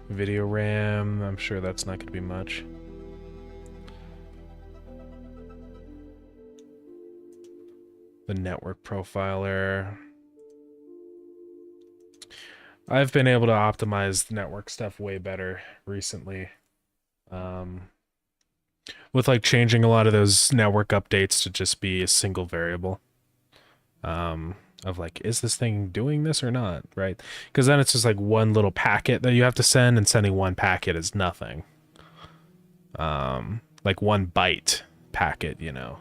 Video RAM, I'm sure that's not going to be much. The network profiler. I've been able to optimize network stuff way better recently. With like changing a lot of those network updates to just be a single variable. Of like, is this thing doing this or not, right? Because then it's just like one little packet that you have to send, and sending one packet is nothing. Like 1 byte packet, you know.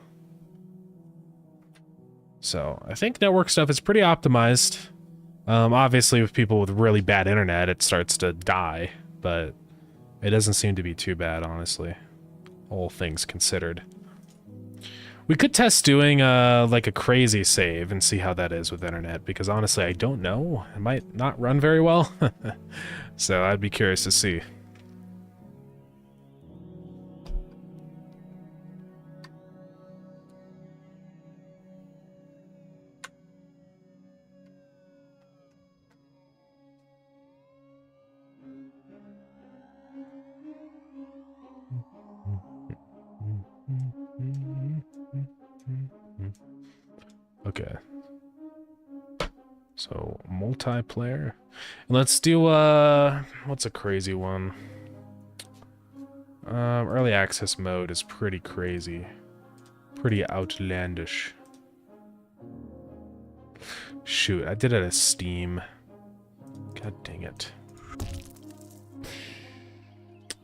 So I think network stuff is pretty optimized. Obviously with people with really bad internet, it starts to die, but it doesn't seem to be too bad, honestly. All things considered. We could test doing like a crazy save and see how that is with internet, because honestly, I don't know. It might not run very well. So I'd be curious to see. Okay. So, multiplayer. Let's do, what's a crazy one? Early access mode is pretty crazy. Pretty outlandish. Shoot, I did it as Steam. God dang it.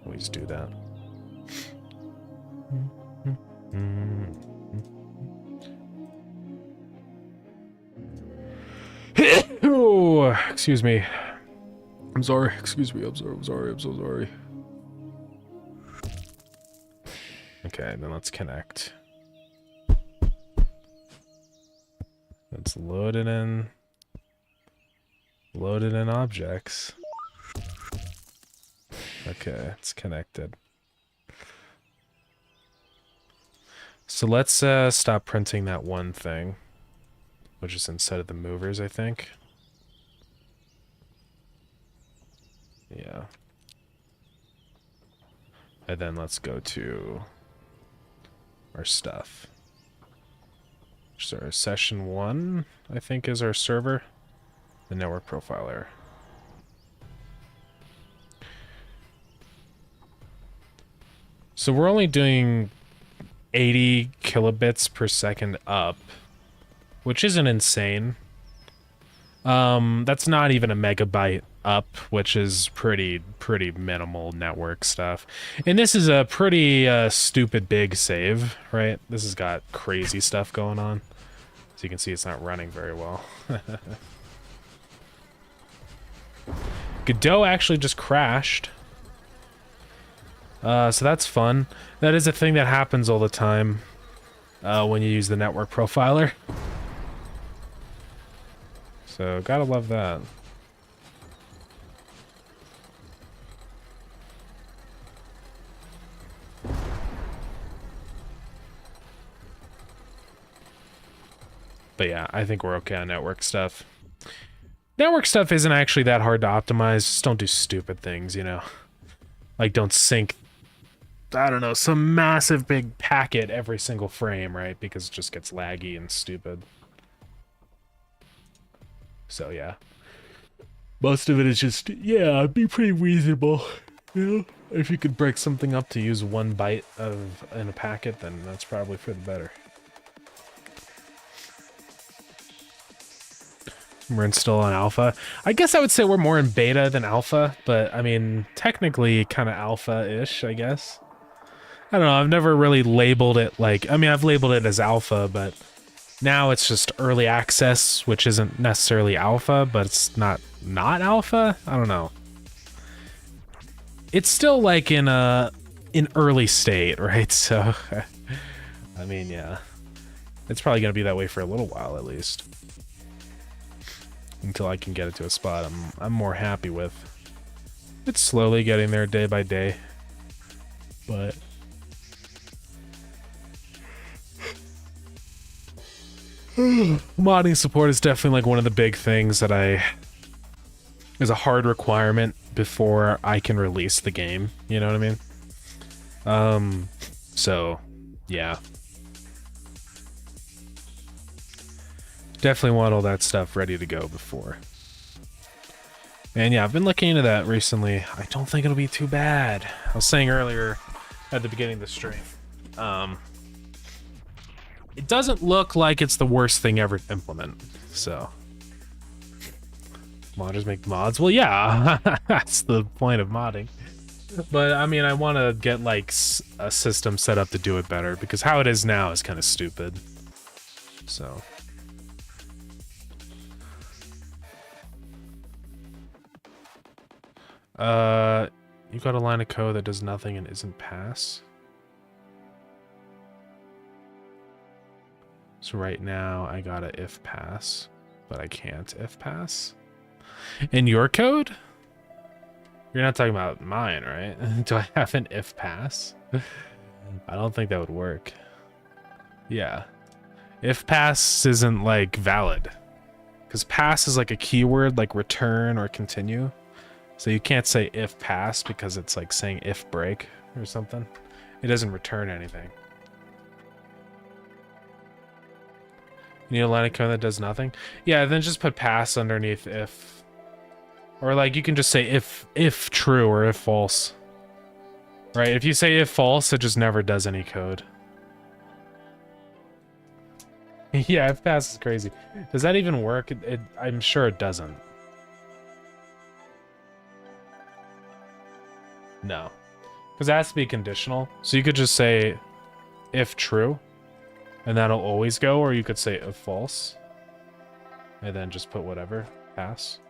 Always do that. Oh, excuse me. I'm sorry. Excuse me. I'm sorry. I'm so sorry. Okay, then let's connect. Let's load it in. Load it in objects. Okay, it's connected. So let's stop printing that one thing, which is instead of the movers, I think. Yeah. And then let's go to our stuff. So our session 1, I think, is our server. The network profiler. So we're only doing 80 kilobits per second up, which isn't insane. That's not even a megabyte up, which is pretty minimal network stuff. And this is a pretty stupid big save, right? This has got crazy stuff going on. So you can see it's not running very well. Godot actually just crashed. So that's fun. That is a thing that happens all the time when you use the network profiler. So gotta love that. But yeah, I think we're okay on network stuff. Network stuff isn't actually that hard to optimize. Just don't do stupid things, you know? Like, don't sync, I don't know, some massive big packet every single frame, right? Because it just gets laggy and stupid. So, yeah. Most of it is just, yeah, it'd be pretty reasonable. You know? If you could break something up to use 1 byte in a packet, then that's probably for the better. We're still on alpha. I guess I would say we're more in beta than alpha, but I mean, technically kind of alpha-ish, I guess. I don't know, I've never really labeled it like, I mean, I've labeled it as alpha, but now it's just early access, which isn't necessarily alpha, but it's not alpha? I don't know. it's still like in early state, right? So, I mean, yeah, it's probably gonna be that way for a little while at least, until I can get it to a spot I'm more happy with. It's slowly getting there day by day, but modding support is definitely like one of the big things that is a hard requirement before I can release the game, you know what I mean? So yeah, definitely want all that stuff ready to go before. And yeah, I've been looking into that recently. I don't think it'll be too bad. I was saying earlier at the beginning of the stream, it doesn't look like it's the worst thing ever to implement, so. Modders make mods? Well, yeah, that's the point of modding. But, I mean, I want to get, like, a system set up to do it better, because how it is now is kind of stupid. So. You got a line of code that does nothing and isn't pass? So right now, I got a if pass, but I can't if pass. In your code? You're not talking about mine, right? Do I have an if pass? I don't think that would work. Yeah. If pass isn't like valid. Because pass is like a keyword like return or continue. So you can't say if pass because it's like saying if break or something. It doesn't return anything. You need a line of code that does nothing? Yeah, then just put pass underneath if. Or like you can just say if true or if false. Right? If you say if false, it just never does any code. Yeah, if pass is crazy. Does that even work? I'm sure it doesn't. No. Because it has to be conditional. So you could just say if true, and that'll always go, or you could say if false, and then just put whatever, pass.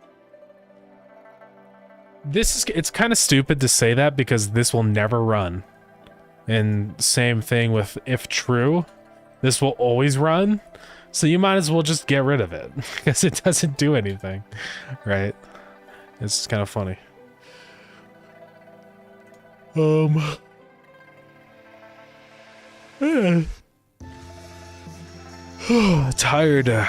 It's kind of stupid to say that because this will never run. And same thing with if true, this will always run. So you might as well just get rid of it because it doesn't do anything, right? It's kind of funny. Tired.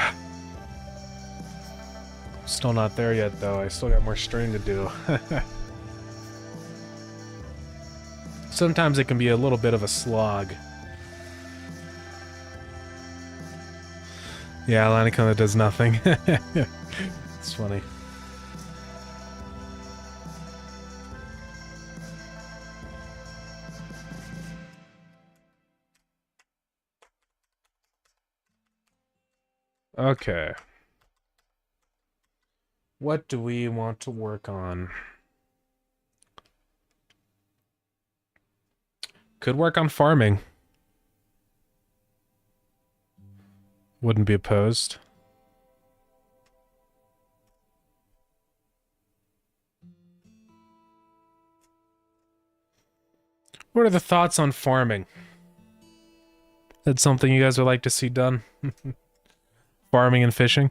Still not there yet, though. I still got more stream to do. Sometimes it can be a little bit of a slog. Yeah, Lanicona does nothing. It's funny. Okay. What do we want to work on? Could work on farming. Wouldn't be opposed. What are the thoughts on farming? That's something you guys would like to see done? Farming and fishing?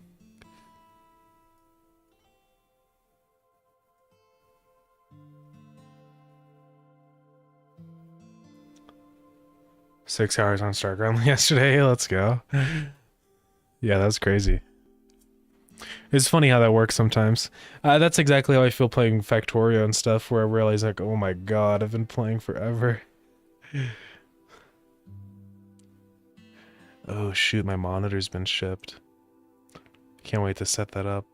Six hours on Starground yesterday. Let's go. Yeah, that's crazy. It's funny how that works sometimes. That's exactly how I feel playing Factorio and stuff, where I realize like, oh my god, I've been playing forever. Oh shoot, my monitor's been shipped. Can't wait to set that up.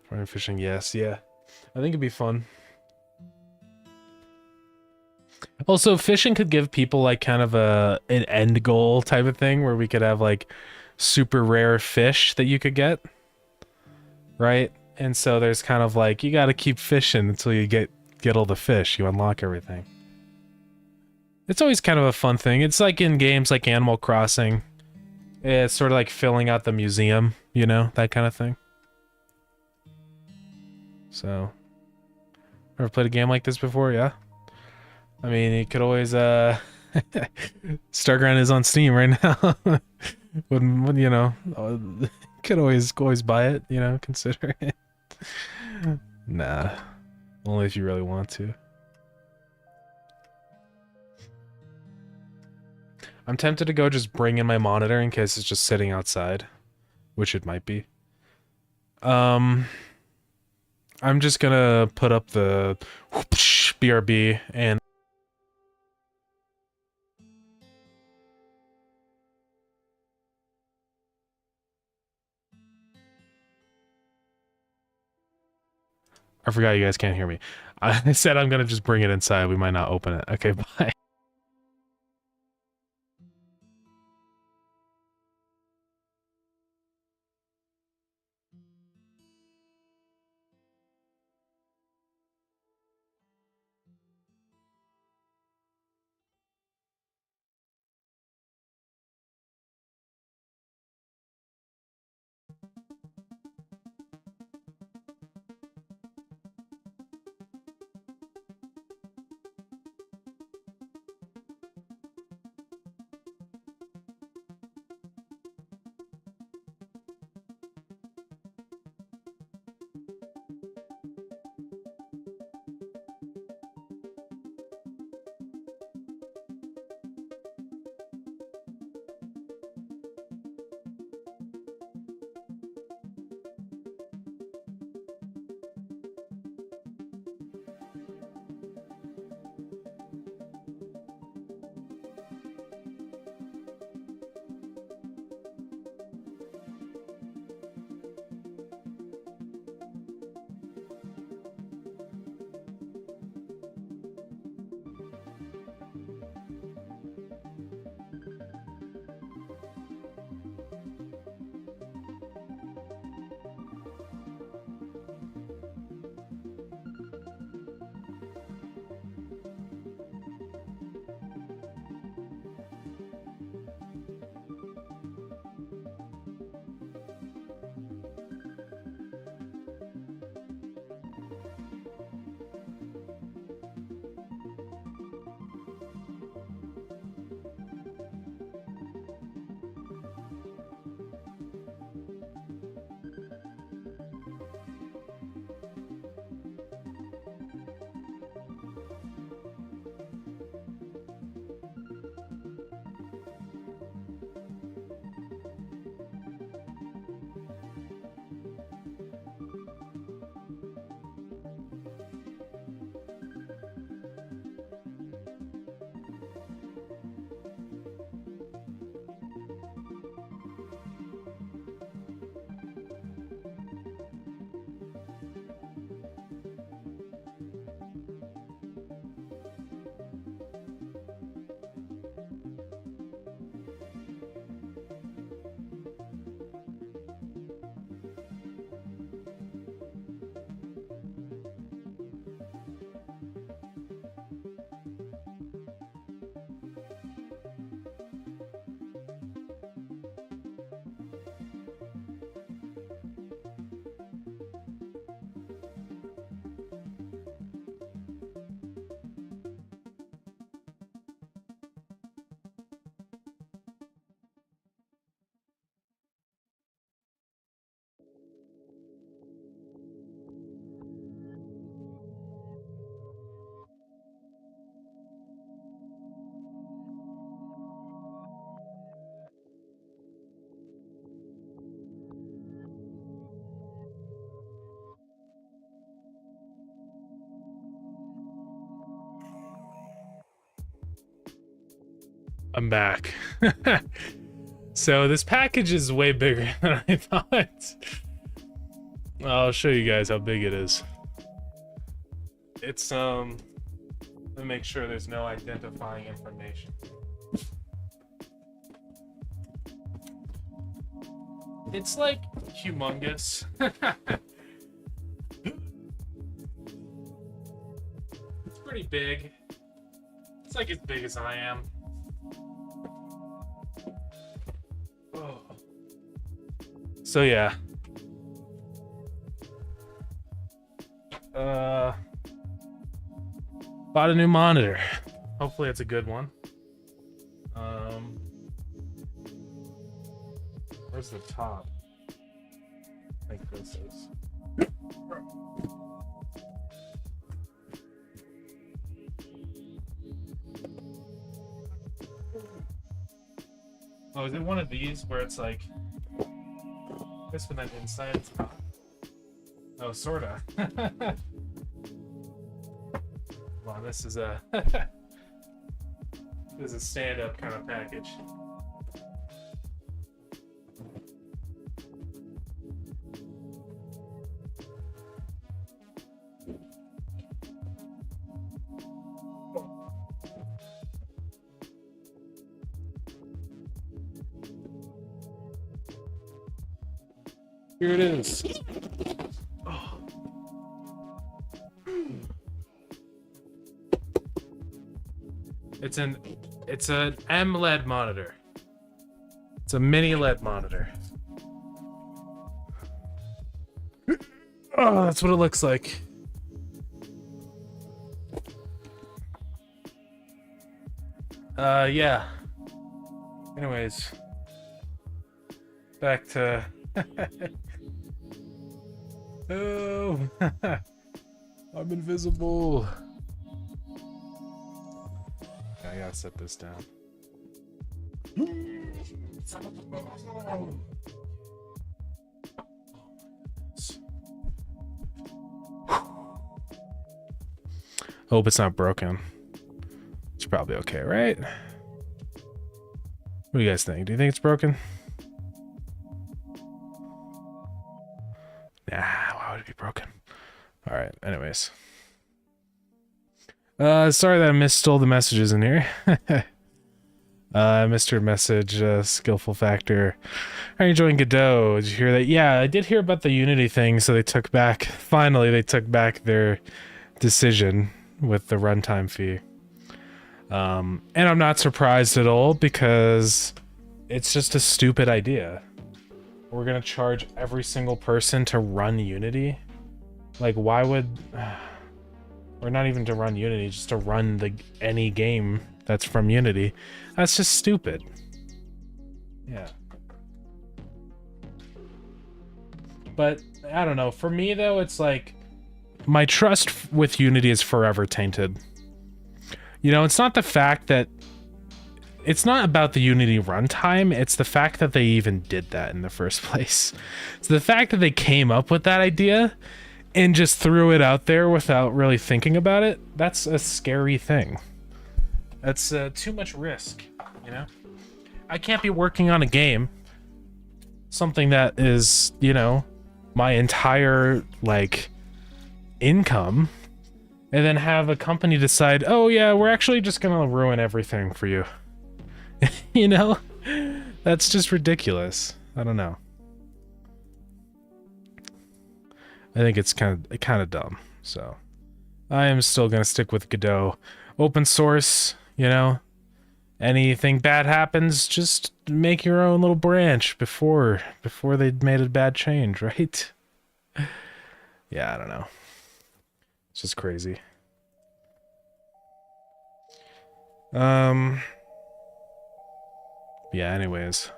Farming fishing, yes, yeah. I think it'd be fun. Also, fishing could give people like kind of an end goal type of thing where we could have like super rare fish that you could get. Right? And so there's kind of like, you gotta keep fishing until you get all the fish. You unlock everything. It's always kind of a fun thing. It's like in games like Animal Crossing. It's sort of like filling out the museum, you know, that kind of thing. So, Ever played a game like this before? Yeah. I mean, you could always Starground is on Steam right now. when you know, could always buy it. You know, consider it. Nah, only if you really want to. I'm tempted to go just bring in my monitor in case it's just sitting outside, which it might be. I'm just gonna put up the BRB and I forgot you guys can't hear me. I said I'm gonna just bring it inside. We might not open it. Okay, bye. I'm back. So this package is way bigger than I thought. I'll show you guys how big it is. It's let me make sure there's no identifying information. It's like humongous. It's pretty big. It's like as big as I am. Oh. So yeah. Bought a new monitor. Hopefully it's a good one. Where's the top? I think this is. Oh, is it one of these where it's like this, but then inside it's not? Oh, sorta. Well, this is a this is a stand-up kind of package. Here it is. Oh. It's an M-LED monitor. It's a mini LED monitor. Oh, that's what it looks like. Yeah. Anyways, back to oh, I'm invisible. I gotta set this down. Hope it's not broken. It's probably okay, right? What do you guys think? Do you think it's broken? Nah, why would it be broken? Alright, anyways. Sorry that I missed all the messages in here. I missed your message, Skillful Factor. Are you enjoying Godot? Did you hear that? Yeah, I did hear about the Unity thing, so they took back, finally, they took back their decision with the runtime fee. And I'm not surprised at all, because it's just a stupid idea. We're gonna charge every single person to run Unity? Like, why would... or not even to run Unity, just to run any game that's from Unity. That's just stupid. Yeah. But, I don't know. For me, though, it's like... my trust with Unity is forever tainted. You know, it's not the fact that... it's not about the Unity runtime, it's the fact that they even did that in the first place. It's the fact that they came up with that idea and just threw it out there without really thinking about it. That's a scary thing. That's too much risk, you know? I can't be working on a game, something that is, you know, my entire, like, income, and then have a company decide, oh yeah, we're actually just gonna ruin everything for you. You know? That's just ridiculous. I don't know. I think it's kind of dumb. So I am still gonna stick with Godot. Open source, you know. Anything bad happens, just make your own little branch before they made a bad change, right? Yeah, I don't know. It's just crazy. Yeah, anyways.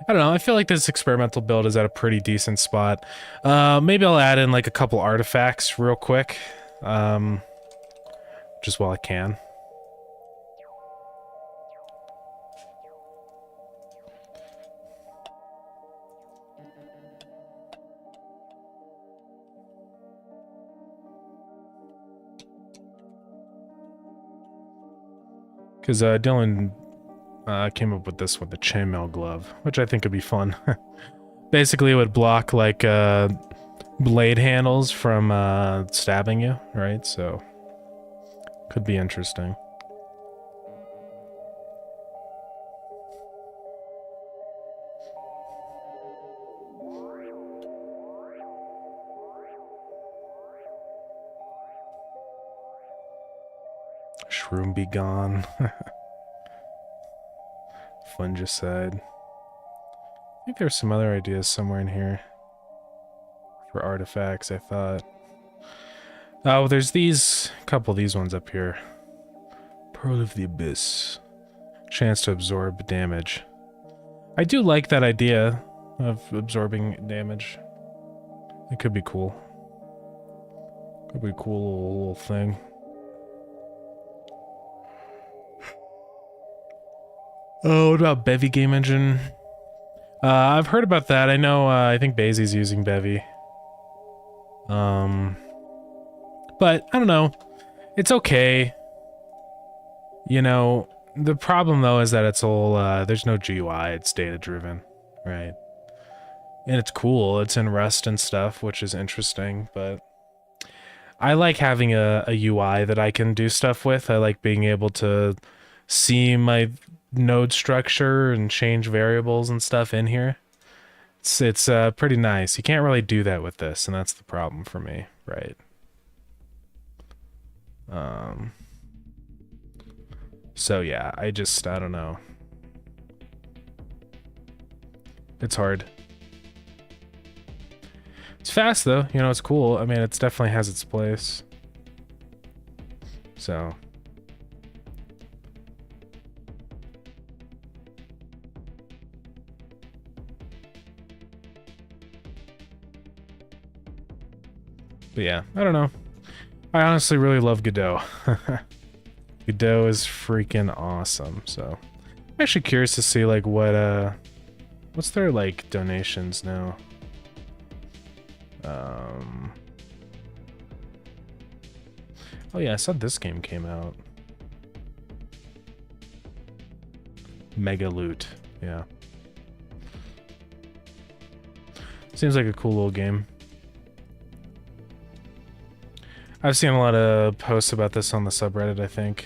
I don't know, I feel like this experimental build is at a pretty decent spot. Maybe I'll add in like a couple artifacts real quick. Just while I can. Because Dylan came up with this one, the chainmail glove, which I think would be fun. Basically, it would block like blade handles from stabbing you, right? So, could be interesting. Shroom be gone. Fungicide. I think there's some other ideas somewhere in here for artifacts, I thought. Oh, there's these, a couple of these ones up here. Pearl of the Abyss. Chance to absorb damage. I do like that idea of absorbing damage. It could be cool. Could be a cool little thing. Oh, what about Bevy game engine? I've heard about that. I know, I think Basie's using Bevy. But, I don't know. It's okay. You know, the problem, though, is that it's all, there's no GUI. It's data-driven, right? And it's cool. It's in Rust and stuff, which is interesting, but I like having a UI that I can do stuff with. I like being able to see my node structure and change variables and stuff in here. It's pretty nice. You can't really do that with this, and that's the problem for me, right? So yeah, I don't know. It's hard. It's fast though, you know, it's cool. I mean, it definitely has its place. So. But yeah, I don't know. I honestly really love Godot. Godot is freaking awesome, so. I'm actually curious to see, like, what's their, like, donations now? Oh yeah, I saw this game came out. Mega Loot, yeah. Seems like a cool little game. I've seen a lot of posts about this on the subreddit, I think.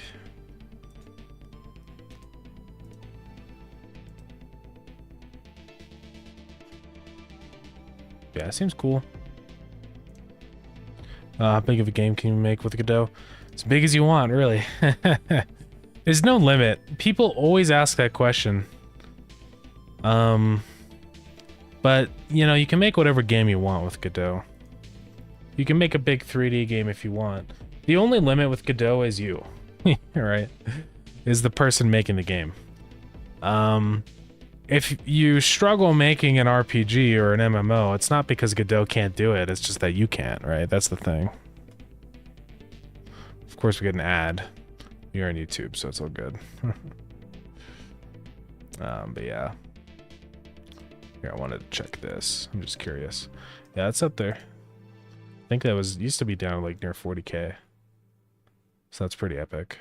Yeah, it seems cool. How big of a game can you make with Godot? As big as you want, really. There's no limit. People always ask that question. But, you know, you can make whatever game you want with Godot. You can make a big 3D game if you want. The only limit with Godot is you. Right? Is the person making the game. If you struggle making an RPG or an MMO, it's not because Godot can't do it, it's just that you can't, right? That's the thing. Of course we get an ad. You're on YouTube, so it's all good. But yeah. Here, I wanted to check this. I'm just curious. Yeah, it's up there. I think that used to be down like near 40K. So that's pretty epic.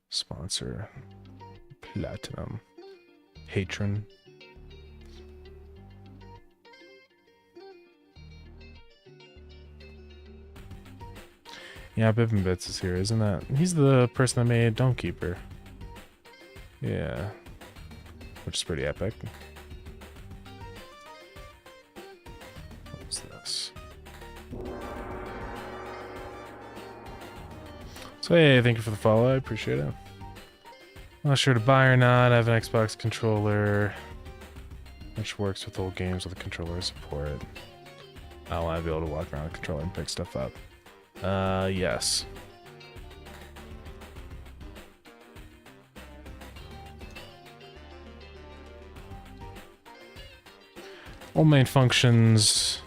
Sponsor. Platinum. Patron. Yeah, Bibbin Bits is here, isn't that? He's the person that made Dome Keeper. Yeah. Which is pretty epic. What's this? So hey, thank you for the follow, I appreciate it. Not sure to buy or not, I have an Xbox controller, which works with old games with a controller support. I want to be able to walk around the controller and pick stuff up. Yes. All main functions.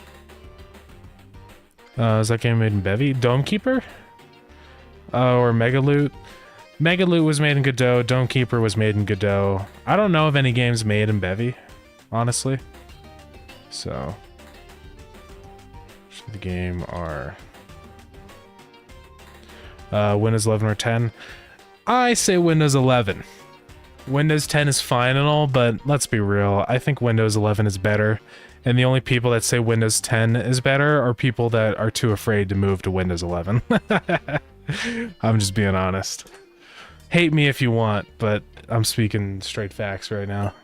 Is that game made in Bevy? Dome Keeper? Or Mega Loot? Mega Loot was made in Godot. Dome Keeper was made in Godot. I don't know of any games made in Bevy, honestly. So, should the game are Windows 11 or 10? I say Windows 11. Windows 10 is fine and all, but let's be real. I think Windows 11 is better. And the only people that say Windows 10 is better are people that are too afraid to move to Windows 11. I'm just being honest. Hate me if you want, but I'm speaking straight facts right now.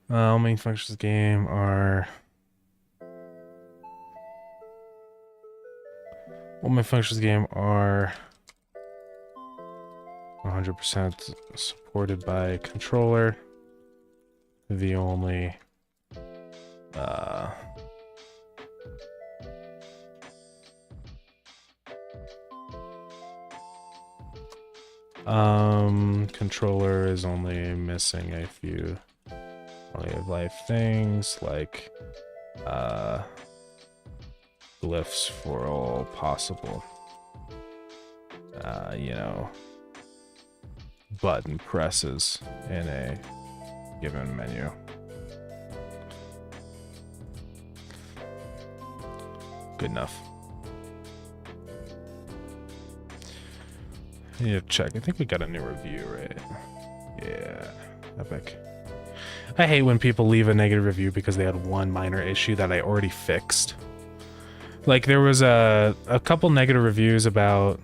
All main functions of the game are... All my functions game are 100% supported by controller. The only controller is only missing a few quality of life things like glyphs for all possible you know, button presses in a given menu. Good enough. I need to check. I think we got a new review, right? Yeah. Epic. I hate when people leave a negative review because they had one minor issue that I already fixed. Like, there was a couple negative reviews about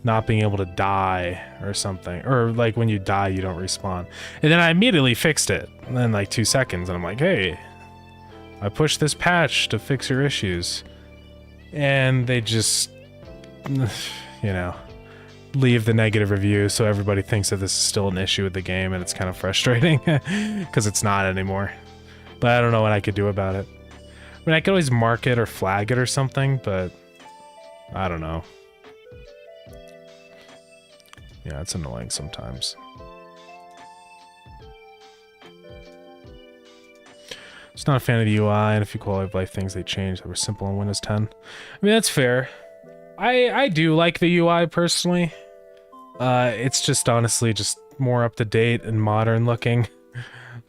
not being able to die or something. Or, like, when you die, you don't respawn. And then I immediately fixed it in, like, 2 seconds. And I'm like, hey, I pushed this patch to fix your issues. And they just, you know, leave the negative review so everybody thinks that this is still an issue with the game, and it's kind of frustrating because it's not anymore. But I don't know what I could do about it. I mean, I could always mark it or flag it or something, but I don't know. Yeah, it's annoying sometimes. Just not a fan of the UI, and a few quality of life things they changed that were simple on Windows 10. I mean, that's fair. I do like the UI personally. It's just honestly just more up to date and modern looking.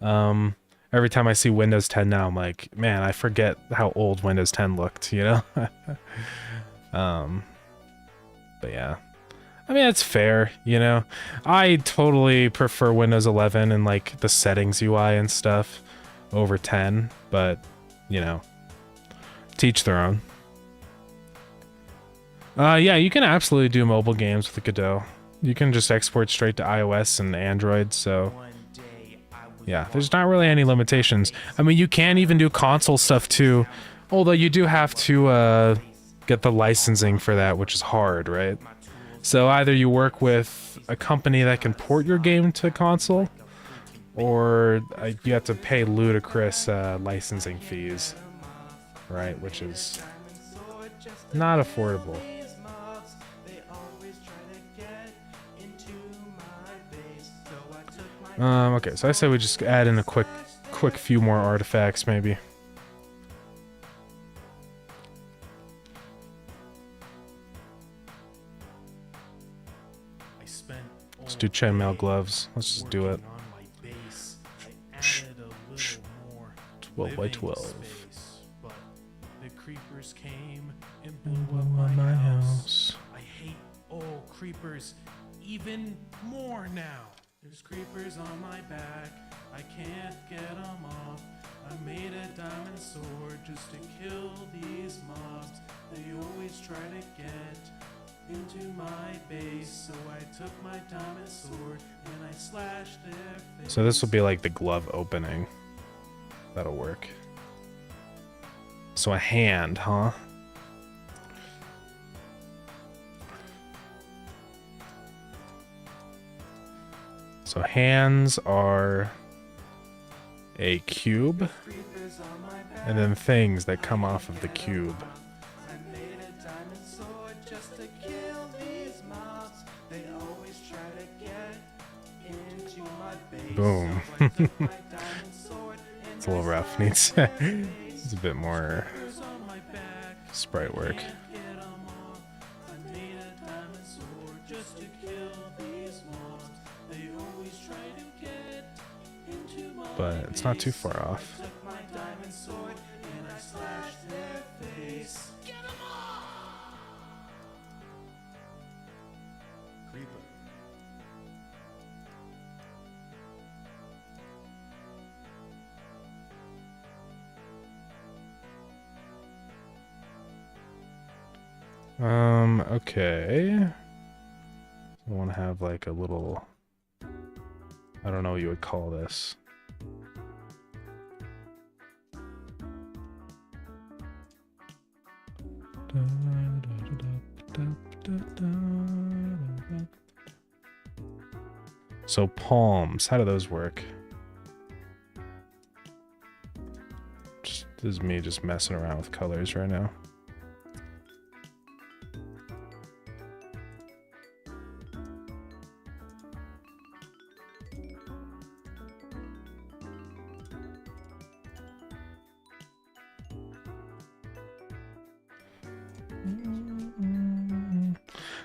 Every time I see Windows 10 now, I'm like, man, I forget how old Windows 10 looked, you know? But yeah. I mean, it's fair, you know? I totally prefer Windows 11 and like the settings UI and stuff over 10, but, you know, teach their own. Yeah, you can absolutely do mobile games with the Godot. You can just export straight to iOS and Android, so yeah, there's not really any limitations. I mean, you can even do console stuff too, although you do have to get the licensing for that, which is hard, right? So either you work with a company that can port your game to console, or you have to pay ludicrous licensing fees, right? Which is not affordable. Okay, so I say we just add in a quick few more artifacts, maybe. Let's do chainmail gloves. Let's just do it. 12 by 12. The creepers came and And blew up blew my my house. house. I hate all creepers even more now. There's creepers on my back. I can't get them off. I made a diamond sword just to kill these mobs. They always try to get into my base, so I took my diamond sword and I slashed their face. So this will be like the glove opening. That'll work. So a hand, huh? So hands are a cube, and then things that come off of the cube. I made a diamond sword just to kill these mobs. They always try to get into my base. Boom. So I took my diamond sword and It's a little rough. Needs it's a bit more creepers on my back. sprite work. Can't get 'em off. I made a diamond sword just to kill these mobs. They always try to get into my But it's not too far off. I took my diamond sword and I slashed their face. Get 'em all! Creeper. Okay. I want to have like a little, I don't know what you would call this. So palms, how do those work? This is me just messing around with colors right now.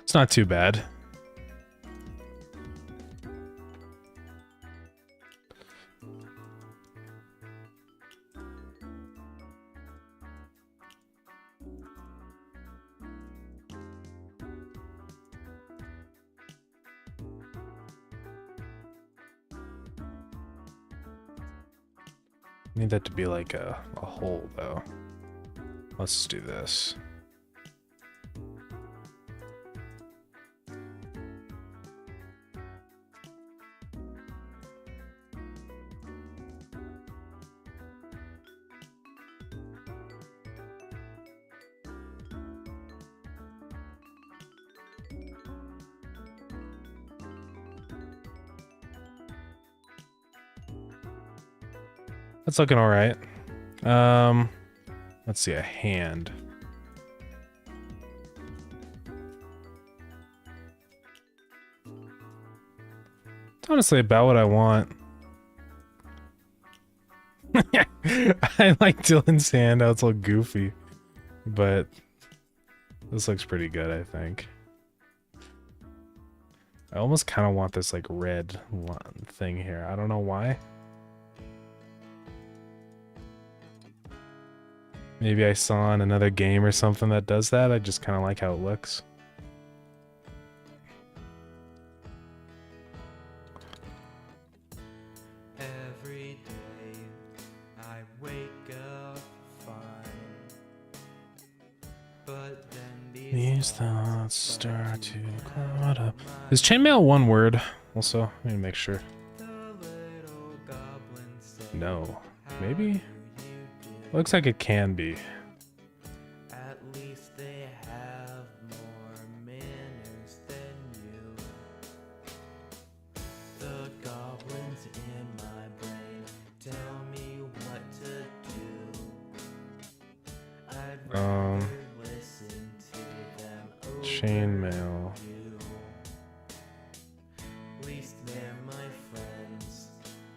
It's not too bad. Need that to be like a hole though. Let's do this. That's looking all right. Let's see, a hand. It's honestly about what I want. I like Dylan's hand, how it's all goofy. But this looks pretty good, I think. I almost kind of want this like red thing here. I don't know why. Maybe I saw in another game or something that does that. I just kind of like how it looks. Every day I wake up fine, but then These thoughts start to cloud up. Is chainmail one word? Also, let me make sure. the little goblin said, No. Maybe? Looks like it can be. at least they have more manners than you. The goblins in my brain tell me what to do. I'd rather listen to them over Chainmail. you. At least they're my friends.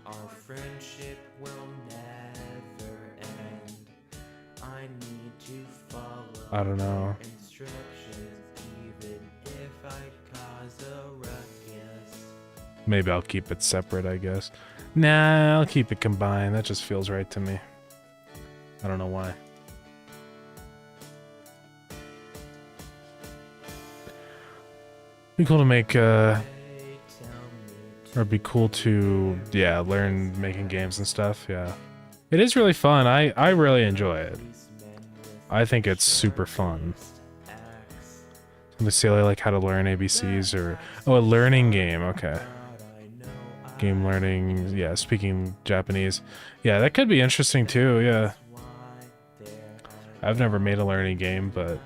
Our friendship will never end. I need to follow I don't know. instructions even if I cause a ruckus. Maybe I'll keep it separate, I guess. Nah, I'll keep it combined. That just feels right to me. I don't know why. Be cool to make, They tell me or it'd be cool to, yeah, learn making games and stuff, yeah. It is really fun. I really enjoy it. I think it's super fun. Something silly like how to learn ABCs or... Oh, a learning game, okay. Game learning, yeah, speaking Japanese. Yeah, that could be interesting too, yeah. I've never made a learning game, but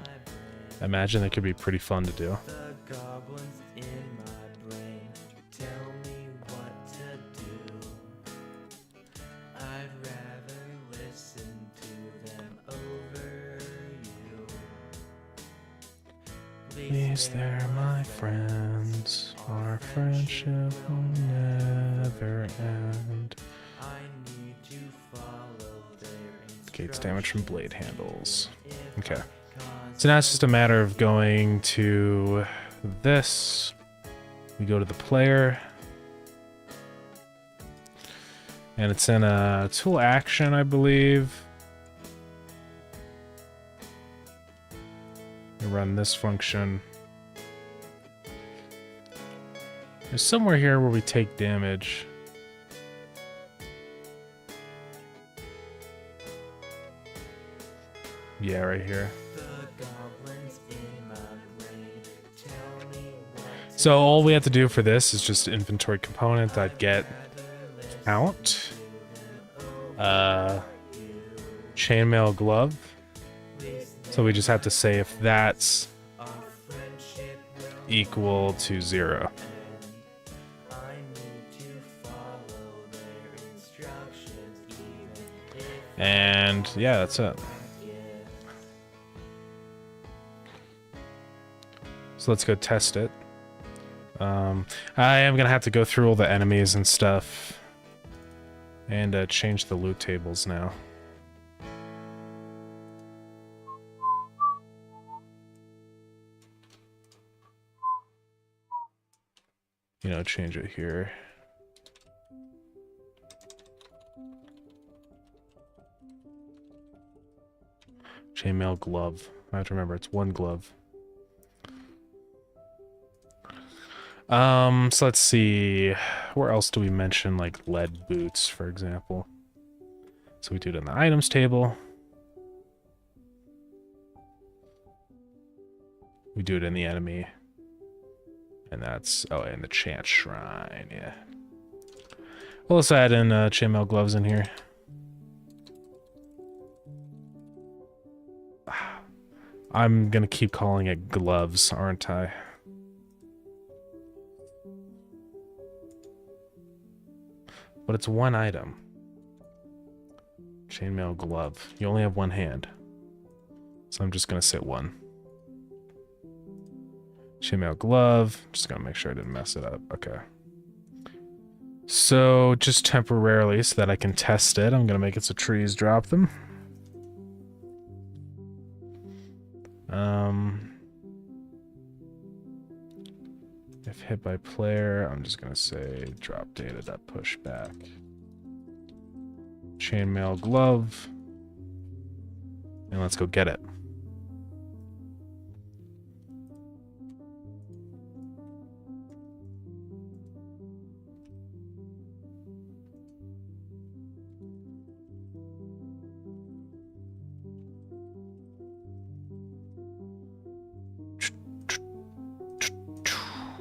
I imagine it could be pretty fun to do. The goblins in my brain tell me what to do. I'd rather listen to them over you. These they're my friends. Our friendship will never end. I need to follow their Gates damage from blade handles. Okay. instructions. So now it's just a matter of going to this. We go to the player. And it's in a tool action, I believe. We run this function. There's somewhere here where we take damage. Yeah, right here. The goblins in my brain tell me what to So all we have to do for this is just inventory component .get count. Chainmail glove. So we just have to say if that's equal to 0. I need to follow their instructions even if And yeah, that's it. I get. So let's go test it. I am gonna have to go through all the enemies and stuff and change the loot tables now. You know, change it here. Chainmail glove. I have to remember it's 1 glove. So let's see. Where else do we mention like lead boots, for example? So we do it in the items table. We do it in the enemy. And that's, oh, and the chant shrine, yeah. Well, let's add in chainmail gloves in here. I'm gonna keep calling it gloves, aren't I? But it's 1 item. Chainmail glove. You only have 1 hand. So I'm just gonna say 1. Chainmail glove. Just gonna make sure I didn't mess it up. Okay. So just temporarily, so that I can test it, I'm gonna make it so trees drop them. If hit by player, I'm just gonna say drop data.pushback. Chainmail glove. And let's go get it.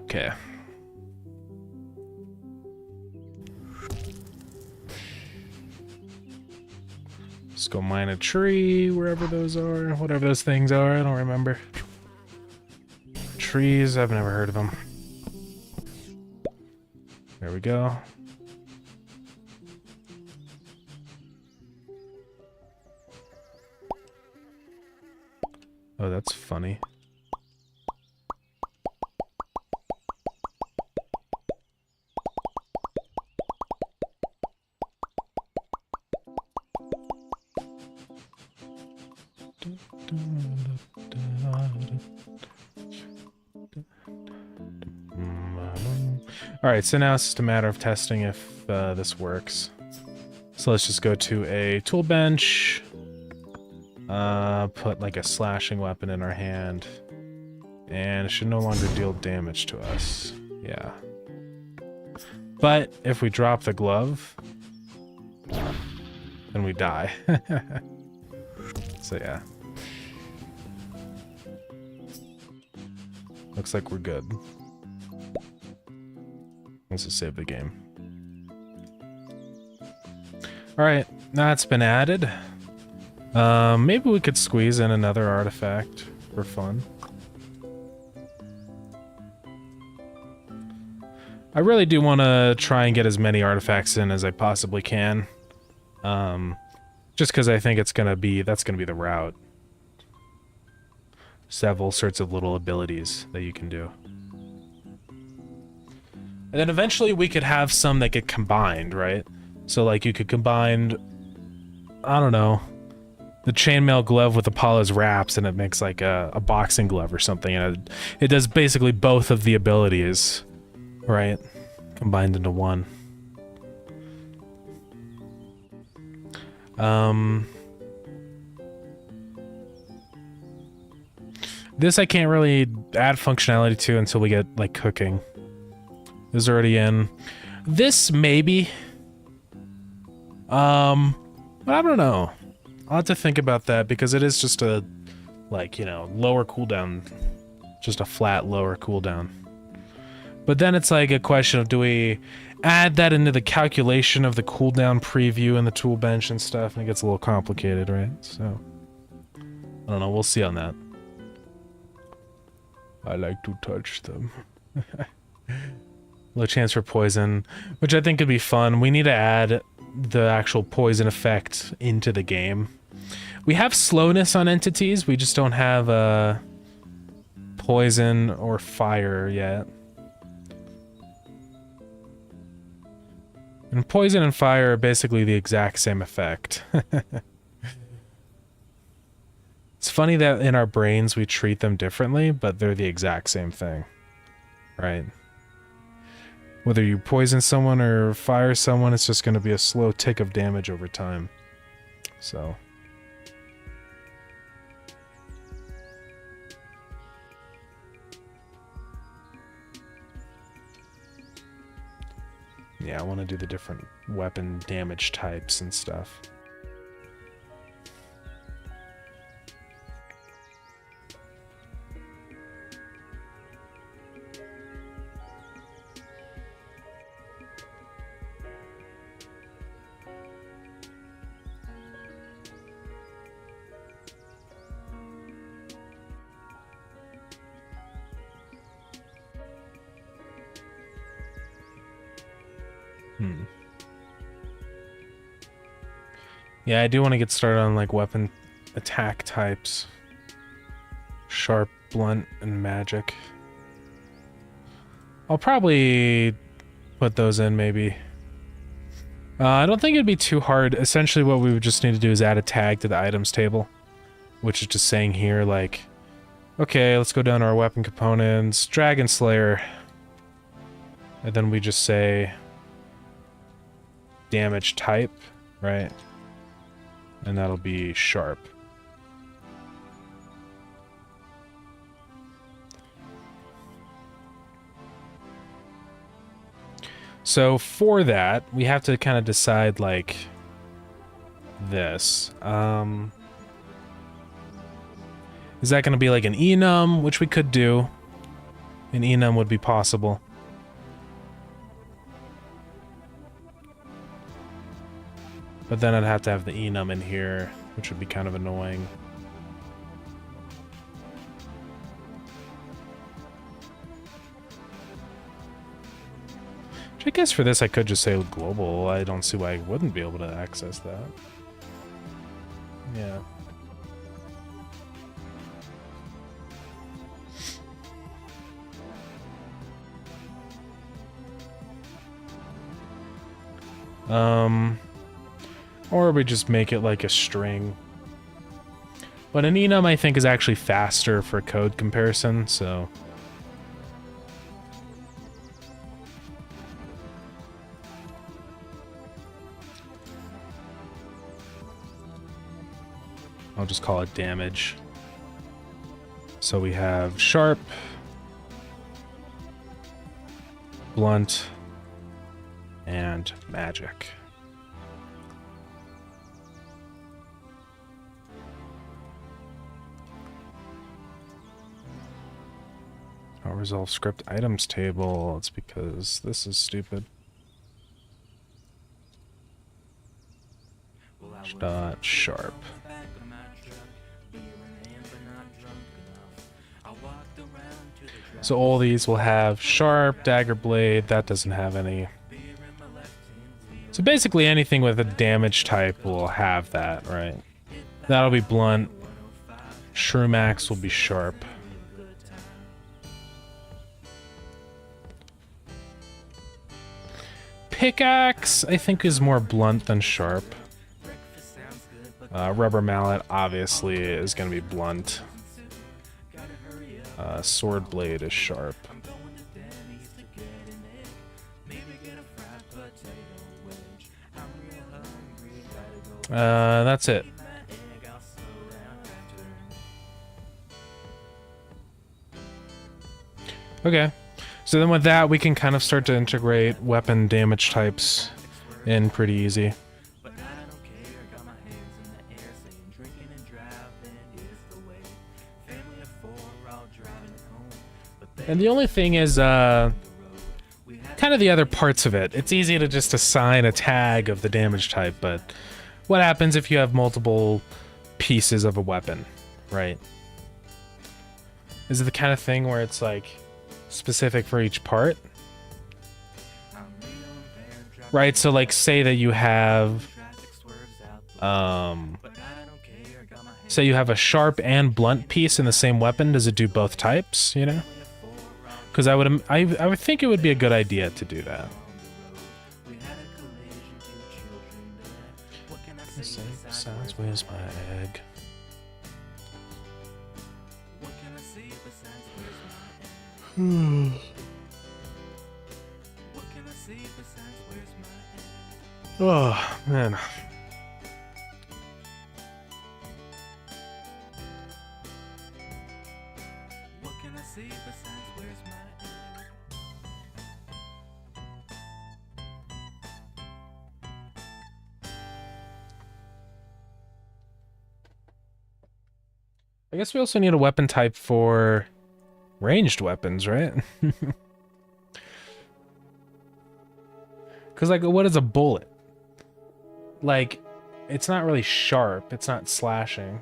Okay. Let's go mine a tree, wherever those are, whatever those things are, I don't remember. Trees, I've never heard of them. There we go. Oh, that's funny. Alright, so now it's just a matter of testing if this works. So let's just go to a tool bench, put like a slashing weapon in our hand, and it should no longer deal damage to us. Yeah. But if we drop the glove, then we die. So yeah. Looks like we're good. Let's just save the game. Alright, that's been added. Maybe we could squeeze in another artifact for fun. I really do want to try and get as many artifacts in as I possibly can. Just because I think it's gonna be, that's gonna be the route. Several sorts of little abilities that you can do. And then eventually we could have some that get combined, right? So like you could combine, I don't know, the chainmail glove with Apollo's wraps and it makes like a boxing glove or something. And it does basically both of the abilities, right? Combined into one. This I can't really add functionality to until we get like cooking. This is already in. This maybe. But I don't know. I'll have to think about that because it is just a, like, you know, lower cooldown. Just a flat lower cooldown. But then it's like a question of, do we add that into the calculation of the cooldown preview in the tool bench and stuff? And it gets a little complicated, right? So, I don't know. We'll see on that. I like to touch them. Low chance for poison, which I think could be fun. We need to add the actual poison effect into the game. We have slowness on entities, we just don't have poison or fire yet. And poison and fire are basically the exact same effect. It's funny that in our brains we treat them differently, but they're the exact same thing, right? Whether you poison someone or fire someone, it's just going to be a slow tick of damage over time. So. Yeah, I want to do the different weapon damage types and stuff. Yeah, I do want to get started on like weapon attack types. Sharp, blunt, and magic. I'll probably put those in maybe. I don't think it'd be too hard. Essentially what we would just need to do is add a tag to the items table, which is just saying here like, okay, let's go down to our weapon components, Dragon Slayer, and then we just say damage type, right? And that'll be sharp. So for that, we have to kind of decide like this. Is that going to be like an enum, which we could do? An enum would be possible. But then I'd have to have the enum in here, which would be kind of annoying. Which I guess for this I could just say global. I don't see why I wouldn't be able to access that. Yeah. Or we just make it like a string. But an enum I think is actually faster for code comparison, so. I'll just call it damage. So we have sharp, blunt, and magic. I'll resolve script items table. It's because this is stupid. Dot sharp. So all these will have sharp, dagger blade. That doesn't have any. So basically anything with a damage type will have that, right? That'll be blunt. Shroom axe will be sharp. Pickaxe, I think, is more blunt than sharp. Rubber mallet, obviously, is going to be blunt. Sword blade is sharp. That's it. Okay. So then with that, we can kind of start to integrate weapon damage types in pretty easy. And the only thing is, kind of the other parts of it. It's easy to just assign a tag of the damage type, but what happens if you have multiple pieces of a weapon, right? Is it the kind of thing where it's like specific for each part? Right, so like say that you have say you have a sharp and blunt piece in the same weapon, does it do both types, you know? Because I would think it would be a good idea to do that. Besides, where's my egg? Oh, man. I guess we also need a weapon type for ranged weapons, right? Because, like, what is a bullet? Like, it's not really sharp. It's not slashing.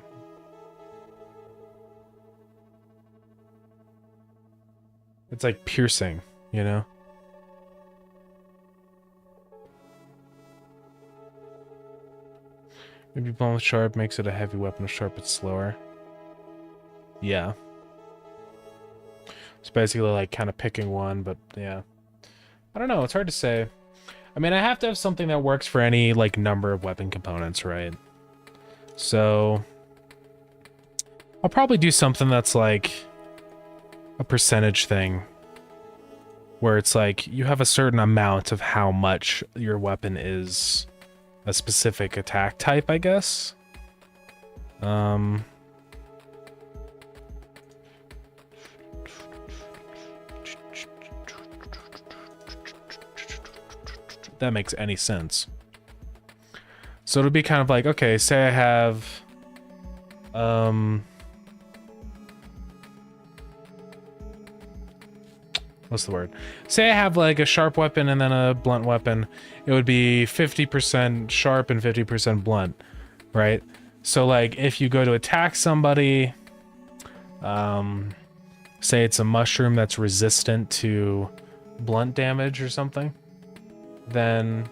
It's like piercing, you know? Maybe blunt with sharp makes it a heavy weapon. With sharp, it's slower. Yeah. It's basically like kind of picking one, but yeah. I don't know. It's hard to say. I mean, I have to have something that works for any like number of weapon components, right? So I'll probably do something that's like a percentage thing, where it's like you have a certain amount of how much your weapon is a specific attack type, I guess. That makes any sense. So it'll be kind of like, okay, say I have what's the word? Say I have like a sharp weapon and then a blunt weapon. It would be 50% sharp and 50% blunt, right? So like if you go to attack somebody, say it's a mushroom that's resistant to blunt damage or something, then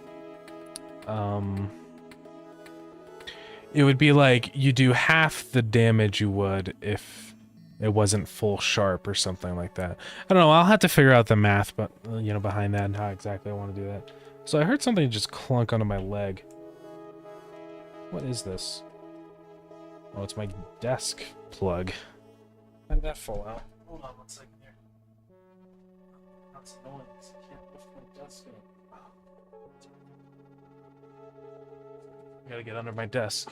it would be like you do half the damage you would if it wasn't full sharp or something like that. I don't know, I'll have to figure out the math, but you know, behind that and how exactly I want to do that. So I heard something just clunk onto my leg. What is this? Oh, it's my desk plug. How did that fall out? Hold on 1 second here. That's annoying. I can't lift my desk up. I gotta get under my desk.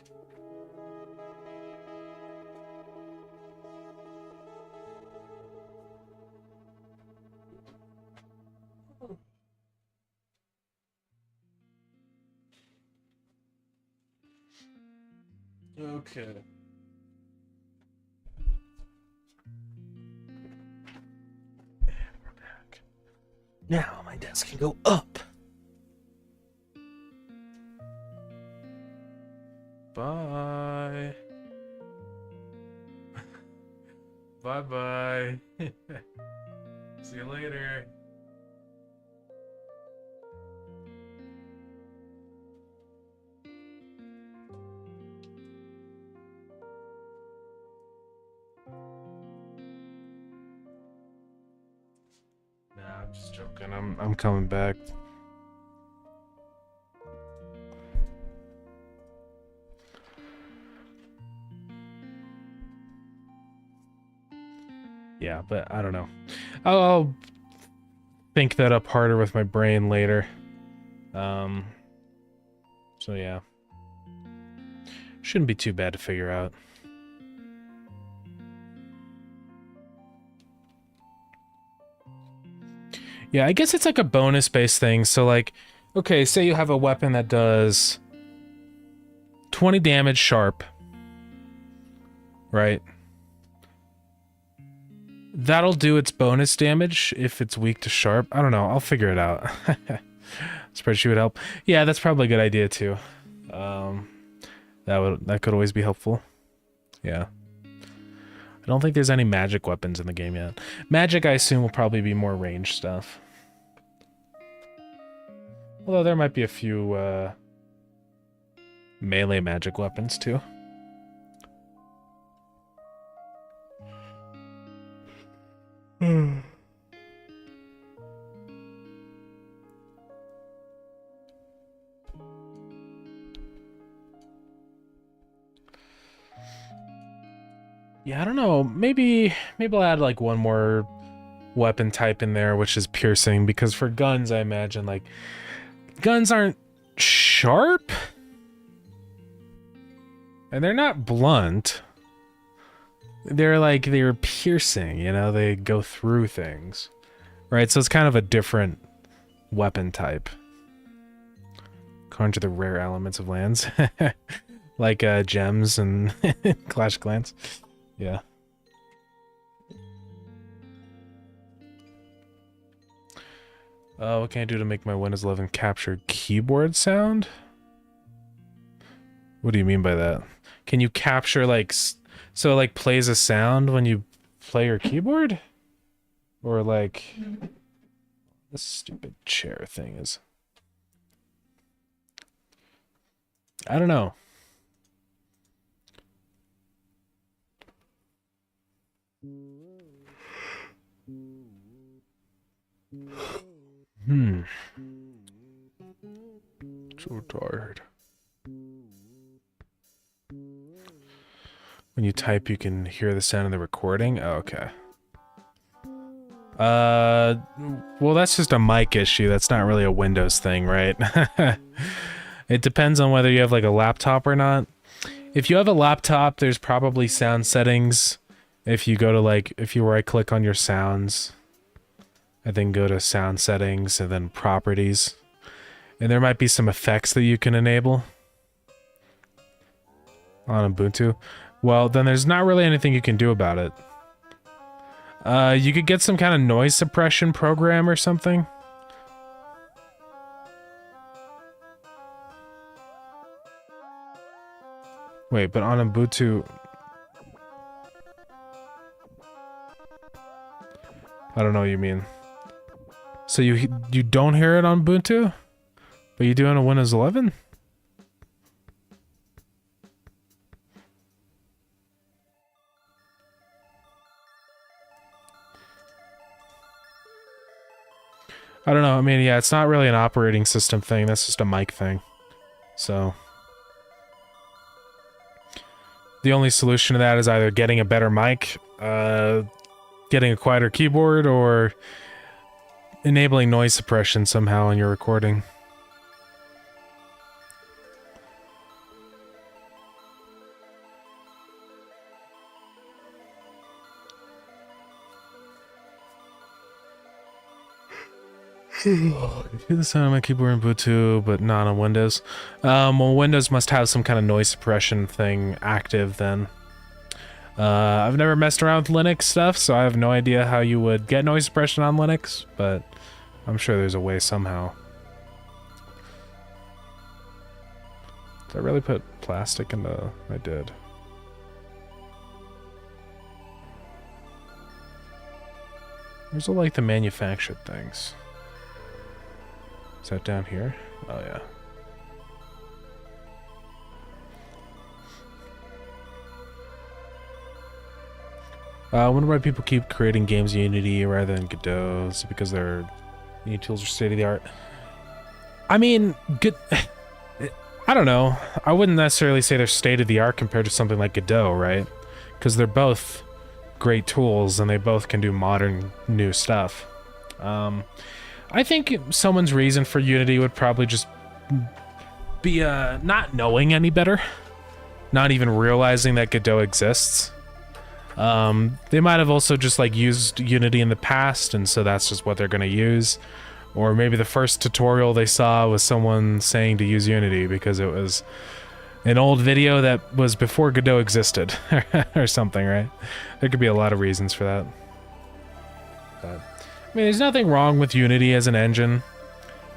Okay. And we're back. Now my desk can go up. Bye. Bye-bye. See you later. Nah, I'm just joking. I'm coming back. Yeah, but I don't know. I'll think that up harder with my brain later. So yeah. Shouldn't be too bad to figure out. Yeah, I guess it's like a bonus-based thing. So like, okay, say you have a weapon that does 20 damage sharp, right? That'll do its bonus damage if it's weak to sharp. I don't know. I'll figure it out. Spreadsheet would help. Yeah, that's probably a good idea too. That could always be helpful. Yeah. I don't think there's any magic weapons in the game yet. Magic, I assume, will probably be more range stuff. Although there might be a few melee magic weapons too. Yeah, I don't know. Maybe I'll add like one more weapon type in there, which is piercing, because for guns, I imagine like guns aren't sharp and they're not blunt. They're piercing, you know, they go through things. Right? So it's kind of a different weapon type. Conjure the rare elements of lands. Like gems and Clash of Clans. Yeah. What can I do to make my Windows 11 capture keyboard sound? What do you mean by that? Can you capture like so it like plays a sound when you play your keyboard? Or like this stupid chair thing is. I don't know. So tired. When you type, you can hear the sound of the recording? Oh, okay. Well, that's just a mic issue. That's not really a Windows thing, right? It depends on whether you have like a laptop or not. If you have a laptop, there's probably sound settings. If you go to like, if you right click on your sounds, and then go to sound settings and then properties. And there might be some effects that you can enable on Ubuntu. Well, then there's not really anything you can do about it. You could get some kind of noise suppression program or something. Wait, but on Ubuntu... I don't know what you mean. So you don't hear it on Ubuntu? But you do on a Windows 11? I don't know. I mean, yeah, it's not really an operating system thing. That's just a mic thing. So the only solution to that is either getting a better mic, getting a quieter keyboard, or enabling noise suppression somehow on your recording. I hear the sound of my keyboard in Ubuntu, but not on Windows. Well, Windows must have some kind of noise suppression thing active then. I've never messed around with Linux stuff, so I have no idea how you would get noise suppression on Linux, but I'm sure there's a way somehow. Did I really put plastic into... I did. Where's all like the manufactured things? Is that down here? Oh yeah. I wonder why people keep creating games in Unity rather than Godot. Is it because their Unity tools are state of the art? I mean, good. I don't know. I wouldn't necessarily say they're state of the art compared to something like Godot, right? Because they're both great tools and they both can do modern, new stuff. I think someone's reason for Unity would probably just be not knowing any better, not even realizing that Godot exists. They might have also just like used Unity in the past, and so that's just what they're going to use. Or maybe the first tutorial they saw was someone saying to use Unity because it was an old video that was before Godot existed or something, right? There could be a lot of reasons for that. But, I mean, there's nothing wrong with Unity as an engine.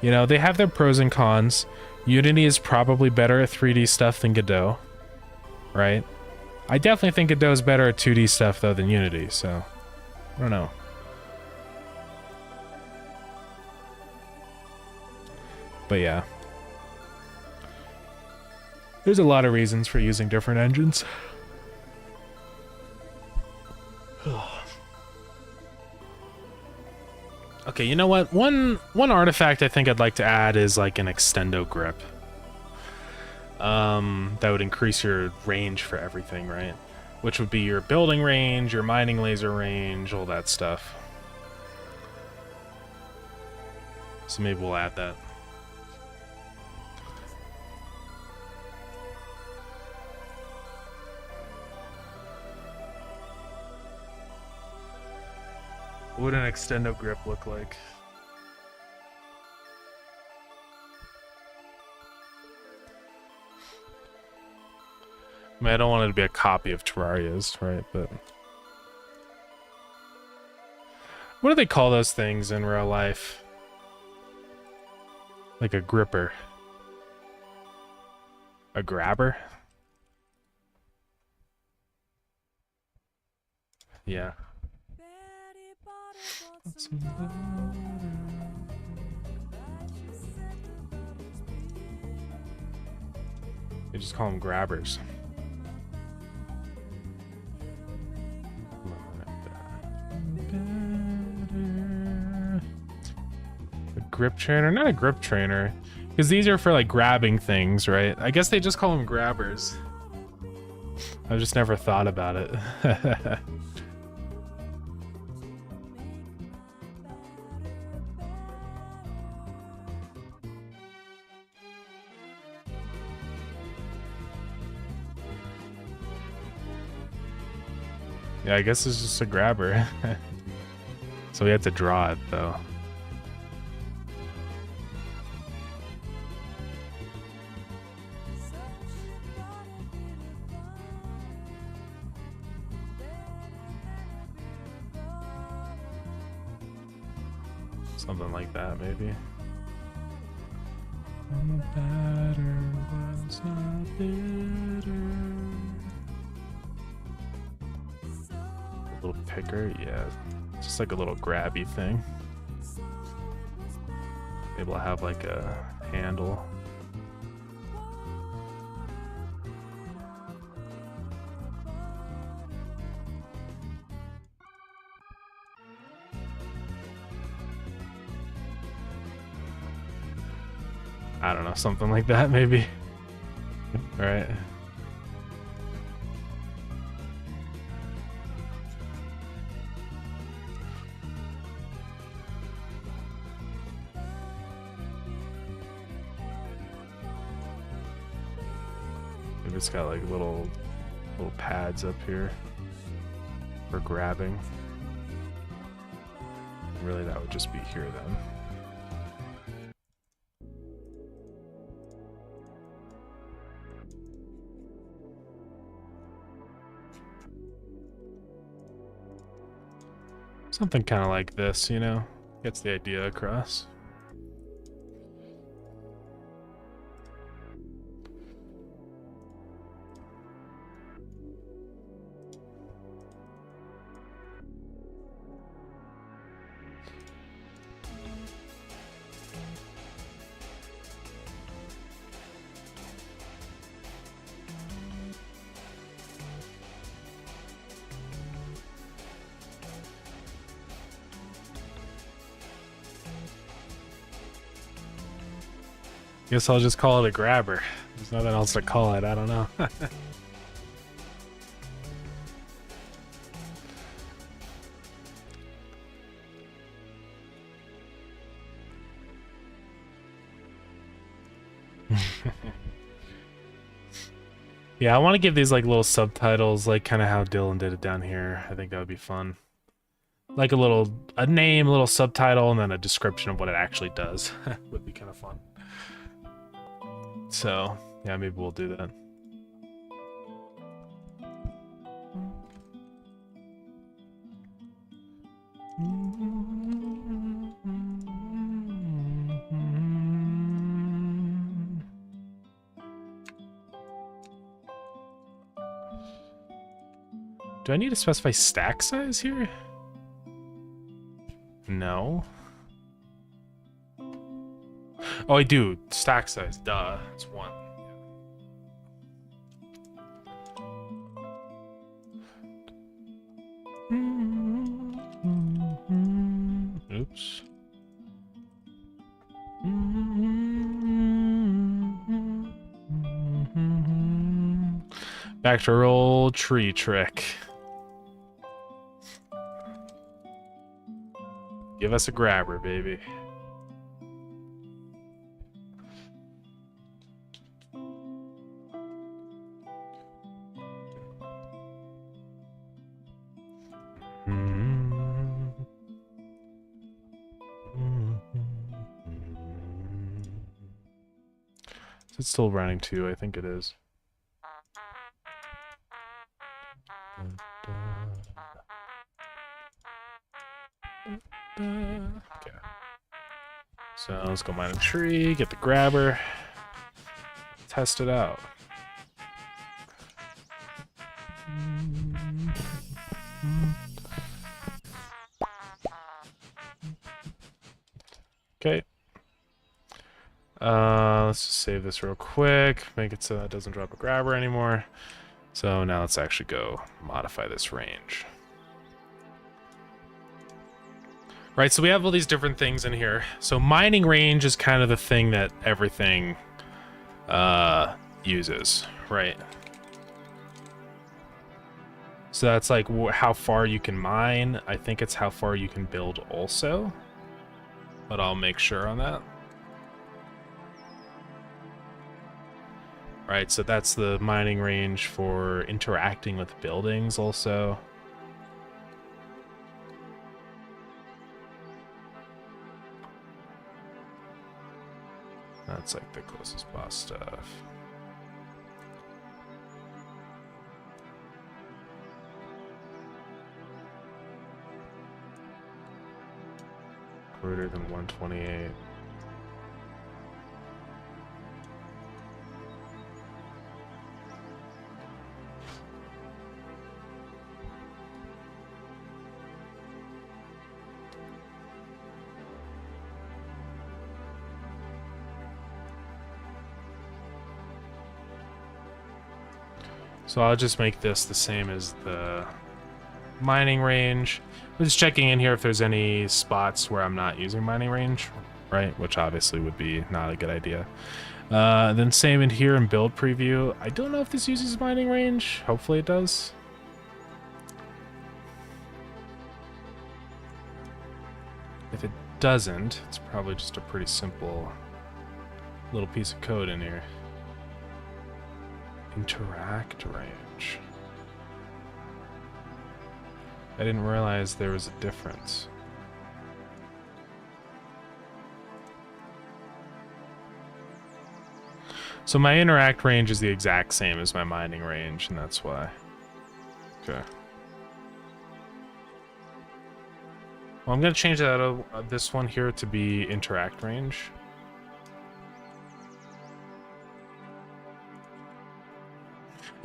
You know, they have their pros and cons. Unity is probably better at 3D stuff than Godot, right? I definitely think it does better at 2D stuff though than Unity, so I don't know. But yeah. There's a lot of reasons for using different engines. Okay, you know what? One artifact I think I'd like to add is like an extendo grip. That would increase your range for everything, right? Which would be your building range, your mining laser range, all that stuff. So maybe we'll add that. What would an extendo grip look like? I mean, I don't want it to be a copy of Terraria's, right? But what do they call those things in real life? Like a gripper. A grabber? Yeah. They just call them grabbers. A grip trainer? Not a grip trainer. Because these are for like grabbing things, right? I guess they just call them grabbers. I've just never thought about it. Yeah, I guess it's just a grabber. So we have to draw it, though. Something like that, maybe. I'm a batter, that's not bitter. A little picker, yeah. Just like a little grabby thing. Able to have like a handle. I don't know, something like that maybe. All right. Maybe it's got like little pads up here for grabbing. Really, that would just be here then. Something kind of like this, you know? Gets the idea across. Guess I'll just call it a grabber. There's nothing else to call it, I don't know. Yeah, I want to give these like little subtitles, like kind of how Dylan did it down here. I think that would be fun. Like a name, a little subtitle, and then a description of what it actually does. Would be kind of fun. So, yeah, maybe we'll do that. Do I need to specify stack size here? No. Oh, I do. Stack size. Duh. It's 1. Oops. Back to our old tree trick. Give us a grabber, baby. Is it still running too? I think it is. Okay. So let's go mine a tree, get the grabber, test it out. Okay. Let's just save this real quick, make it so that it doesn't drop a grabber anymore. So now let's actually go modify this range. Right, so we have all these different things in here. So mining range is kind of the thing that everything uses, right? So that's like how far you can mine. I think it's how far you can build also, but I'll make sure on that. Right, so that's the mining range for interacting with buildings also. That's like the closest boss stuff. Greater than 128. So I'll just make this the same as the mining range. I'm just checking in here if there's any spots where I'm not using mining range, right? Which obviously would be not a good idea. Then same in here in build preview. I don't know if this uses mining range. Hopefully it does. If it doesn't, it's probably just a pretty simple little piece of code in here. Interact range. I didn't realize there was a difference. So my interact range is the exact same as my mining range, and that's why. Okay. Well, I'm going to change that this one here to be interact range.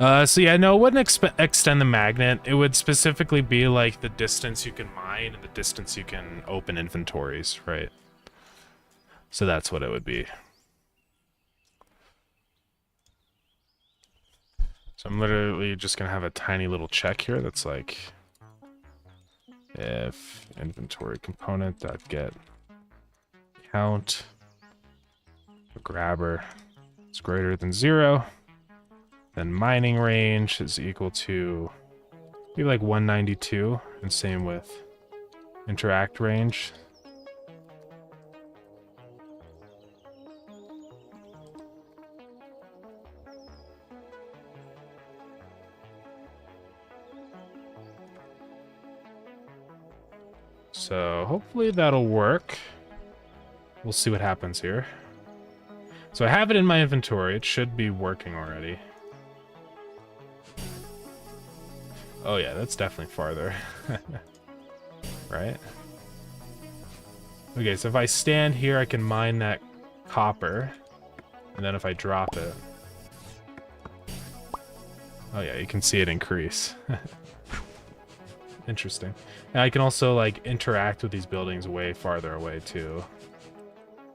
So yeah, no, it wouldn't extend the magnet. It would specifically be like the distance you can mine and the distance you can open inventories, right? So that's what it would be. So I'm literally just gonna have a tiny little check here that's like if inventory component.get count grabber is greater than 0. Then mining range is equal to maybe like 192, and same with interact range. So hopefully that'll work. We'll see what happens here. So I have it in my inventory. It should be working already. Oh yeah, that's definitely farther. Right? Okay, so if I stand here, I can mine that copper. And then if I drop it... Oh yeah, you can see it increase. Interesting. And I can also like interact with these buildings way farther away too.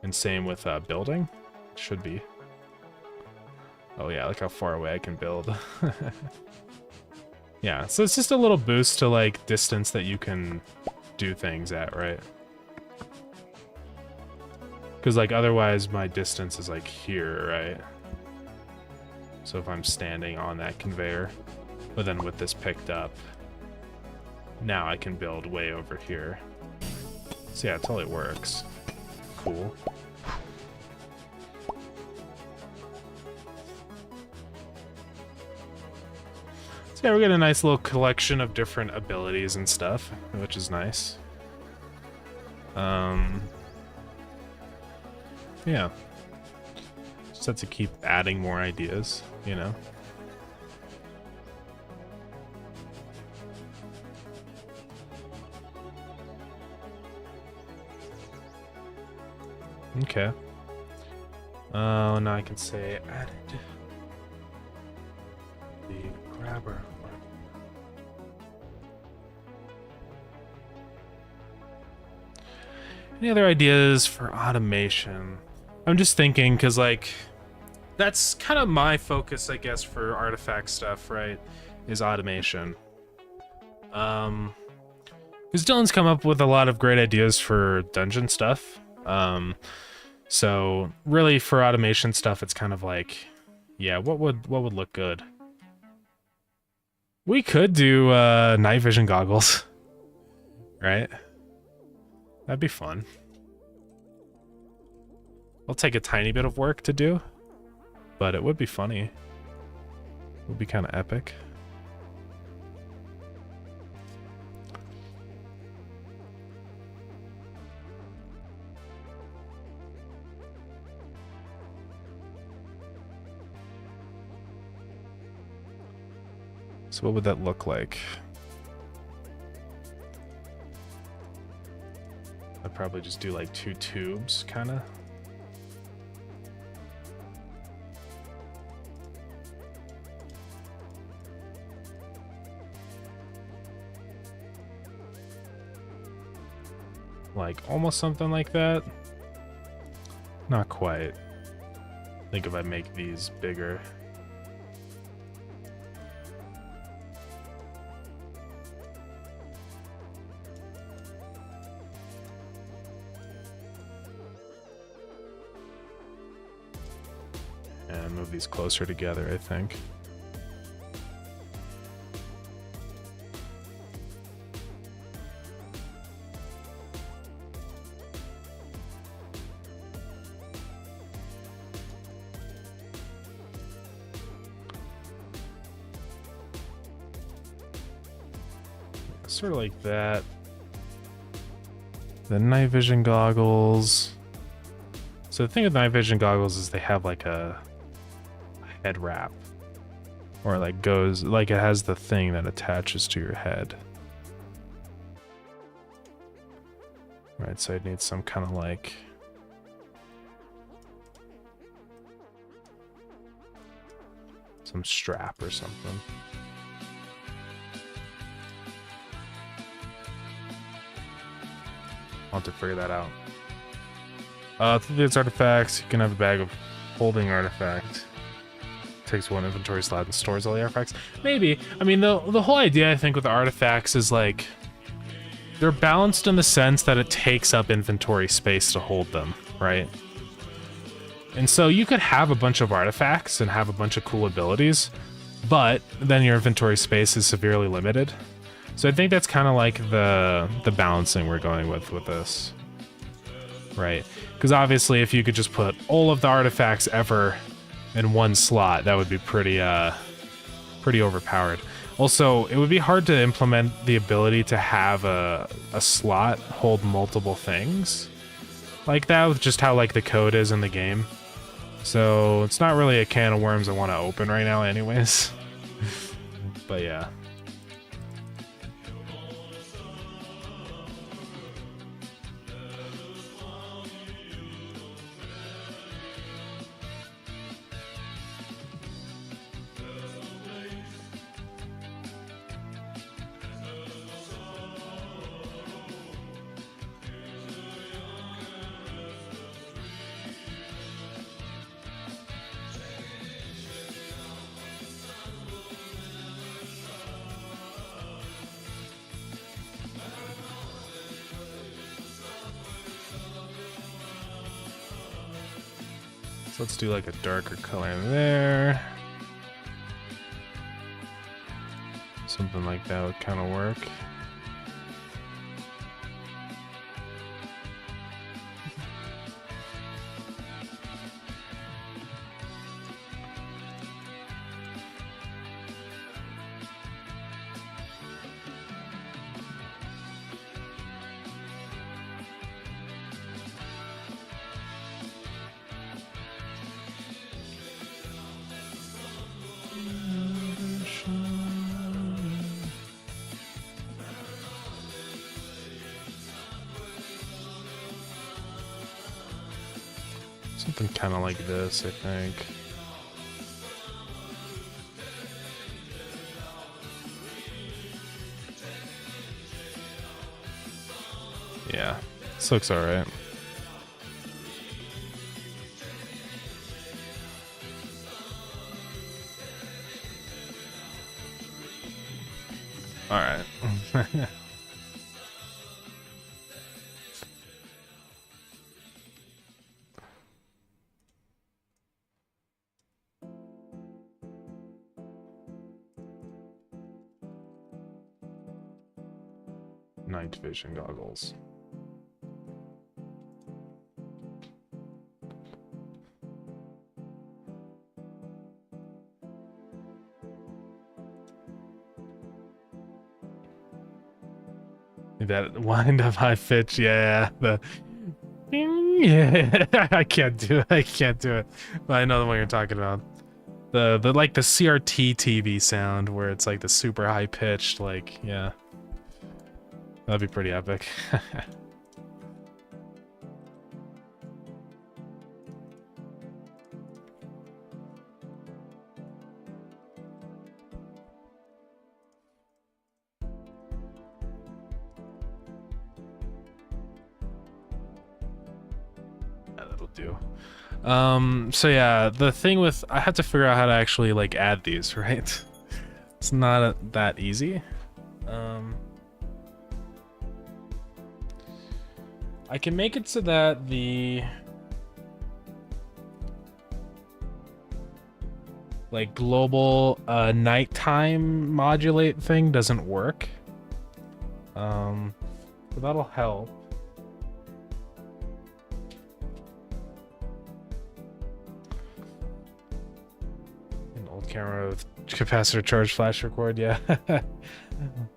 And same with building. Should be. Oh yeah, look how far away I can build. Yeah, so it's just a little boost to like distance that you can do things at, right? Because like otherwise my distance is like here, right? So if I'm standing on that conveyor, but then with this picked up, now I can build way over here. So yeah, it totally works. Cool. So yeah, we get a nice little collection of different abilities and stuff, which is nice. Yeah. Just have to keep adding more ideas, you know? Okay. Oh, now I can say added the grabber. Any other ideas for automation? I'm just thinking, because, like, that's kind of my focus, I guess, for artifact stuff, right? Is automation. Because Dylan's come up with a lot of great ideas for dungeon stuff. So really for automation stuff, it's kind of like, yeah, what would look good? We could do night vision goggles, right? That'd be fun. It'll take a tiny bit of work to do, but it would be funny. It would be kind of epic. So what would that look like? I'd probably just do like 2 tubes, kind of. Like almost something like that. Not quite. I think if I make these bigger. And move these closer together, I think. Sort of like that. The night vision goggles. So the thing with night vision goggles is they have like a head wrap, or like goes like it has the thing that attaches to your head. Right, so I'd need some kind of like some strap or something. I'll have to figure that out. Through these artifacts, you can have a bag of holding artifact. Takes 1 inventory slot and stores all the artifacts. Maybe. I mean, the whole idea, I think, with the artifacts is like they're balanced in the sense that it takes up inventory space to hold them, right? And so you could have a bunch of artifacts and have a bunch of cool abilities, but then your inventory space is severely limited. So I think that's kind of like the balancing we're going with this, right? Because obviously, if you could just put all of the artifacts ever in one slot, that would be pretty overpowered. Also, it would be hard to implement the ability to have a slot hold multiple things like that with just how like the code is in the game. So it's not really a can of worms I want to open right now anyways. But yeah. So let's do like a darker color there. Something like that would kind of work. Something kind of like this, I think. Yeah, this looks alright. Alright. Night vision goggles. That wind up high pitch, yeah. The yeah, I can't do it. I can't do it. But I know the one you're talking about. The like the CRT TV sound where it's like the super high pitched, like, yeah. That'd be pretty epic. That'll do. So yeah, the thing with, I have to figure out how to actually like add these, right? It's not that easy. I can make it so that the like global nighttime modulate thing doesn't work. So that'll help. An old camera with capacitor charge flash record, yeah.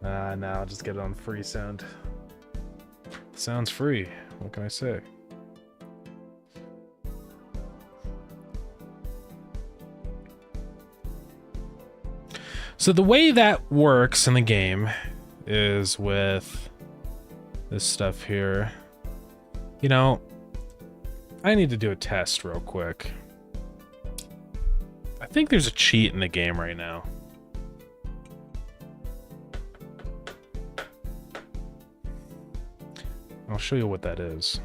Now I'll just get it on free sound. Sounds free. What can I say? So the way that works in the game is with this stuff here. You know, I need to do a test real quick. I think there's a cheat in the game right now. I'll show you what that is.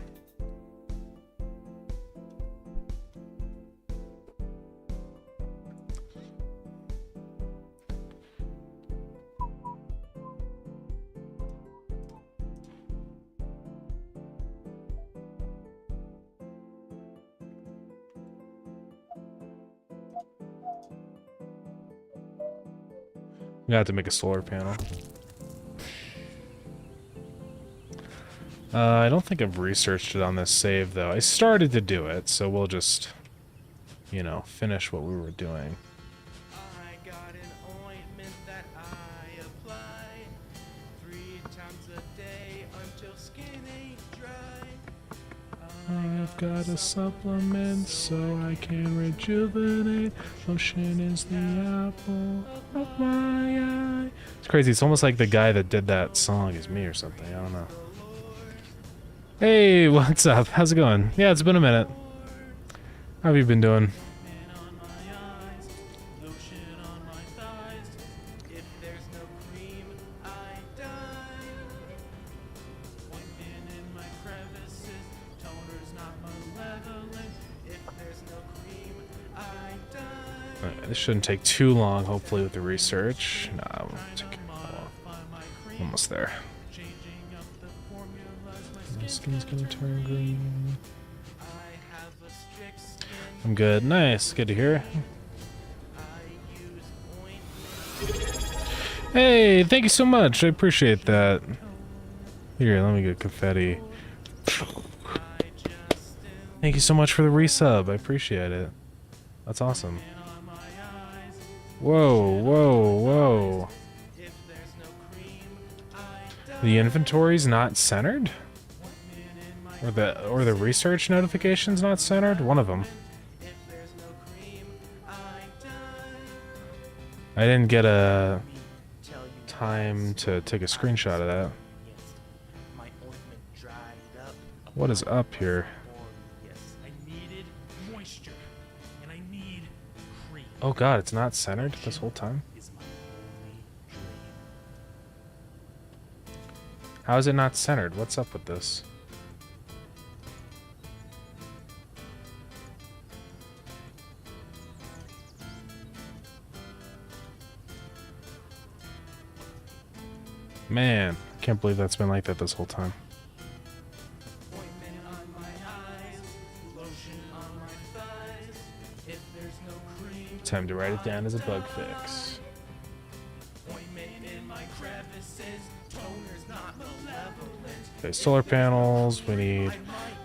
I'm gonna have to make a solar panel. I don't think I've researched it on this save, though. I started to do it, so we'll just, you know, finish what we were doing. I got an ointment that I apply 3 times a day until skin ain't dry. I've got a supplement so I can rejuvenate. Lotion is the apple of my eye. It's crazy. It's almost like the guy that did that song is me or something. I don't know. Hey, what's up? How's it going? Yeah, it's been a minute. How have you been doing? Alright, this shouldn't take too long, hopefully, with the research. Nah, it won't take long. Almost there. My skin's gonna turn green. I'm good. Nice. Good to hear. Hey, thank you so much. I appreciate that. Here, let me get confetti. Thank you so much for the resub. I appreciate it. That's awesome. Whoa, whoa, whoa. The inventory's not centered? Or the research notification's not centered? One of them. I didn't get a time to take a screenshot of that. What is up here? I needed moisture, and I need cream. Oh god, it's not centered this whole time? Is my only dream. How is it not centered? What's up with this? Man, can't believe that's been like that this whole time. Ointment on my eyes, lotion on my thighs. If there's no cream, Time to write it down as a bug fix. ointment in my crevices. Toner's not malevolent. Okay, solar panels, we need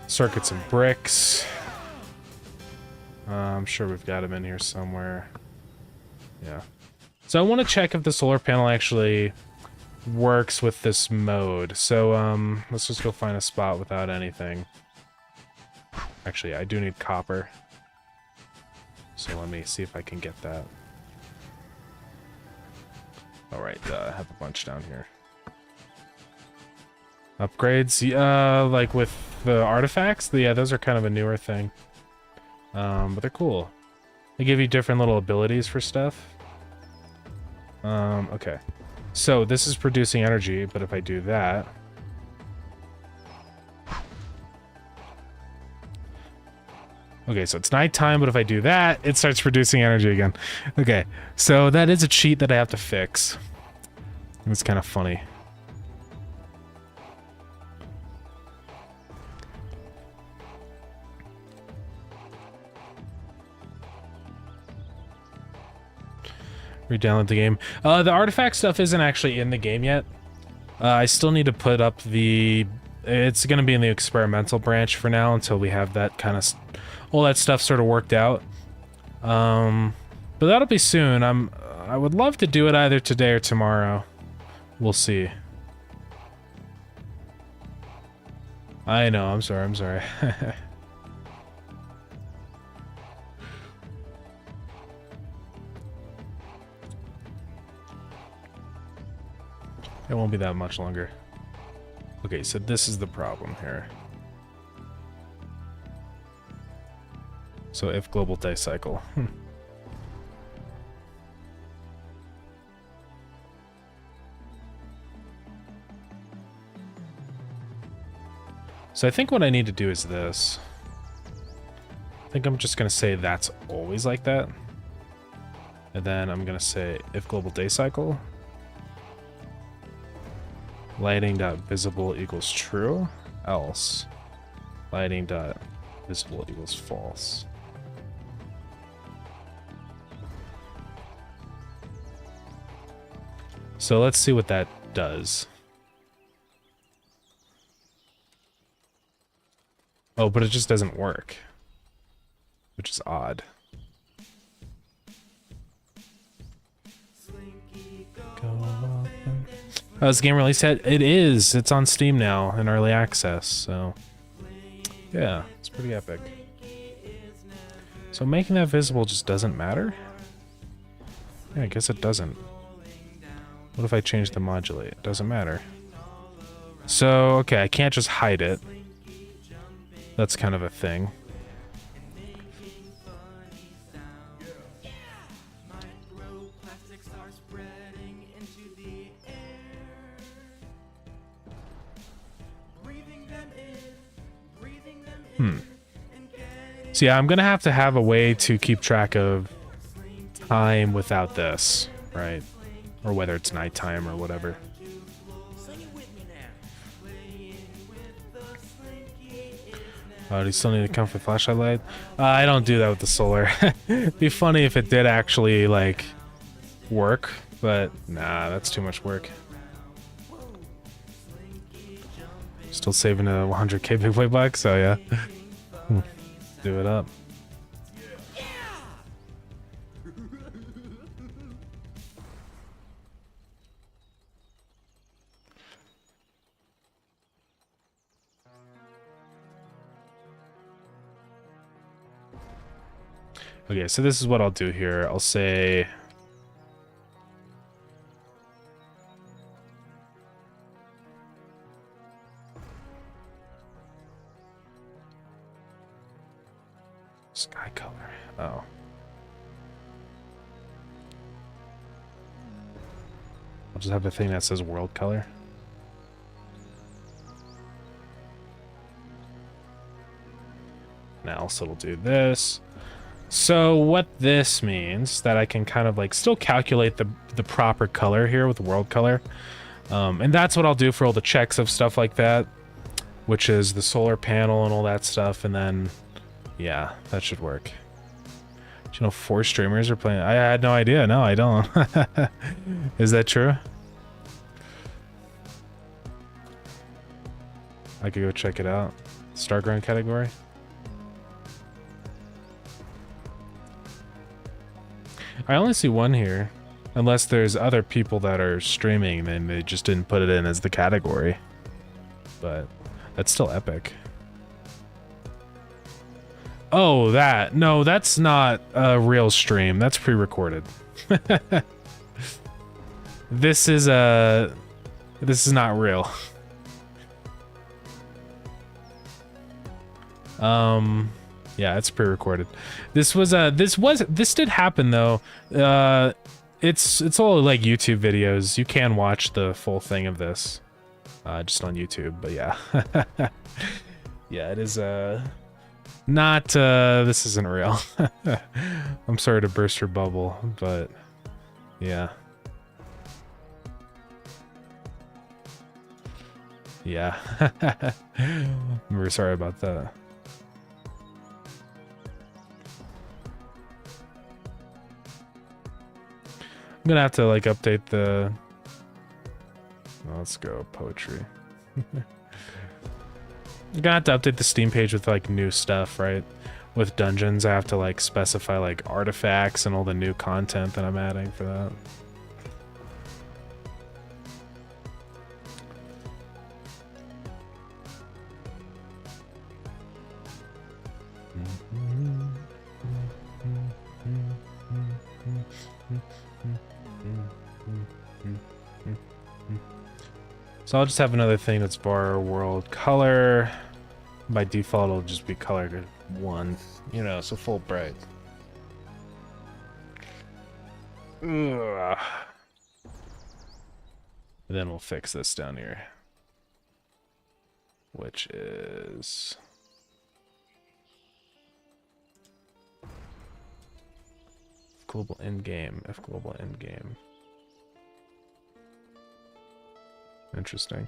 circuits and bricks. I'm sure we've got them in here somewhere. Yeah. So I want to check if the solar panel actually works with this mode. So let's just go find a spot without anything. Actually, I do need copper. So let me see if I can get that. Alright, I have a bunch down here. Upgrades, like with the artifacts, yeah, those are kind of a newer thing. But they're cool. They give you different little abilities for stuff. Okay. So this is producing energy, but if I do that... Okay, so it's nighttime, but if I do that, it starts producing energy again. Okay, so that is a cheat that I have to fix. It's kind of funny. Re-download the game. The artifact stuff isn't actually in the game yet. I still need to put up the... It's going to be in the experimental branch for now until we have that kind of... all that stuff sort of worked out. But that'll be soon. I would love to do it either today or tomorrow. We'll see. I know, I'm sorry. It won't be that much longer. Okay, so this is the problem here. So if global day cycle. So I think what I need to do is this. I think I'm just going to say that's always like that. And then I'm going to say if global day cycle. Lighting.visible equals true, else lighting.visible equals false. So let's see what that does. Oh, but it just doesn't work, which is odd. Oh, is the game released yet? It is. It's on Steam now in early access, so yeah, it's pretty epic. So making that visible just doesn't matter? Yeah, I guess it doesn't. What if I change the modulate? It doesn't matter. So, okay, I can't just hide it. That's kind of a thing. So yeah, I'm gonna have to have a way to keep track of time without this, right? Or whether it's nighttime or whatever. Oh, do you still need to come for flashlight light? I don't do that with the solar. It'd be funny if it did actually, like, work, but nah, that's too much work. Still saving a 100k big boy buck, so yeah. Do it up. Okay, so this is what I'll do here. I'll say... Sky color. Oh. I'll just have a thing that says world color. Now, so it'll do this. So what this means, that I can kind of like still calculate the proper color here with world color. And that's what I'll do for all the checks of stuff like that, which is the solar panel and all that stuff. And then, yeah, that should work. Do you know 4 streamers are playing? I had no idea. No, I don't. Is that true? I could go check it out. Starground category. I only see one here. Unless there's other people that are streaming, then they just didn't put it in as the category. But that's still epic. Oh, that. No, that's not a real stream. That's pre-recorded. This is not real. Yeah, it's pre-recorded. This did happen though. It's all like YouTube videos. You can watch the full thing of this, just on YouTube. But yeah, yeah, it is not. This isn't real. I'm sorry to burst your bubble, but yeah, yeah. I'm very sorry about that. I'm gonna have to like update the... Let's go poetry. I'm gonna have to update the Steam page with like new stuff, right? With dungeons, I have to like specify like artifacts and all the new content that I'm adding for that. So I'll just have another thing that's bar world color. By default, it'll just be colored at 1, you know, so full bright. Ugh. And then we'll fix this down here, which is global end game. F global end game. Interesting.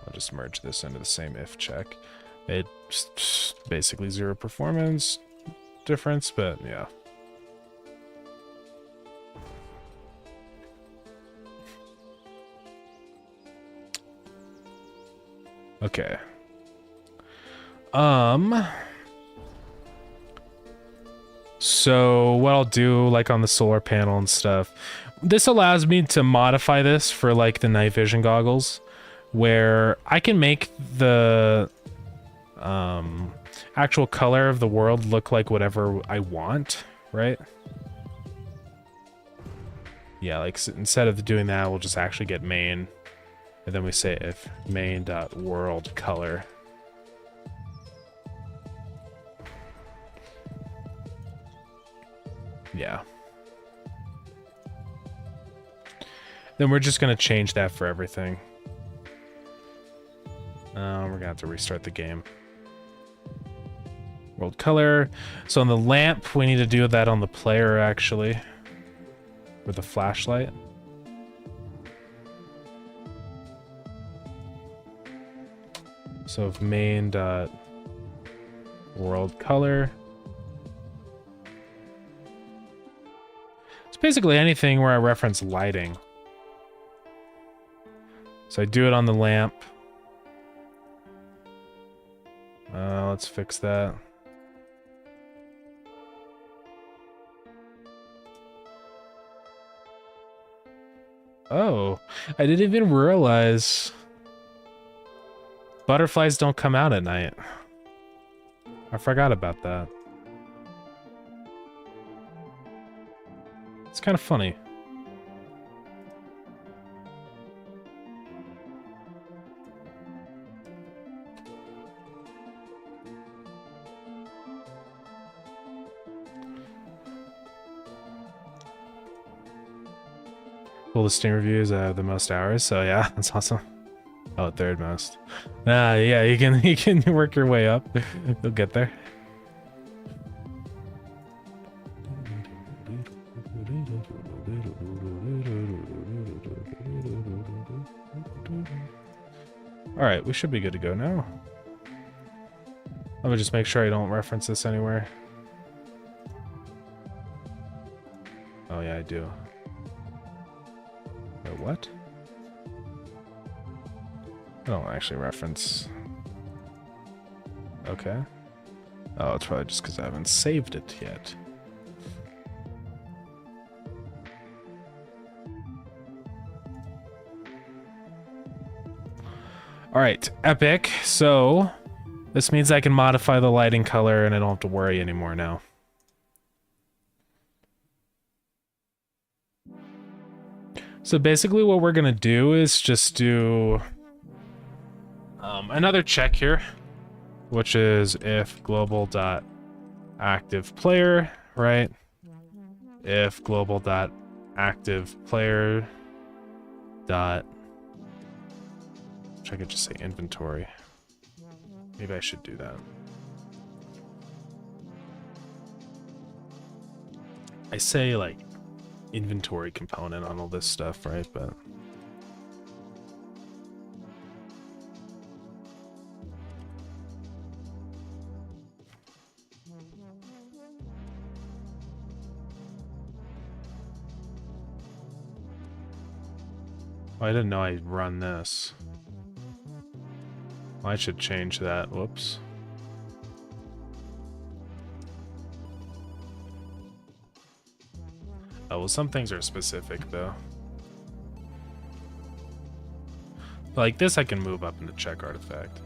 I'll just merge this into the same if check. It's basically 0 performance difference, but yeah. Okay. So what I'll do, like on the solar panel and stuff, this allows me to modify this for like the night vision goggles, where I can make the actual color of the world look like whatever I want, right? Yeah, like instead of doing that, we'll just actually get main, and then we say if main.world color. Yeah. Then we're just going to change that for everything. We're going to have to restart the game. World color. So on the lamp, we need to do that on the player, actually. With the flashlight. So if main dot world color. It's basically anything where I reference lighting. So I do it on the lamp. Let's fix that. Oh, I didn't even realize butterflies don't come out at night. I forgot about that. It's kind of funny. Well, the Steam reviews have the most hours, so yeah, that's awesome. Oh, third most. Yeah, you can work your way up. You'll get there. All right, we should be good to go now. Let me just make sure I don't reference this anywhere. Oh yeah, I do. Wait, what? I don't actually reference. Okay. Oh, it's probably just because I haven't saved it yet. All right, epic. So this means I can modify the lighting color and I don't have to worry anymore now. So basically what we're gonna do is just do another check here, which is if global.activePlayer, right? If global.activePlayer dot, I could just say inventory. Maybe I should do that. I say like inventory component on all this stuff, right? But oh, I didn't know I'd run this. I should change that. Whoops. Oh, well, some things are specific, though. Like this, I can move up into check artifact.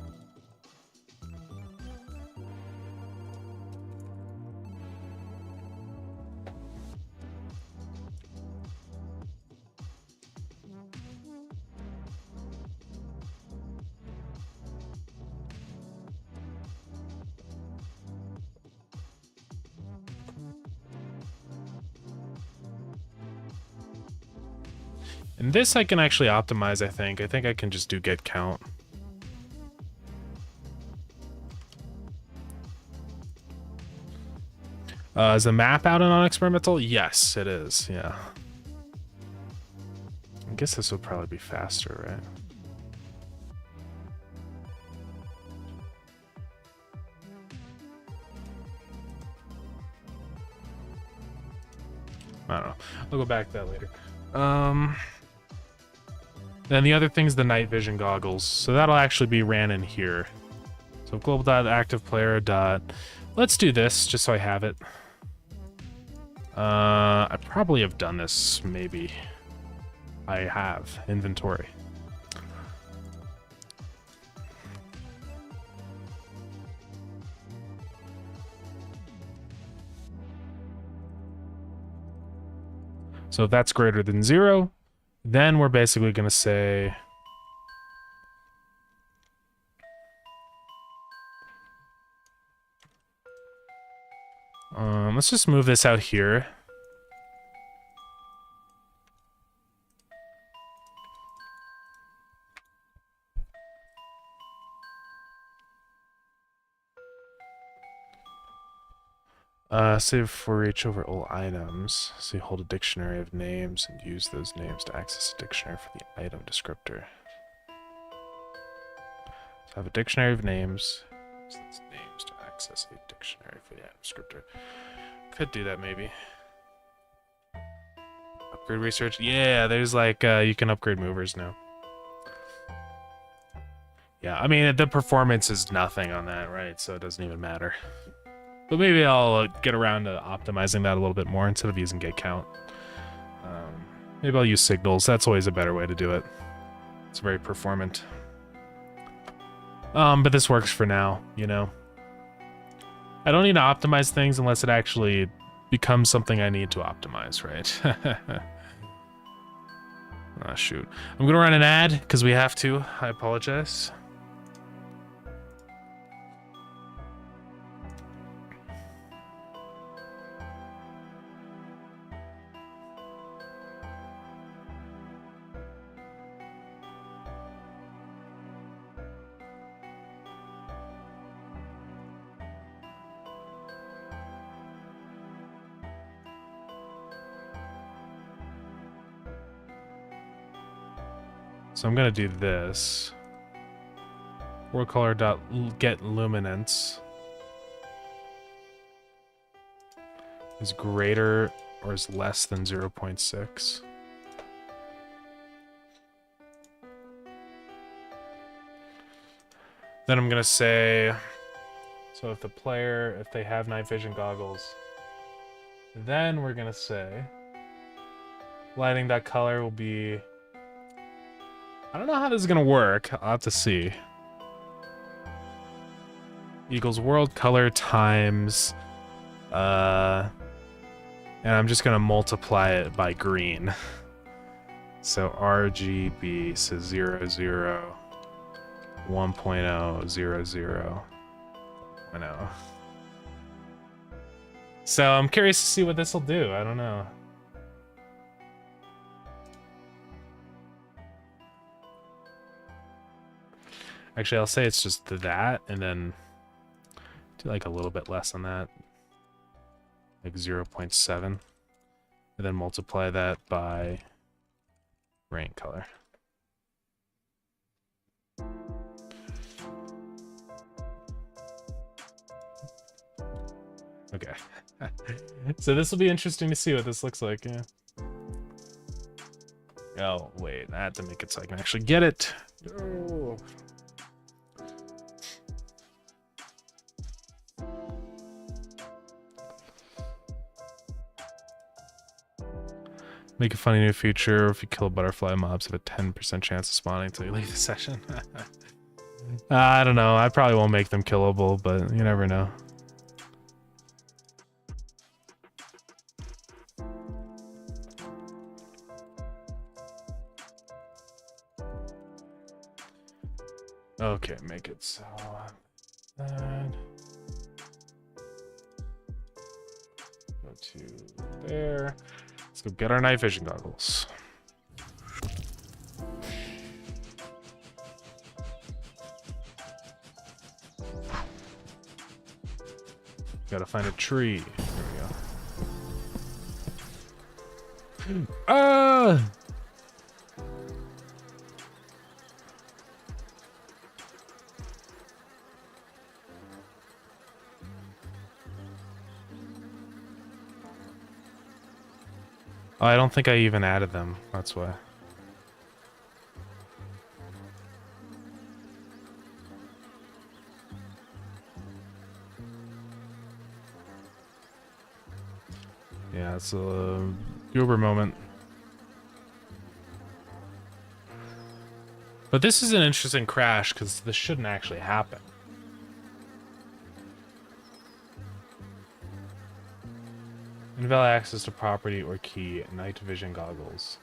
And this I can actually optimize, I think. I think I can just do get count. Is the map out and on experimental? Yes, it is, yeah. I guess this would probably be faster, right? I don't know. I'll go back to that later. Then the other thing's the night vision goggles. So that'll actually be ran in here. So global.activePlayer. Let's do this just so I have it. I probably have done this, maybe. I have. Inventory. So if that's greater than 0, then we're basically going to say let's just move this out here. Save for each over all items. So you hold a dictionary of names and use those names to access a dictionary for the item descriptor. To have a dictionary of names. Since names to access a dictionary for the item descriptor. Could do that maybe. Upgrade research. Yeah, there's like you can upgrade movers now. Yeah, I mean the performance is nothing on that, right? So it doesn't even matter. But maybe I'll get around to optimizing that a little bit more instead of using gate count. Maybe I'll use signals. That's always a better way to do it. It's very performant. But this works for now, you know. I don't need to optimize things unless it actually becomes something I need to optimize, right? Ah, shoot. I'm gonna run an ad because we have to. I apologize. So I'm gonna do this. World color dot get luminance is greater or is less than 0.6. Then I'm gonna say, so if the player, if they have night vision goggles, then we're gonna say lighting dot color will be, I don't know how this is gonna work. I'll have to see. Equals world color times, and I'm just gonna multiply it by green. So RGB, so 0, 0, 1.0, 0, 0, 1.0. So I'm curious to see what this will do. I don't know. Actually, I'll say it's just that, and then do like a little bit less on that, like 0.7, and then multiply that by rain color. Okay. So this will be interesting to see what this looks like, yeah. Oh, wait, I have to make it so I can actually get it. Oh. Make a funny new feature. If you kill butterfly mobs, have a 10% chance of spawning until you leave the session. I don't know. I probably won't make them killable, but you never know. Okay, make it so that. Go to there. Let's go get our night vision goggles. Gotta find a tree. There we go. Ah! Oh, I don't think I even added them. That's why. Yeah, it's a Uber moment. But this is an interesting crash because this shouldn't actually happen. Invalid access to property or key, night vision goggles.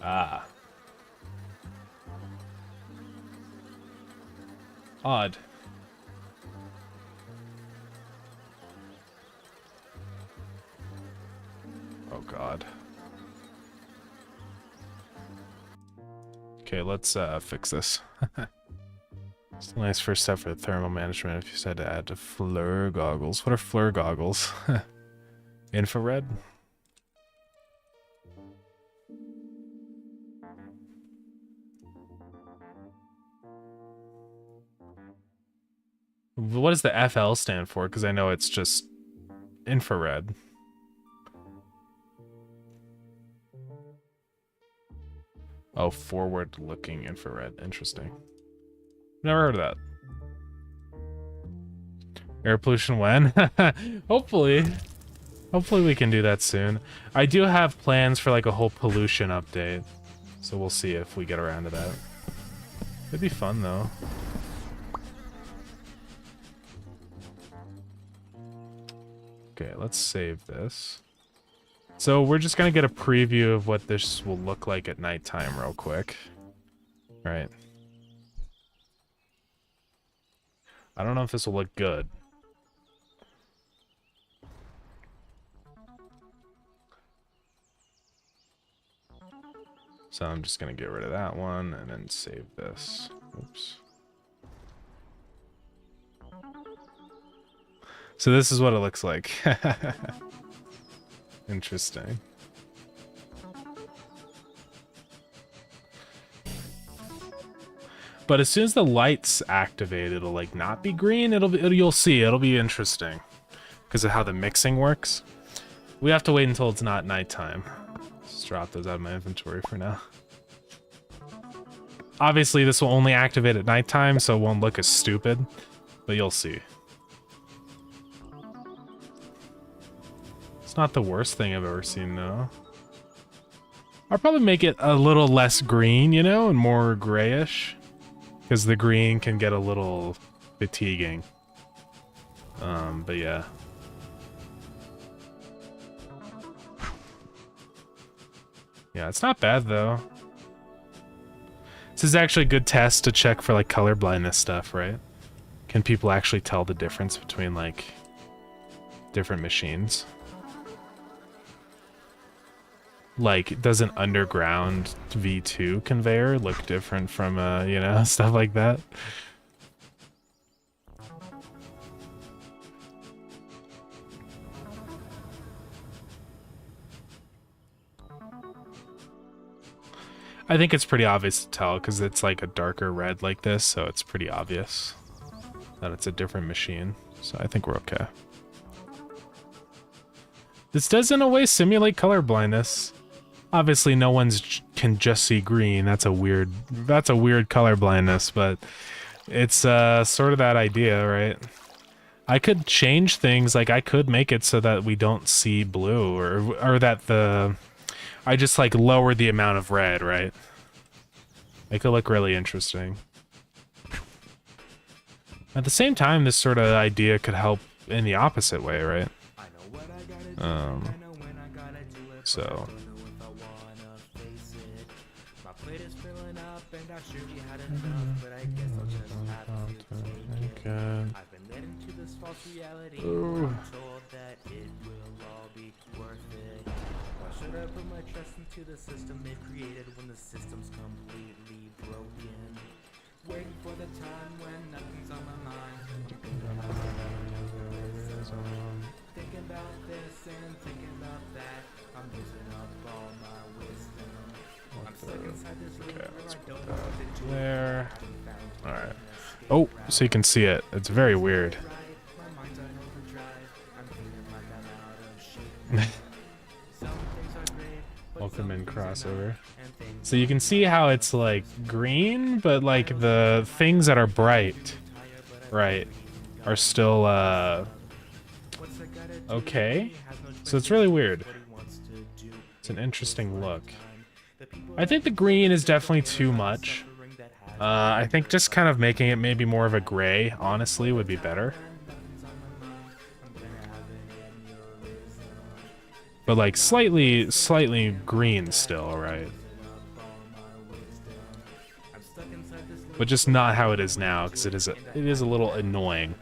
Ah. Odd. Oh god. Okay, let's fix this. It's a nice first step for the thermal management if you said to add to FLIR goggles. What are FLIR goggles? Infrared? what does the FL stand for? Because I know it's just infrared. Oh, forward-looking infrared. Interesting. Never heard of that. Air pollution when? Hopefully. Hopefully we can do that soon. I do have plans for like a whole pollution update. So we'll see if we get around to that. It'd be fun though. Okay, let's save this. So we're just gonna get a preview of what this will look like at nighttime real quick. All right. I don't know if this will look good. So I'm just gonna get rid of that one and then save this. Oops. So this is what it looks like. Interesting. But as soon as the lights activate, it'll like not be green. You'll see. It'll be interesting because of how the mixing works. We have to wait until it's not nighttime. Just drop those out of my inventory for now. Obviously, this will only activate at nighttime, so it won't look as stupid, but you'll see. It's not the worst thing I've ever seen, though. I'll probably make it a little less green, you know, and more grayish. Because the green can get a little fatiguing. But yeah. Yeah, it's not bad, though. This is actually a good test to check for, like, color blindness stuff, right? Can people actually tell the difference between, like, different machines? Like, does an underground V2 conveyor look different from, you know, stuff like that? I think it's pretty obvious to tell because it's like a darker red like this, so it's pretty obvious that it's a different machine. So I think we're okay. This does in a way simulate color blindness. Obviously, no one's can just see green. That's a weird color blindness, but it's sort of that idea, right? I could change things, like I could make it so that we don't see blue, or that I just like lower the amount of red, right? It could look really interesting. At the same time, this sort of idea could help in the opposite way, right? So. I've been led into this false reality. I'm told that it will all be worth it. Why should I put my trust into the system they've created when the system's completely broken? Waiting for the time when nothing's on my mind. Thinking about this and thinking about that. I'm losing up all my wisdom. I'm stuck inside this loop where I don't know what to do. There. Alright. Oh, so you can see it. It's very weird. Welcome in crossover. So you can see how it's like green, but like the things that are bright, right, are still okay. So it's really weird. It's an interesting look. I think the green is definitely too much. I think just kind of making it maybe more of a gray, honestly, would be better. But like slightly green still, right? But just not how it is now, because it is a little annoying.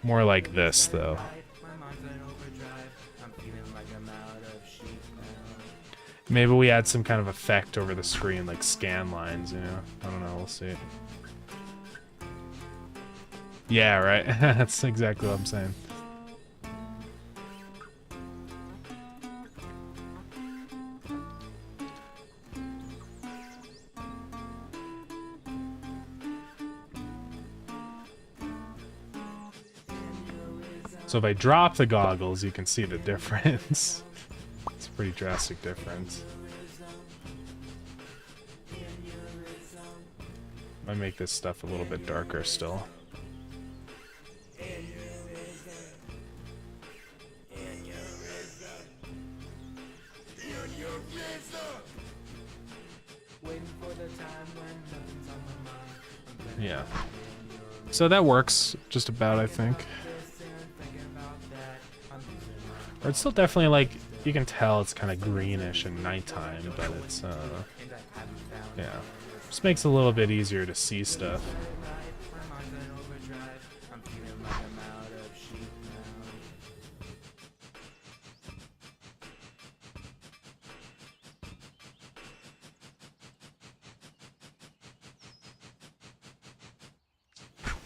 More like this, though. Maybe we add some kind of effect over the screen, like scan lines, you know? I don't know, we'll see. Yeah, right? That's exactly what I'm saying. So if I drop the goggles, you can see the difference. It's a pretty drastic difference. I make this stuff a little bit darker still. Yeah. So that works just about, I think. Or it's still definitely like, you can tell it's kind of greenish in nighttime, but it's, yeah. Just makes it a little bit easier to see stuff.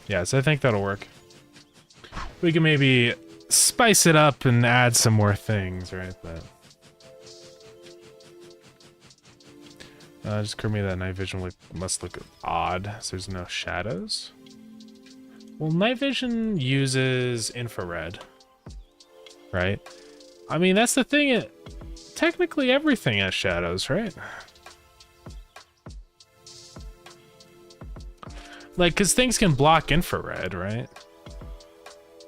Yeah, so I think that'll work. We can maybe spice it up and add some more things, right? But just occurred to me that night vision must look odd, so there's no shadows. Well, night vision uses infrared, right? I mean, that's the thing. Technically, everything has shadows, right? Like, because things can block infrared, right?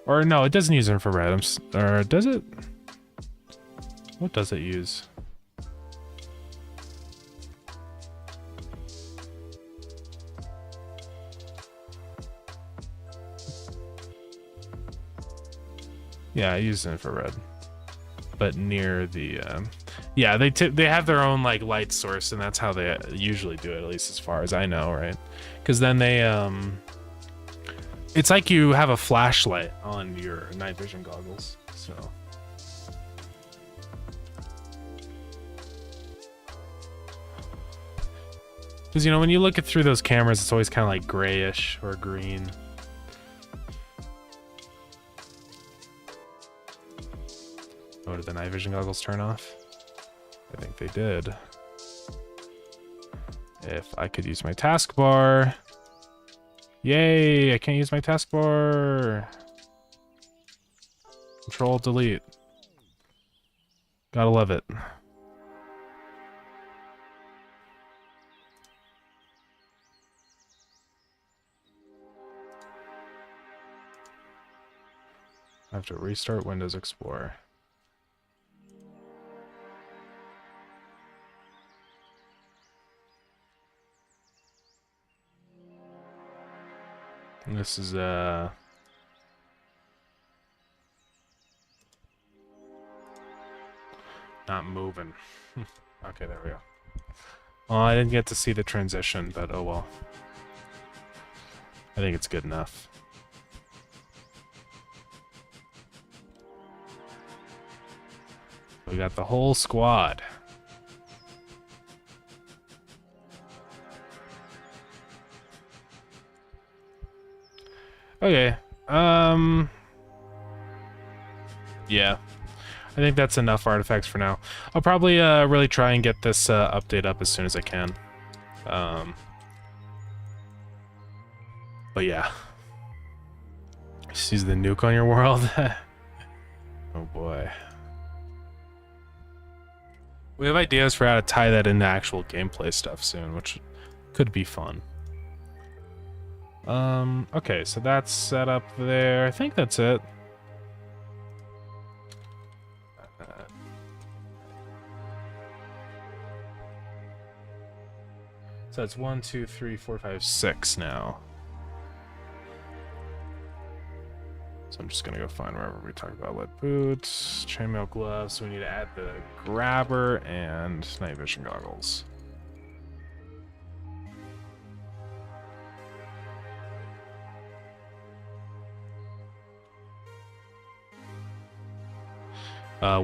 Or no, it doesn't use infrared. Or does it? What does it use? Yeah, I use infrared, but near the yeah, they have their own like light source, and that's how they usually do it, at least as far as I know, right? Because then they it's like you have a flashlight on your night vision goggles, so. Because, you know, when you look at through those cameras, it's always kind of like grayish or green. Oh, did the night vision goggles turn off? I think they did. If I could use my taskbar. Yay, I can't use my taskbar. Control delete. Gotta love it. I have to restart Windows Explorer. And this is not moving. Okay, there we go. Well, I didn't get to see the transition, but oh well. I think it's good enough. We got the whole squad. Okay. Yeah. I think that's enough artifacts for now. I'll probably really try and get this update up as soon as I can. But yeah. Sees the nuke on your world. Oh boy. We have ideas for how to tie that into actual gameplay stuff soon, which could be fun. Okay, so that's set up there. I think that's it. So it's 1, 2, 3, 4, 5, 6 now. So I'm just gonna go find wherever we talk about lead boots, chainmail gloves. So we need to add the grabber and night vision goggles.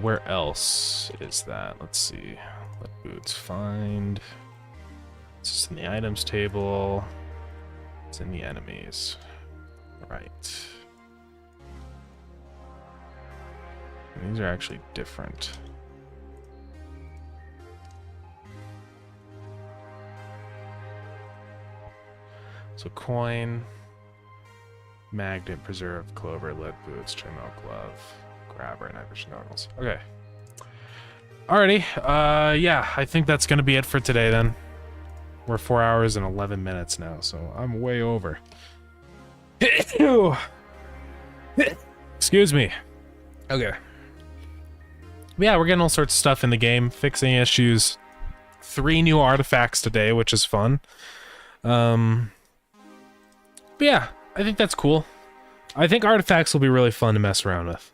Where else is that? Let's see. Lead boots, find. It's just in the items table. It's in the enemies. Right. And these are actually different. So coin, magnet, preserve, clover, lead boots, chainmail glove, grabber, night vision goggles. Okay. Alrighty. Yeah, I think that's gonna be it for today then. We're 4 hours and 11 minutes now, so I'm way over. Excuse me. Okay. Yeah, we're getting all sorts of stuff in the game, fixing issues. 3 new artifacts today, which is fun. But yeah, I think that's cool. I think artifacts will be really fun to mess around with.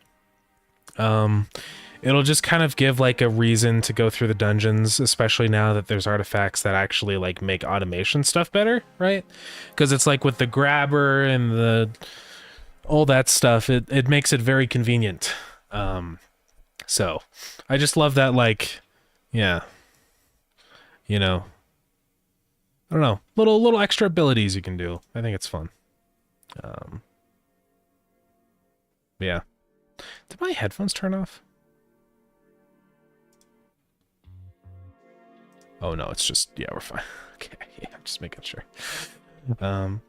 It'll just kind of give like a reason to go through the dungeons, especially now that there's artifacts that actually like make automation stuff better, right? Because it's like with the grabber and the all that stuff, it makes it very convenient. So I just love that, like, yeah, you know, I don't know, little extra abilities you can do. I think it's fun. Yeah. Did my headphones turn off? Oh no, it's just, yeah, we're fine. Okay, yeah, I'm just making sure.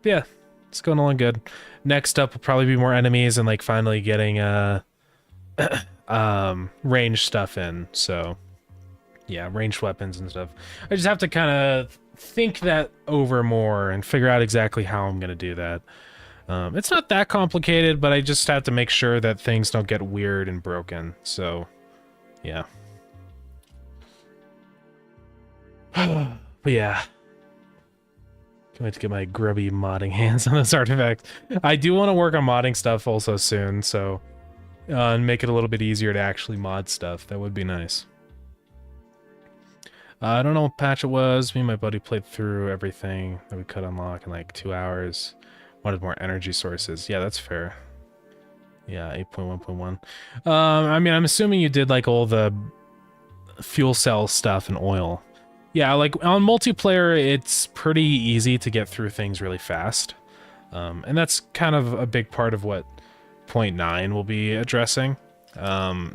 Yeah, it's going along good. Next up will probably be more enemies and like finally getting ranged stuff in. So yeah, ranged weapons and stuff. I just have to kind of think that over more and figure out exactly how I'm gonna do that. It's not that complicated, but I just have to make sure that things don't get weird and broken. So yeah. But yeah, can't wait to get my grubby modding hands on this artifact. I do want to work on modding stuff also soon, so and make it a little bit easier to actually mod stuff. That would be nice. I don't know what patch it was. Me and my buddy played through everything that we could unlock in like 2 hours. Wanted more energy sources. Yeah, that's fair. Yeah, 8.1.1. I mean, I'm assuming you did like all the fuel cell stuff and oil. Yeah, like on multiplayer, it's pretty easy to get through things really fast. And that's kind of a big part of what 0.9 will be addressing.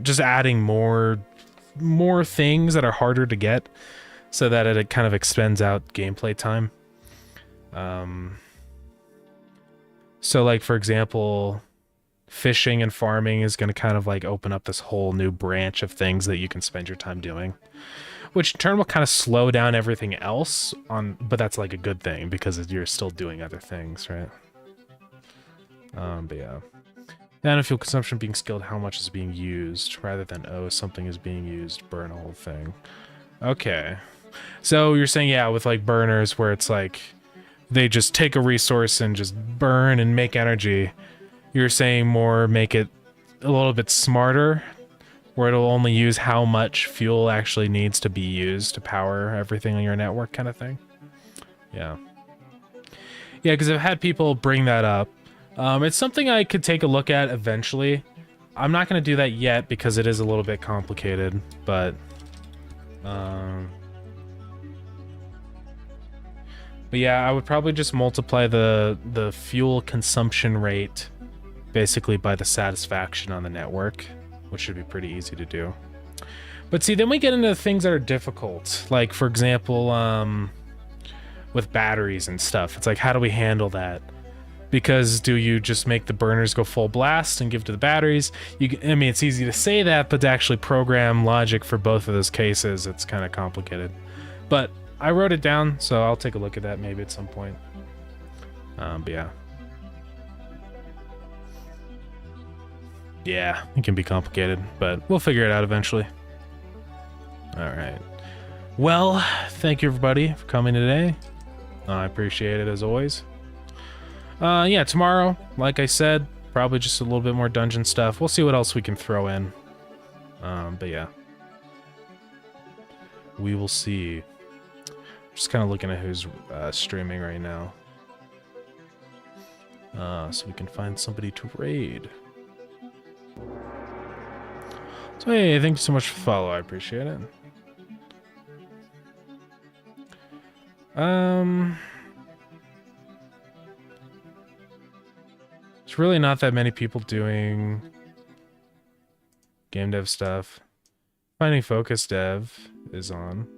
Just adding more things that are harder to get so that it kind of extends out gameplay time. So like, for example, fishing and farming is going to kind of like open up this whole new branch of things that you can spend your time doing. Which in turn will kind of slow down everything else, but that's like a good thing because you're still doing other things, right? But yeah. And fuel consumption being skilled, how much is being used, rather than, oh, something is being used, burn a whole thing. Okay. So you're saying, yeah, with like burners where it's like, they just take a resource and just burn and make energy. You're saying more make it a little bit smarter, where it'll only use how much fuel actually needs to be used to power everything on your network kind of thing. Yeah. Yeah, because I've had people bring that up. It's something I could take a look at eventually. I'm not going to do that yet because it is a little bit complicated, but yeah, I would probably just multiply the fuel consumption rate basically by the satisfaction on the network, which should be pretty easy to do. But see, then we get into things that are difficult. Like, for example, with batteries and stuff. It's like, how do we handle that? Because do you just make the burners go full blast and give to the batteries? I mean, it's easy to say that, but to actually program logic for both of those cases, it's kind of complicated. But I wrote it down, so I'll take a look at that maybe at some point. But yeah. Yeah, it can be complicated, but we'll figure it out eventually. Alright. Well, thank you everybody for coming today. I appreciate it as always. Yeah, tomorrow, like I said, probably just a little bit more dungeon stuff. We'll see what else we can throw in. But yeah. We will see. Just kind of looking at who's streaming right now. So we can find somebody to raid. So hey, thank you so much for the follow. I appreciate it. There's really not that many people doing game dev stuff. Finding Focus Dev is on.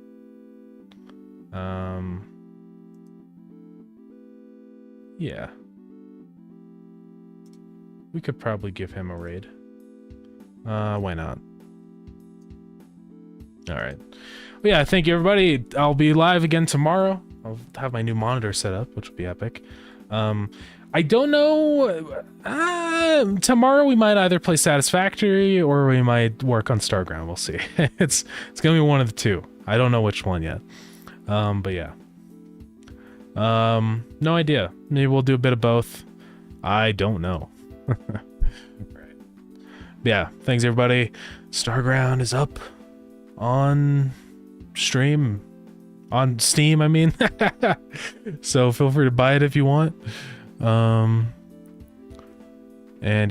Yeah. We could probably give him a raid. Why not? Alright. Well, yeah, thank you everybody. I'll be live again tomorrow. I'll have my new monitor set up, which will be epic. I don't know. Tomorrow we might either play Satisfactory or we might work on Starground. We'll see. It's gonna be one of the two. I don't know which one yet. But yeah. No idea. Maybe we'll do a bit of both. I don't know. Right. Yeah, thanks everybody. Starground is up on stream. On Steam, I mean. So feel free to buy it if you want. And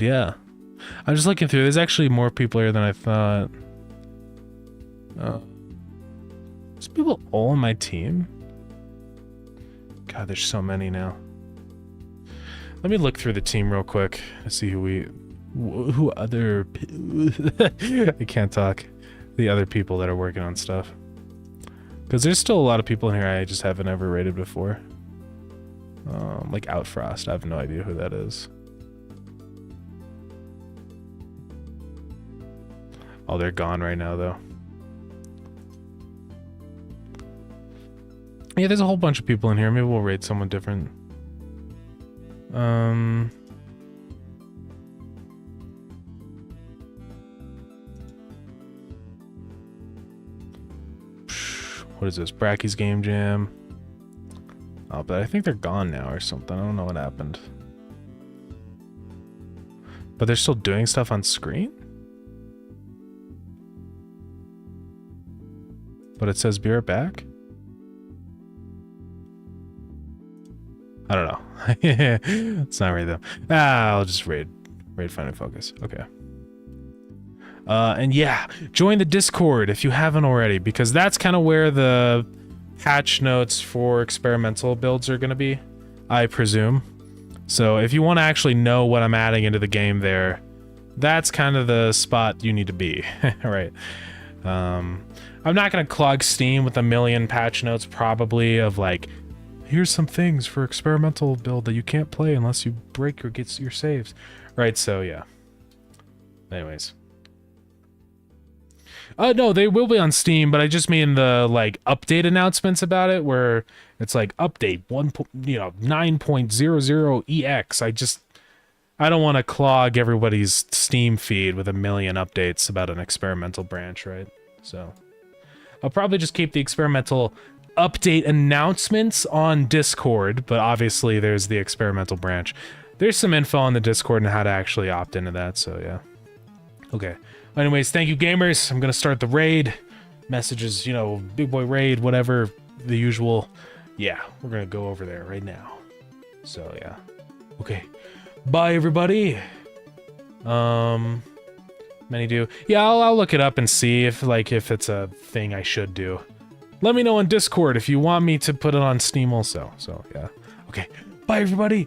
yeah. I'm just looking through. There's actually more people here than I thought. There's people all on my team? God, there's so many now. Let me look through the team real quick to see who other I can't talk. The other people that are working on stuff. Because there's still a lot of people in here I just haven't ever rated before. Like Outfrost, I have no idea who that is. Oh, they're gone right now though. Yeah, there's a whole bunch of people in here. Maybe we'll raid someone different. What is this? Bracky's Game Jam. Oh, but I think they're gone now or something. I don't know what happened. But they're still doing stuff on screen? But it says be right back? I don't know. It's not right though. I'll just raid Find and Focus. Okay. And yeah, join the Discord if you haven't already, because that's kind of where the patch notes for experimental builds are going to be, I presume. So if you want to actually know what I'm adding into the game there, that's kind of the spot you need to be. Right. I'm not going to clog Steam with a million patch notes probably of like, here's some things for experimental build that you can't play unless you break or get your saves. Right, so yeah. Anyways. No, they will be on Steam, but I just mean the like update announcements about it where it's like update 9.00EX. I don't want to clog everybody's Steam feed with a million updates about an experimental branch, right? So I'll probably just keep the experimental update announcements on Discord, but obviously there's the experimental branch. There's some info on the Discord and how to actually opt into that, so yeah. Okay. Anyways, thank you gamers. I'm gonna start the raid. Messages, you know, big boy raid, whatever, the usual. Yeah, we're gonna go over there right now. So yeah. Okay. Bye everybody. Many do. Yeah, I'll look it up and see if it's a thing I should do. Let me know on Discord if you want me to put it on Steam also. So yeah. Okay. Bye everybody.